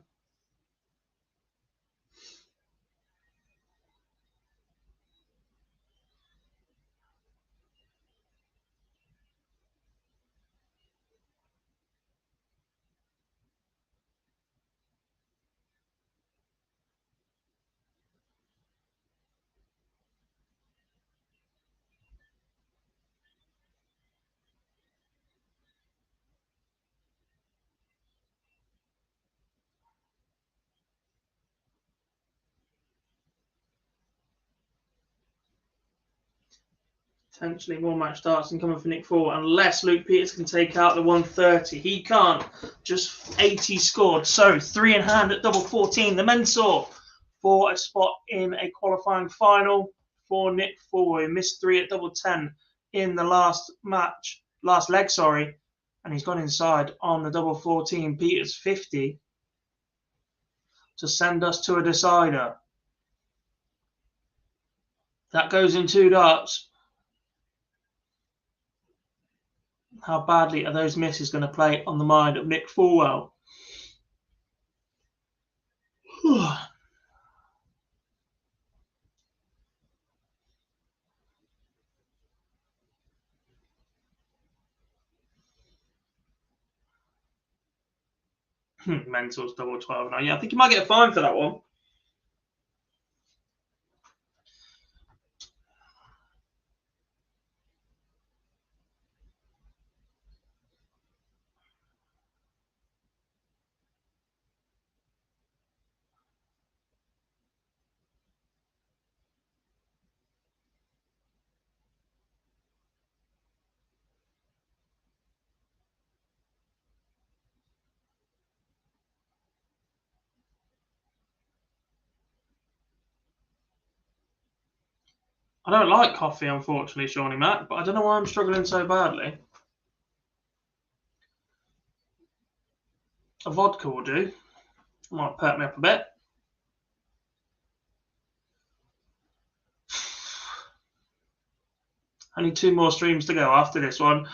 Speaker 2: Potentially more match darts incoming for Nick Fulwell, unless Luke Peters can take out the 130. He can't. Just 80 scored. So 3 in hand at double 14. The Mentor for a spot in a qualifying final for Nick Fulwell. He missed 3 at double 10 in the last leg, and he's gone inside on the double 14. Peters 50 to send us to a decider. That goes in 2 darts. How badly are those misses going to play on the mind of Nick Fulwell? Mentor's double 12 now. Yeah, I think you might get a fine for that one. I don't like coffee, unfortunately, Shawnee Mac, but I don't know why I'm struggling so badly. A vodka will do. Might perk me up a bit. Only 2 more streams to go after this one.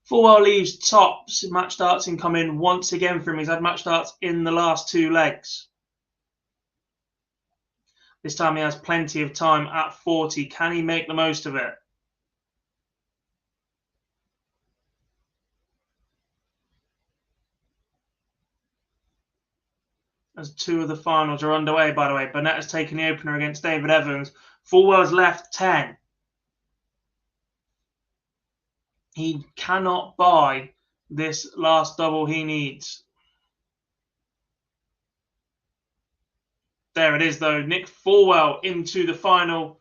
Speaker 2: Fulwell leaves top. Match darts incoming once again for him. He's had match darts in the last 2 legs. This time he has plenty of time at 40. Can he make the most of it? As 2 of the finals are underway, by the way. Burnett has taken the opener against David Evans. Fulwell's left 10. He cannot buy this last double he needs. There it is, though. Nick Fulwell into the final.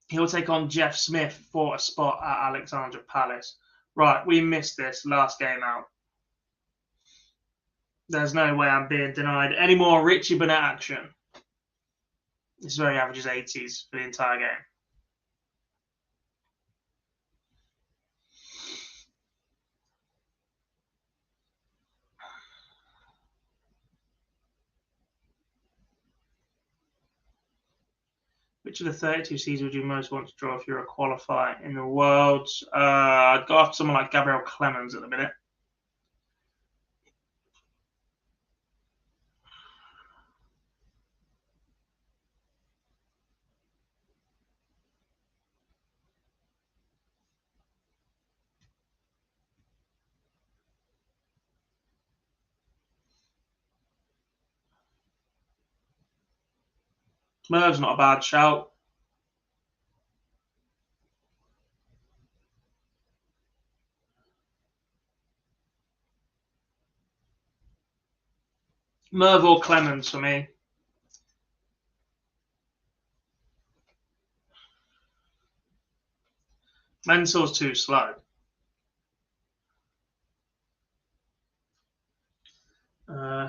Speaker 2: He'll take on Jeff Smith for a spot at Alexandra Palace. Right, we missed this last game out. There's no way I'm being denied any more Richie Burnett action. This very averages 80s for the entire game. Which of the 32 seeds would you most want to draw if you're a qualifier in the world? I'd go after someone like Gabriel Clemens at the minute. Merv's not a bad shout. Merv or Clemens for me. Mensor's too slow.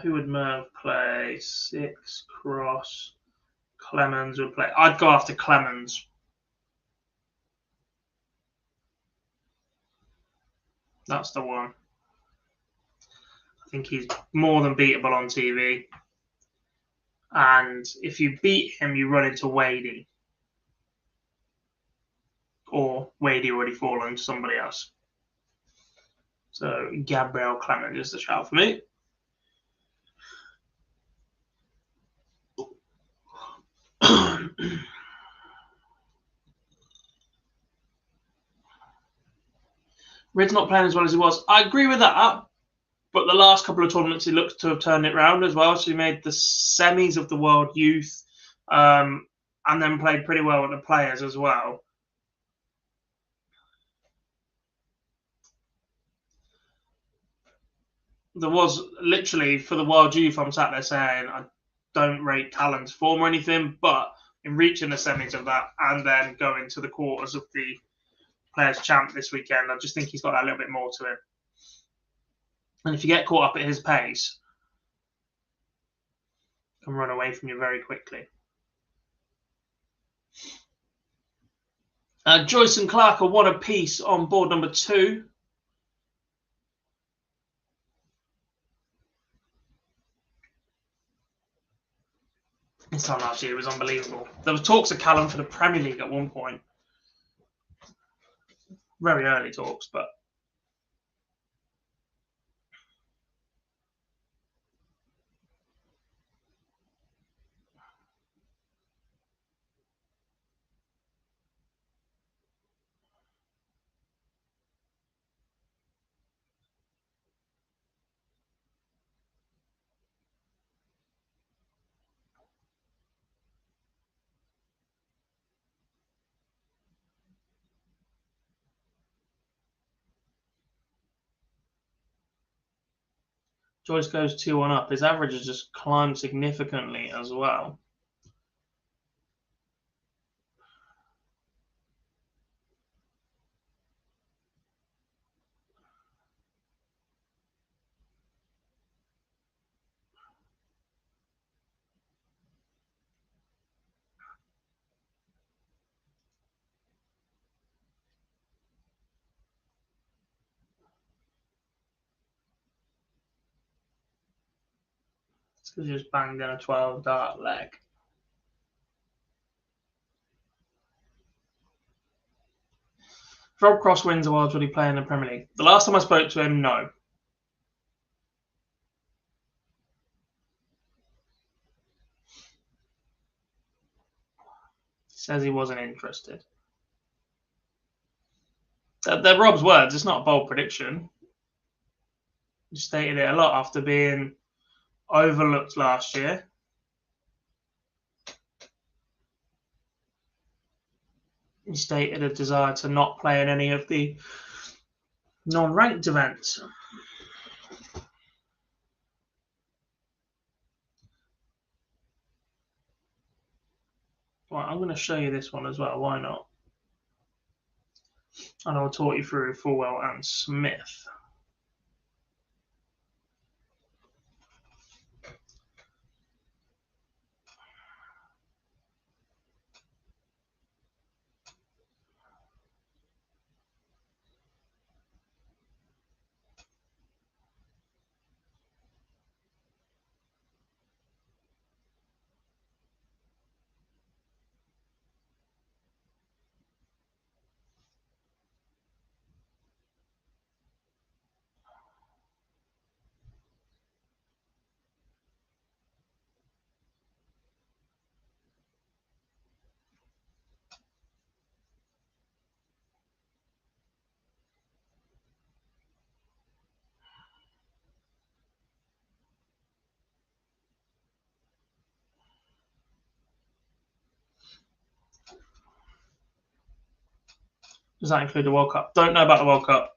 Speaker 2: Who would Merv play? 6 cross. Clemens would play. I'd go after Clemens. That's the one. I think he's more than beatable on TV. And if you beat him, you run into Wadey. Or Wadey already fallen to somebody else. So Gabriel Clemens is the shout for me. Red's not playing as well as he was. I agree with that, but the last couple of tournaments he looks to have turned it around as well. So he made the semis of the World Youth, and then played pretty well with the players as well. There was literally for the World Youth, I'm sat there saying I don't rate Talon's form or anything, but in reaching the semis of that and then going to the quarters of the Players' Champ this weekend, I just think he's got that little bit more to him. And if you get caught up at his pace, he can run away from you very quickly. Joyce and Clark are 1 apiece on board number 2. This time last year was unbelievable. There was talks of Callum for the Premier League at one point. Very early talks, but Joyce goes 2-1 up. His average has just climbed significantly as well. It's because he just banged in a 12 dart leg. If Rob Cross wins awards, will he play in the Premier League? The last time I spoke to him, no. He says he wasn't interested. They're Rob's words. It's not a bold prediction. He stated it a lot after being overlooked last year. He stated a desire to not play in any of the non-ranked events. Right, I'm going to show you this one as well. Why not? And I'll talk you through Fulwell and Smith. Does that include the World Cup? Don't know about the World Cup.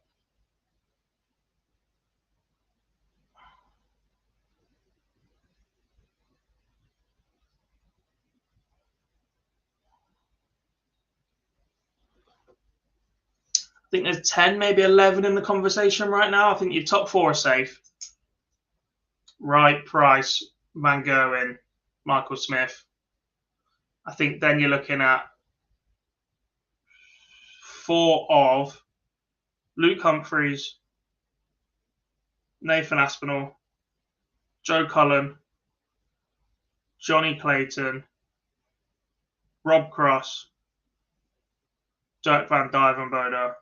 Speaker 2: I think there's 10, maybe 11 in the conversation right now. I think your top 4 are safe. Wright, Price, Van Gerwen, Michael Smith. I think then you're looking at 4 of Luke Humphries, Nathan Aspinall, Joe Cullen, Johnny Clayton, Rob Cross, Dirk van Dijvenbode,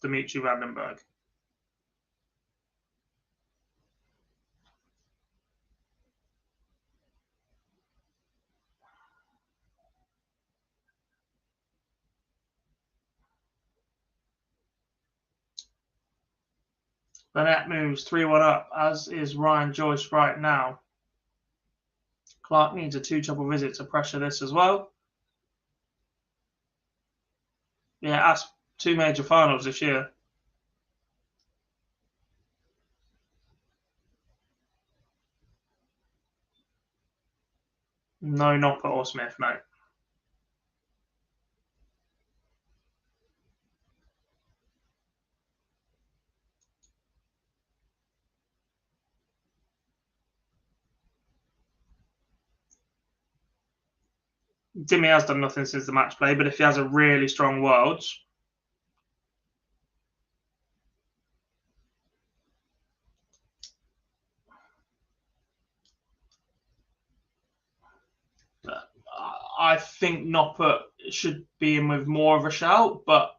Speaker 2: Dimitri van den Bergh. Burnett moves 3-1 up, as is Ryan Joyce right now. Clark needs a 2-double visit to pressure this as well. Yeah, Asp 2 major finals this year. No Noppert or Smith, no. Dimmy has done nothing since the match play, but if he has a really strong Worlds, I think Noppert should be in with more of a shout, but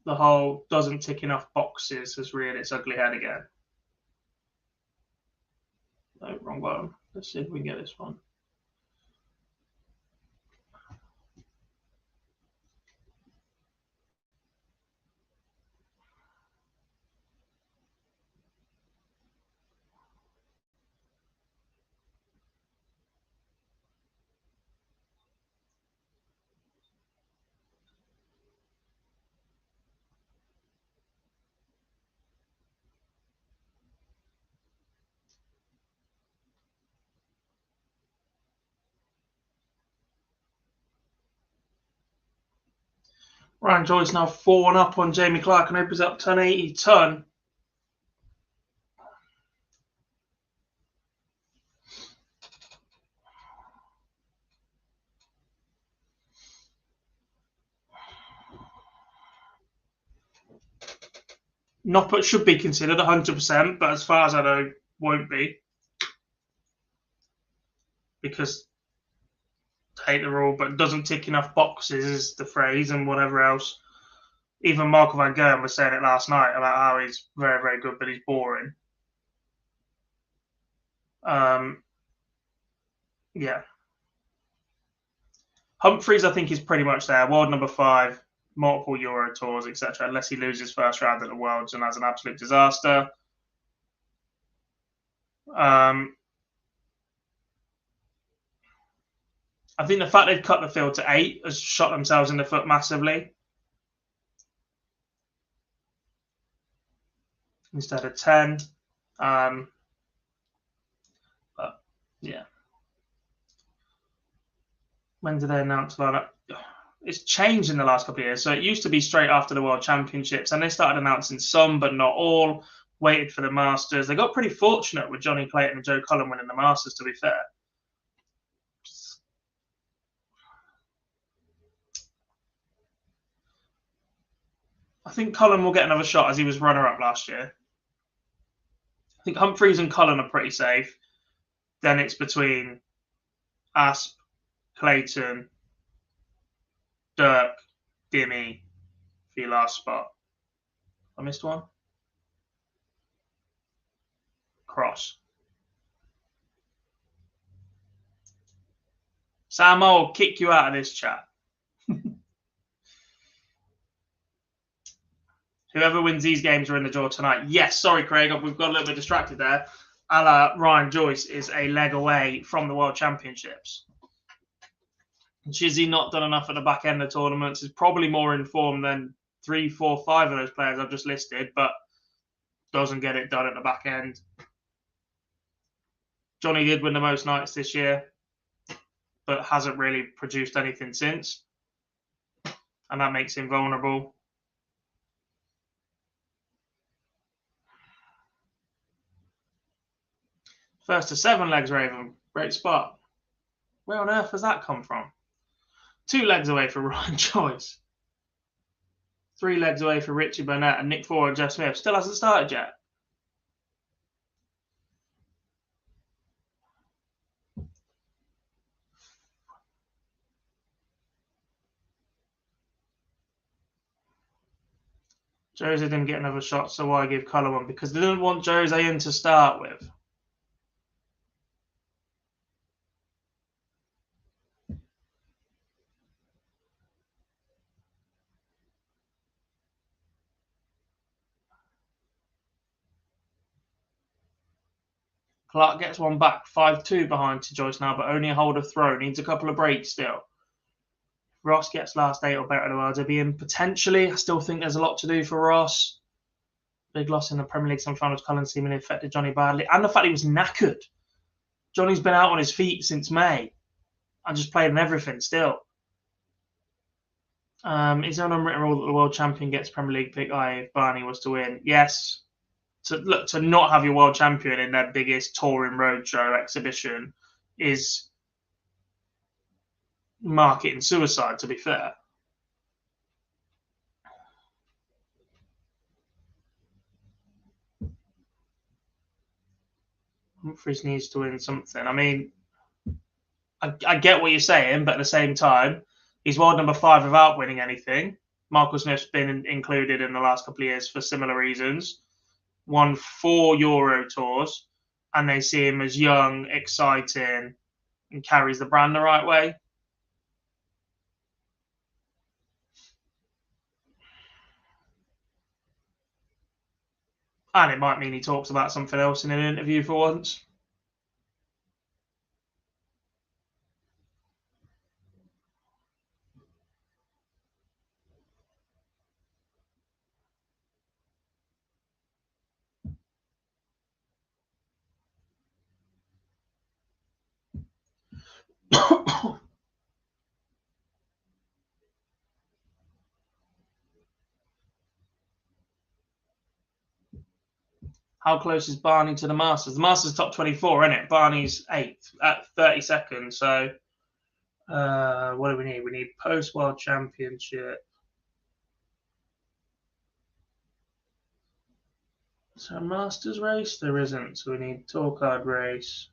Speaker 2: the whole doesn't tick enough boxes has reared its ugly head again. No, wrong button. Let's see if we can get this one. Ryan Joyce now 4-1 up on Jamie Clark and opens up 1080 ton. Noppert should be considered 100%, but as far as I know, won't be. Because, hate the rule, but doesn't tick enough boxes is the phrase, and whatever else. Even Marco van Gerwen was saying it last night about how he's very, very good, but he's boring. Yeah. Humphries, I think, is pretty much there. World number 5, multiple Euro tours, etc. Unless he loses first round at the Worlds and has an absolute disaster. I think the fact they've cut the field to 8 has shot themselves in the foot massively. Instead of 10. But yeah. When did they announce lineup? It's changed in the last couple of years. So it used to be straight after the World Championships, and they started announcing some, but not all. Waited for the Masters. They got pretty fortunate with Johnny Clayton and Joe Cullen winning the Masters, to be fair. I think Cullen will get another shot as he was runner-up last year. I think Humphries and Cullen are pretty safe. Then it's between Asp, Clayton, Dirk, Dimmy for your last spot. I missed one. Cross. Sam, I'll kick you out of this chat. Whoever wins these games are in the draw tonight. Yes, sorry, Craig, we've got a little bit distracted there. a la Ryan Joyce, is a leg away from the World Championships. Shizzy not done enough at the back end of tournaments, is probably more informed than 3, 4, 5 of those players I've just listed, but doesn't get it done at the back end. Johnny did win the most nights this year, but hasn't really produced anything since, and that makes him vulnerable. First to 7 legs, Raven. Great spot. Where on earth has that come from? 2 legs away for Ryan Joyce. 3 legs away for Richie Burnett, and Nick Ford and Jeff Smith. Still hasn't started yet. Jose didn't get another shot, so why give Colour one? Because they didn't want Jose in to start with. Clark gets one back, 5-2 behind to Joyce now, but only a hold of throw. Needs a couple of breaks still. Ross gets last 8 or better in the world. He'll be in potentially. I still think there's a lot to do for Ross. Big loss in the Premier League semi-finals. Collins seemingly affected Johnny badly. And the fact he was knackered. Johnny's been out on his feet since May. And just played in everything still. Is there an unwritten rule that the world champion gets Premier League pick? If Barney was to win. Yes. To not have your world champion in their biggest touring roadshow exhibition is marketing suicide, to be fair. Humphries needs to win something. I mean, I get what you're saying, but at the same time, he's world number 5 without winning anything. Michael Smith's been included in the last couple of years for similar reasons. Won 4 Euro tours, and they see him as young, exciting, and carries the brand the right way. And it might mean he talks about something else in an interview for once. How close is Barney to the Masters? The Masters top 24, isn't it? Barney's 8th at 30 seconds. So what do we need? We need post-World Championship. So Masters race? There isn't. So we need tour card race.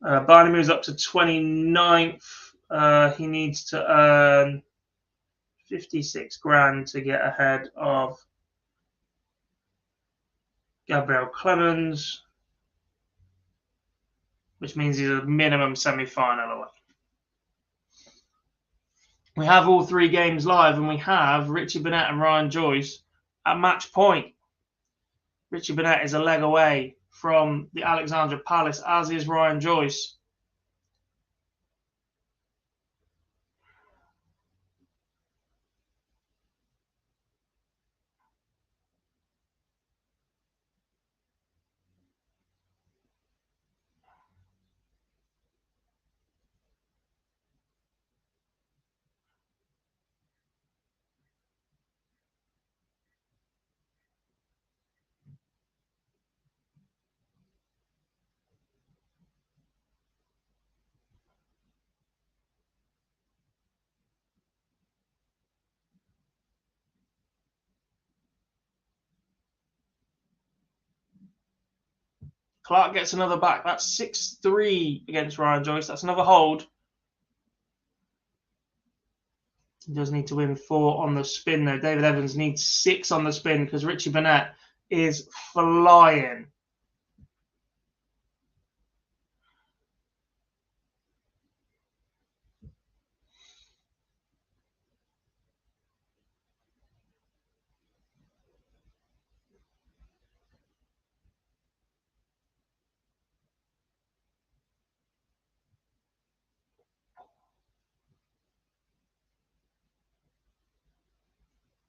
Speaker 2: Barney moves up to 29th. He needs to earn 56 grand to get ahead of Gabriel Clemens, which means he's a minimum semi-final away. We have all 3 games live, and we have Richie Burnett and Ryan Joyce at match point. Richie Burnett is a leg away from the Alexandra Palace, as is Ryan Joyce. Clark gets another back. That's 6-3 against Ryan Joyce. That's another hold. He does need to win 4 on the spin, though. David Evans needs 6 on the spin because Richie Burnett is flying.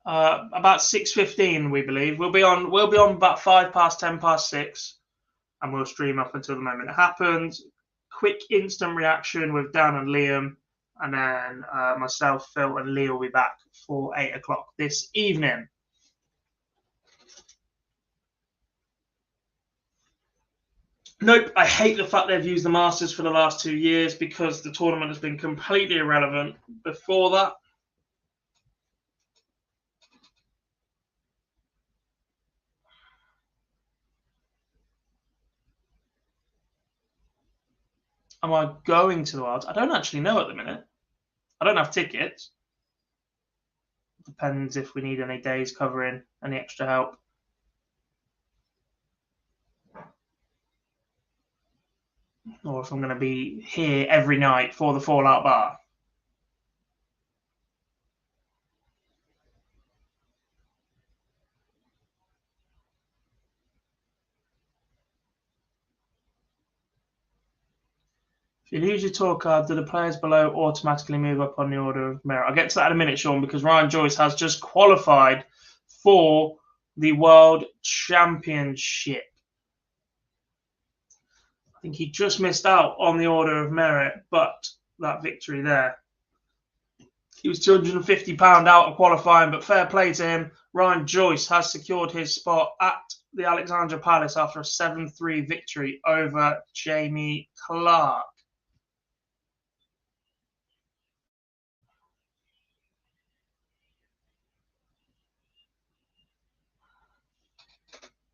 Speaker 2: About 6:15, we believe. We'll be on about 6:05, and we'll stream up until the moment it happens. Quick instant reaction with Dan and Liam, and then myself, Phil, and Lee will be back for 8 o'clock this evening. Nope, I hate the fact they've used the Masters for the last 2 years because the tournament has been completely irrelevant before that. Am I going to the Wilds? I don't actually know at the minute. I don't have tickets. Depends if we need any days covering, any extra help. Or if I'm going to be here every night for the Fallout Bar. If you lose your tour card, do the players below automatically move up on the order of merit? I'll get to that in a minute, Sean, because Ryan Joyce has just qualified for the World Championship. I think he just missed out on the order of merit, but that victory there. He was £250 out of qualifying, but fair play to him. Ryan Joyce has secured his spot at the Alexandra Palace after a 7-3 victory over Jamie Clark.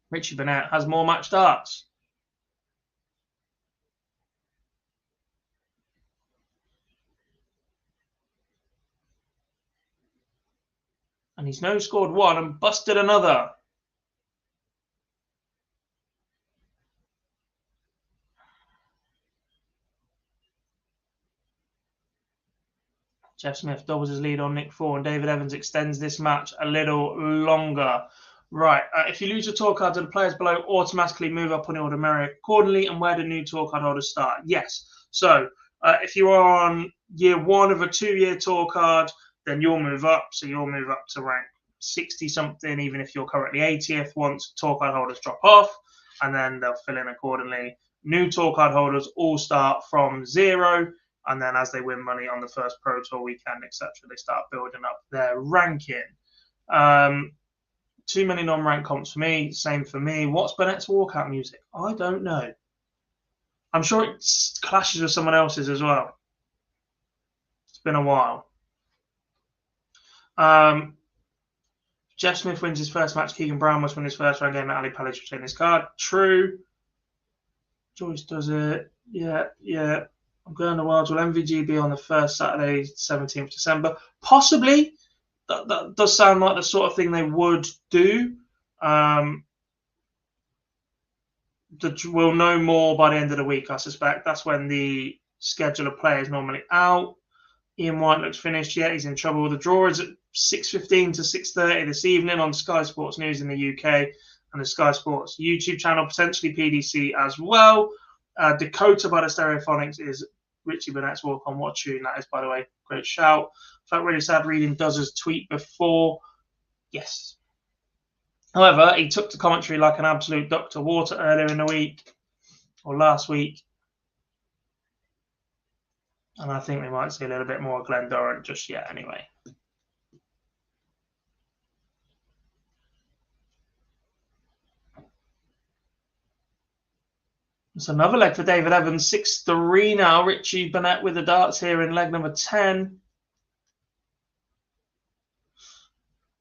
Speaker 2: Richie Burnett has more match darts. And he's now scored one and busted another. Jeff Smith doubles his lead on Nick Four, and David Evans extends this match a little longer. Right, if you lose your tour card, do the players below automatically move up on the order of merit accordingly, and where do new tour card holders start? Yes. So if you are on year 1 of a 2-year tour card, then you'll move up. So you'll move up to rank 60-something, even if you're currently 80th, once tour card holders drop off, and then they'll fill in accordingly. New tour card holders all start from 0, and then as they win money on the first Pro Tour weekend, etc., they start building up their ranking. Too many non-ranked comps for me. Same for me. What's Burnett's walkout music? I don't know. I'm sure it clashes with someone else's as well. It's been a while. Jeff Smith wins his first match. Keegan Brown must win his first round game at Ali Palace to retain his card. True. Joyce does it. Yeah. I'm going to Worlds. Will MVG be on the first Saturday, 17th December? Possibly. That does sound like the sort of thing they would do. We'll know more by the end of the week, I suspect. That's when the schedule of play is normally out. Ian White looks finished. Yeah, he's in trouble. The draw is at 6:15 to 6:30 this evening on Sky Sports News in the UK and the Sky Sports YouTube channel, potentially PDC as well. Dakota by the Stereophonics is Richie Burnett's Walk On. What tune that is, by the way. Great shout. Felt really sad reading Dozz's tweet before. Yes. However, he took to commentary like an absolute duck to water earlier in the week, or last week. And I think we might see a little bit more of Glenn Dorrant just yet anyway. It's another leg for David Evans. 6-3 now. Richie Burnett with the darts here in leg number 10.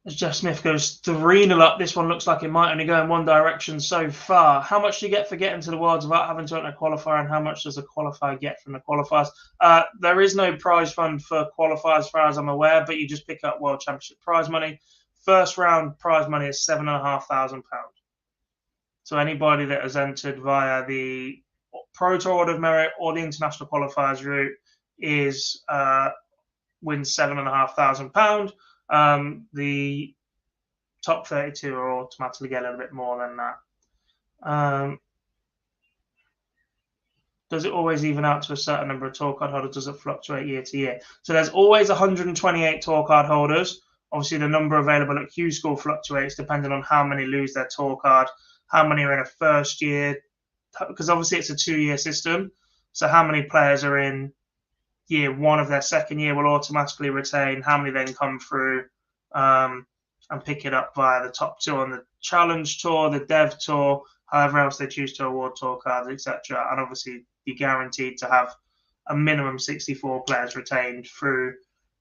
Speaker 2: As Jeff Smith goes 3-0 up, this one looks like it might only go in one direction so far. How much do you get for getting to the Worlds without having to enter a qualifier, and how much does a qualifier get from the qualifiers? There is no prize fund for qualifiers as far as I'm aware, but you just pick up World Championship prize money. First round prize money is £7,500. So anybody that has entered via the Pro Tour Order of Merit or the International Qualifiers route is wins £7,500. The top 32 are automatically get a little bit more than that. Does it always even out to a certain number of tour card holders? Does it fluctuate year to year? So there's always 128 tour card holders. Obviously, the number available at Q School fluctuates depending on how many lose their tour card, how many are in a first year, because obviously it's a 2-year system. So how many players are in year 1 of their second year will automatically retain, how many then come through and pick it up via the top 2 on the Challenge Tour, the Dev Tour, however else they choose to award tour cards, etc. And obviously, you're guaranteed to have a minimum 64 players retained through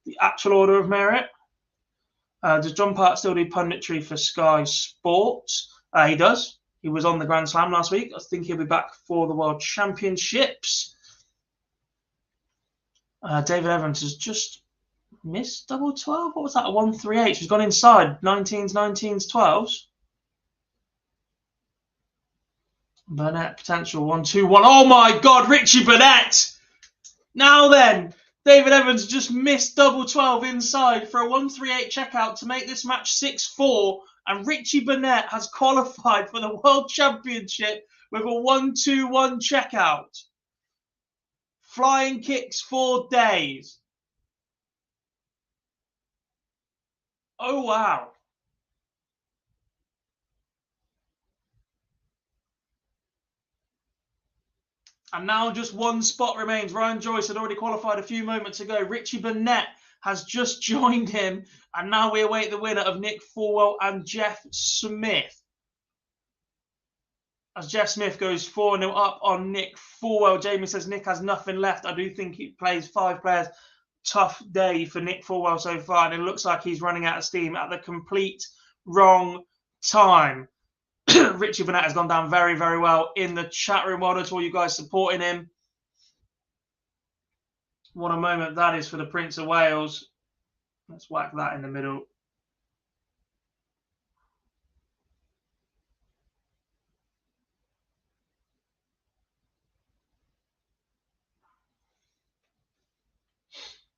Speaker 2: the actual order of merit. Does John Park still do punditry for Sky Sports? He does. He was on the Grand Slam last week. I think he'll be back for the World Championships. David Evans has just missed double 12. What was that? A 138. He's gone inside 19s, 19s, 12s. Burnett potential 1-2-1. Oh my God, Richie Burnett! Now then, David Evans just missed double 12 inside for a 138 checkout to make this match 6-4, and Richie Burnett has qualified for the World Championship with a 1-2-1 checkout. Flying kicks for days. Oh wow. And now just one spot remains. Ryan Joyce had already qualified a few moments ago. Richie Burnett has just joined him. And now we await the winner of Nick Fulwell and Jeff Smith. As Jeff Smith goes 4-0 up on Nick Fulwell. Jamie says Nick has nothing left. I do think he plays 5 players. Tough day for Nick Fulwell so far. And it looks like he's running out of steam at the complete wrong time. Richie Burnett has gone down very, very well in the chat room. Well done to all you guys supporting him. What a moment that is for the Prince of Wales. Let's whack that in the middle.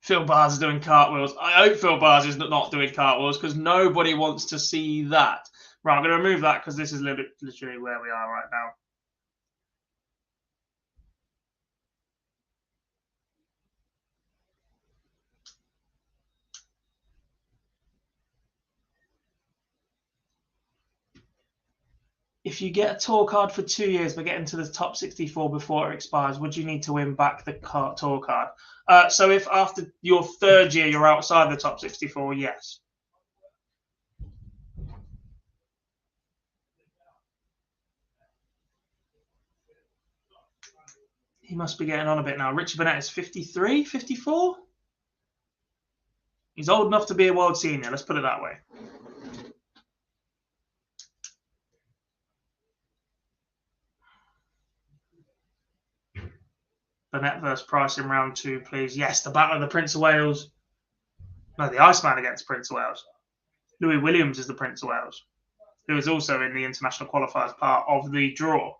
Speaker 2: Phil Bars is doing cartwheels. I hope Phil Bars is not doing cartwheels because nobody wants to see that. Right, I'm going to remove that because this is literally where we are right now. If you get a tour card for 2 years but get into the top 64 before it expires, would you need to win back the tour card? So if after your 3rd year you're outside the top 64, yes. He must be getting on a bit now. Richie Burnett is 53, 54? He's old enough to be a world senior, let's put it that way. Burnett versus Price in round 2, please. Yes, the Battle of the Prince of Wales. No, the Iceman against Prince of Wales. Louis Williams is the Prince of Wales, who is also in the international qualifiers part of the draw.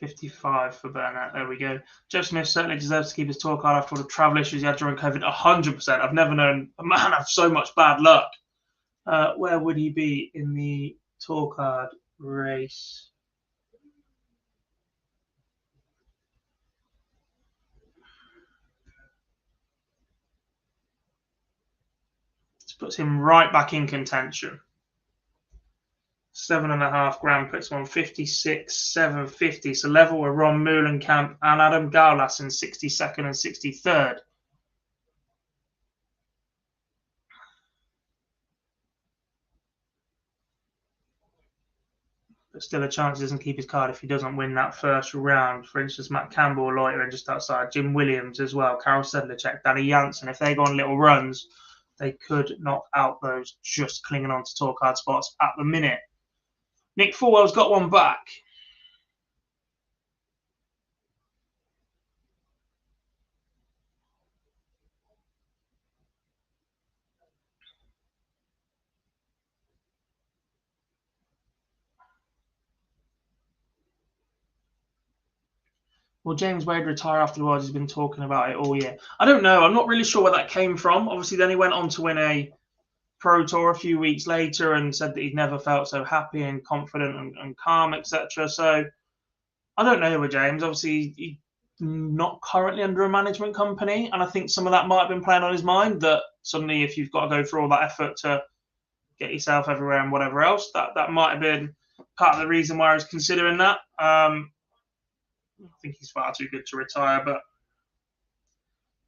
Speaker 2: $55 for Burnett. There we go. Jeff Smith certainly deserves to keep his tour card after all the travel issues he had during COVID. 100%. I've never known a man have so much bad luck. Where would he be in the tour card race? This puts him right back in contention. 7.5 grand puts him on 56,750. So level with Ron Meulenkamp and Adam Gaulas in 62nd and 63rd. But still a chance he doesn't keep his card if he doesn't win that first round. For instance, Matt Campbell loitering just outside. Jim Williams as well. Karel Sedlacek, Danny Janssen. If they go on little runs, they could knock out those just clinging on to tour card spots at the minute. Nick Fulwell's got one back. Will James Wade retire after the Worlds? He's been talking about it all year. I don't know. I'm not really sure where that came from. Obviously, then he went on to win a Pro Tour a few weeks later and said that he'd never felt so happy and confident and calm, etc. So I don't know with James. Obviously, he's not currently under a management company, and I think some of that might have been playing on his mind, that suddenly if you've got to go through all that effort to get yourself everywhere and whatever else, that might have been part of the reason why I was considering that. I think he's far too good to retire, but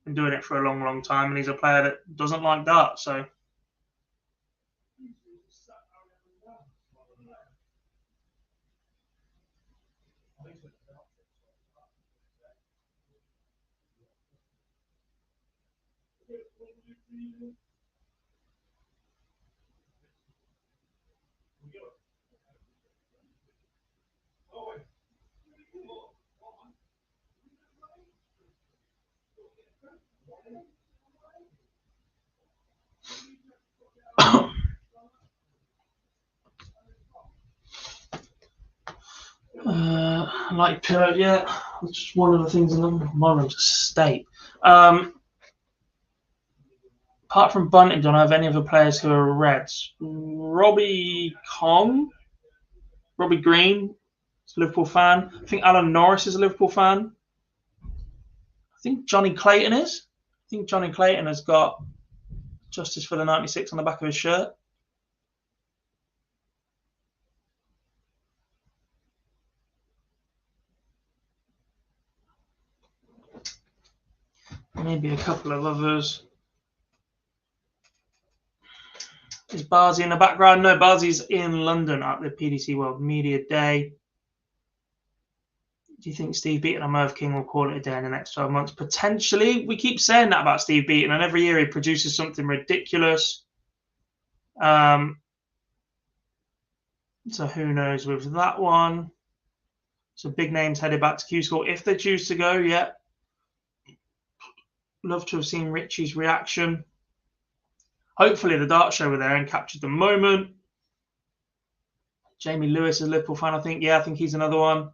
Speaker 2: been doing it for a long, long time, and he's a player that doesn't like that. So like pillow, yeah, it's one of the things in my room's a state. Apart from Bunting, don't I have any other players who are Reds? Robbie Green is a Liverpool fan. I think Alan Norris is a Liverpool fan. I think Johnny Clayton is. I think Johnny Clayton has got Justice for the 96 on the back of his shirt. Maybe a couple of others. Is Barzi in the background? No, Barzi's in London at the PDC World Media Day. Do you think Steve Beaton and Merv King will call it a day in the next 12 months? Potentially. We keep saying that about Steve Beaton, and every year he produces something ridiculous. So who knows with that one. So big names headed back to Q School if they choose to go. Yeah. Love to have seen Richie's reaction. Hopefully the Dart Show were there and captured the moment. Jamie Lewis is a Liverpool fan, I think. Yeah, I think he's another one.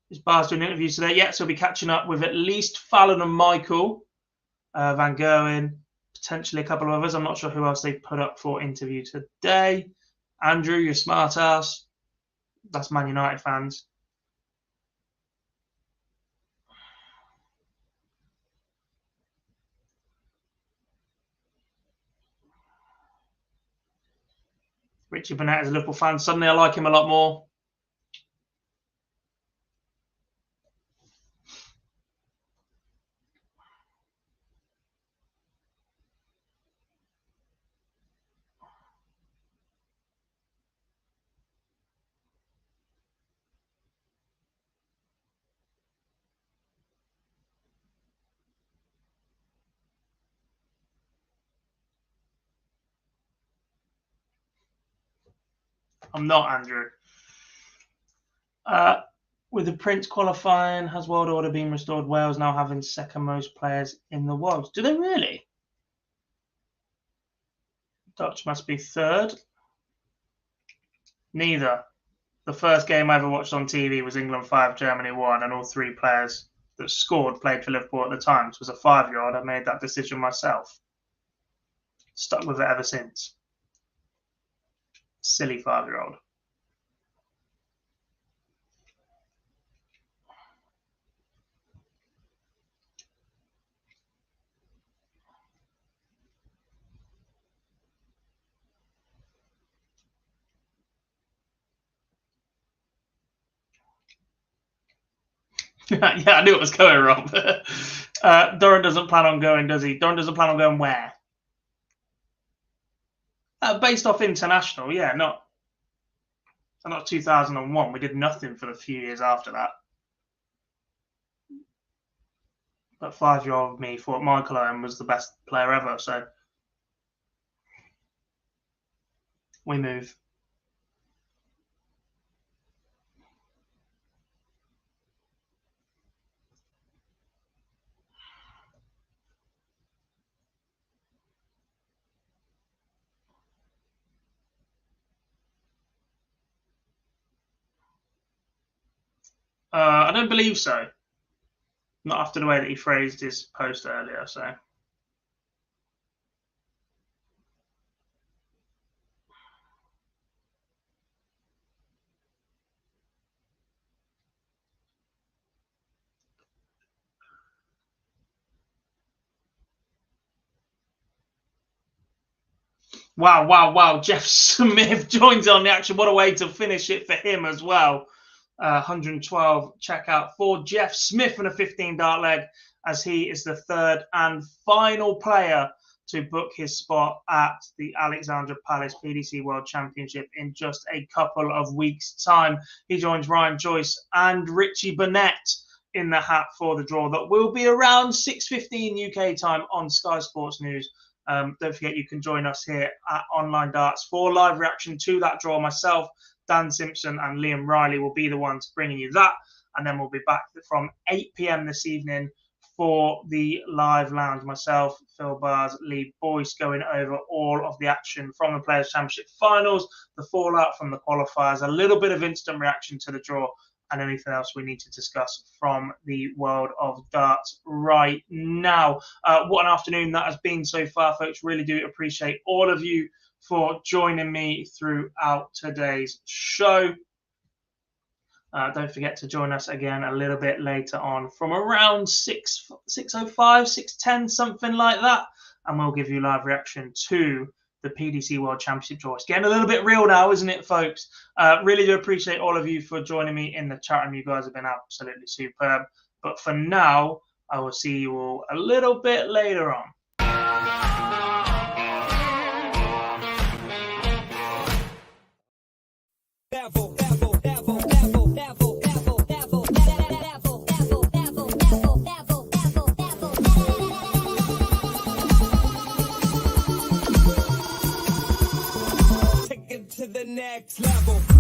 Speaker 2: Is Bars doing interviews today? Yeah, so he'll be catching up with at least Fallon and Michael, Van Gerwen, potentially a couple of others. I'm not sure who else they put up for interview today. Andrew, you smart ass. That's Man United fans. Richie Burnett is a Liverpool fan. Suddenly I like him a lot more. I'm not, Andrew. With the Prince qualifying, has world order been restored? Wales now having second most players in the world. Do they really? Dutch must be third. Neither. The first game I ever watched on TV was England 5, Germany 1, and all three players that scored played for Liverpool at the time. So as a 5-year-old, I made that decision myself. Stuck with it ever since. Silly 5-year-old. Yeah, I knew it was going, Rob. Doran doesn't plan on going, does he? Doran doesn't plan on going where? Based off international, yeah, not 2001. We did nothing for the few years after that. But 5-year-old me thought Michael Owen was the best player ever, so we move. I don't believe so. Not after the way that he phrased his post earlier, so. Wow. Jeff Smith joins on the action. What a way to finish it for him as well. 112 checkout for Jeff Smith in a 15 dart leg, as he is the third and final player to book his spot at the Alexandra Palace PDC World Championship in just a couple of weeks' time. He joins Ryan Joyce and Richie Burnett in the hat for the draw that will be around 6:15 UK time on Sky Sports News. Don't forget, you can join us here at Online Darts for live reaction to that draw. Myself, Dan Simpson and Liam Riley will be the ones bringing you that. And then we'll be back from 8 p.m. this evening for the live lounge. Myself, Phil Bars, Lee Boyce going over all of the action from the Players' Championship finals, the fallout from the qualifiers, a little bit of instant reaction to the draw, and anything else we need to discuss from the world of darts right now. What an afternoon that has been so far, folks. Really do appreciate all of you for joining me throughout today's show. Don't forget to join us again a little bit later on from around 6:05, 6:10, something like that. And we'll give you live reaction to the PDC World Championship draw. It's getting a little bit real now, isn't it, folks? Really do appreciate all of you for joining me in the chat room. You guys have been absolutely superb. But for now, I will see you all a little bit later on.
Speaker 1: To the next level.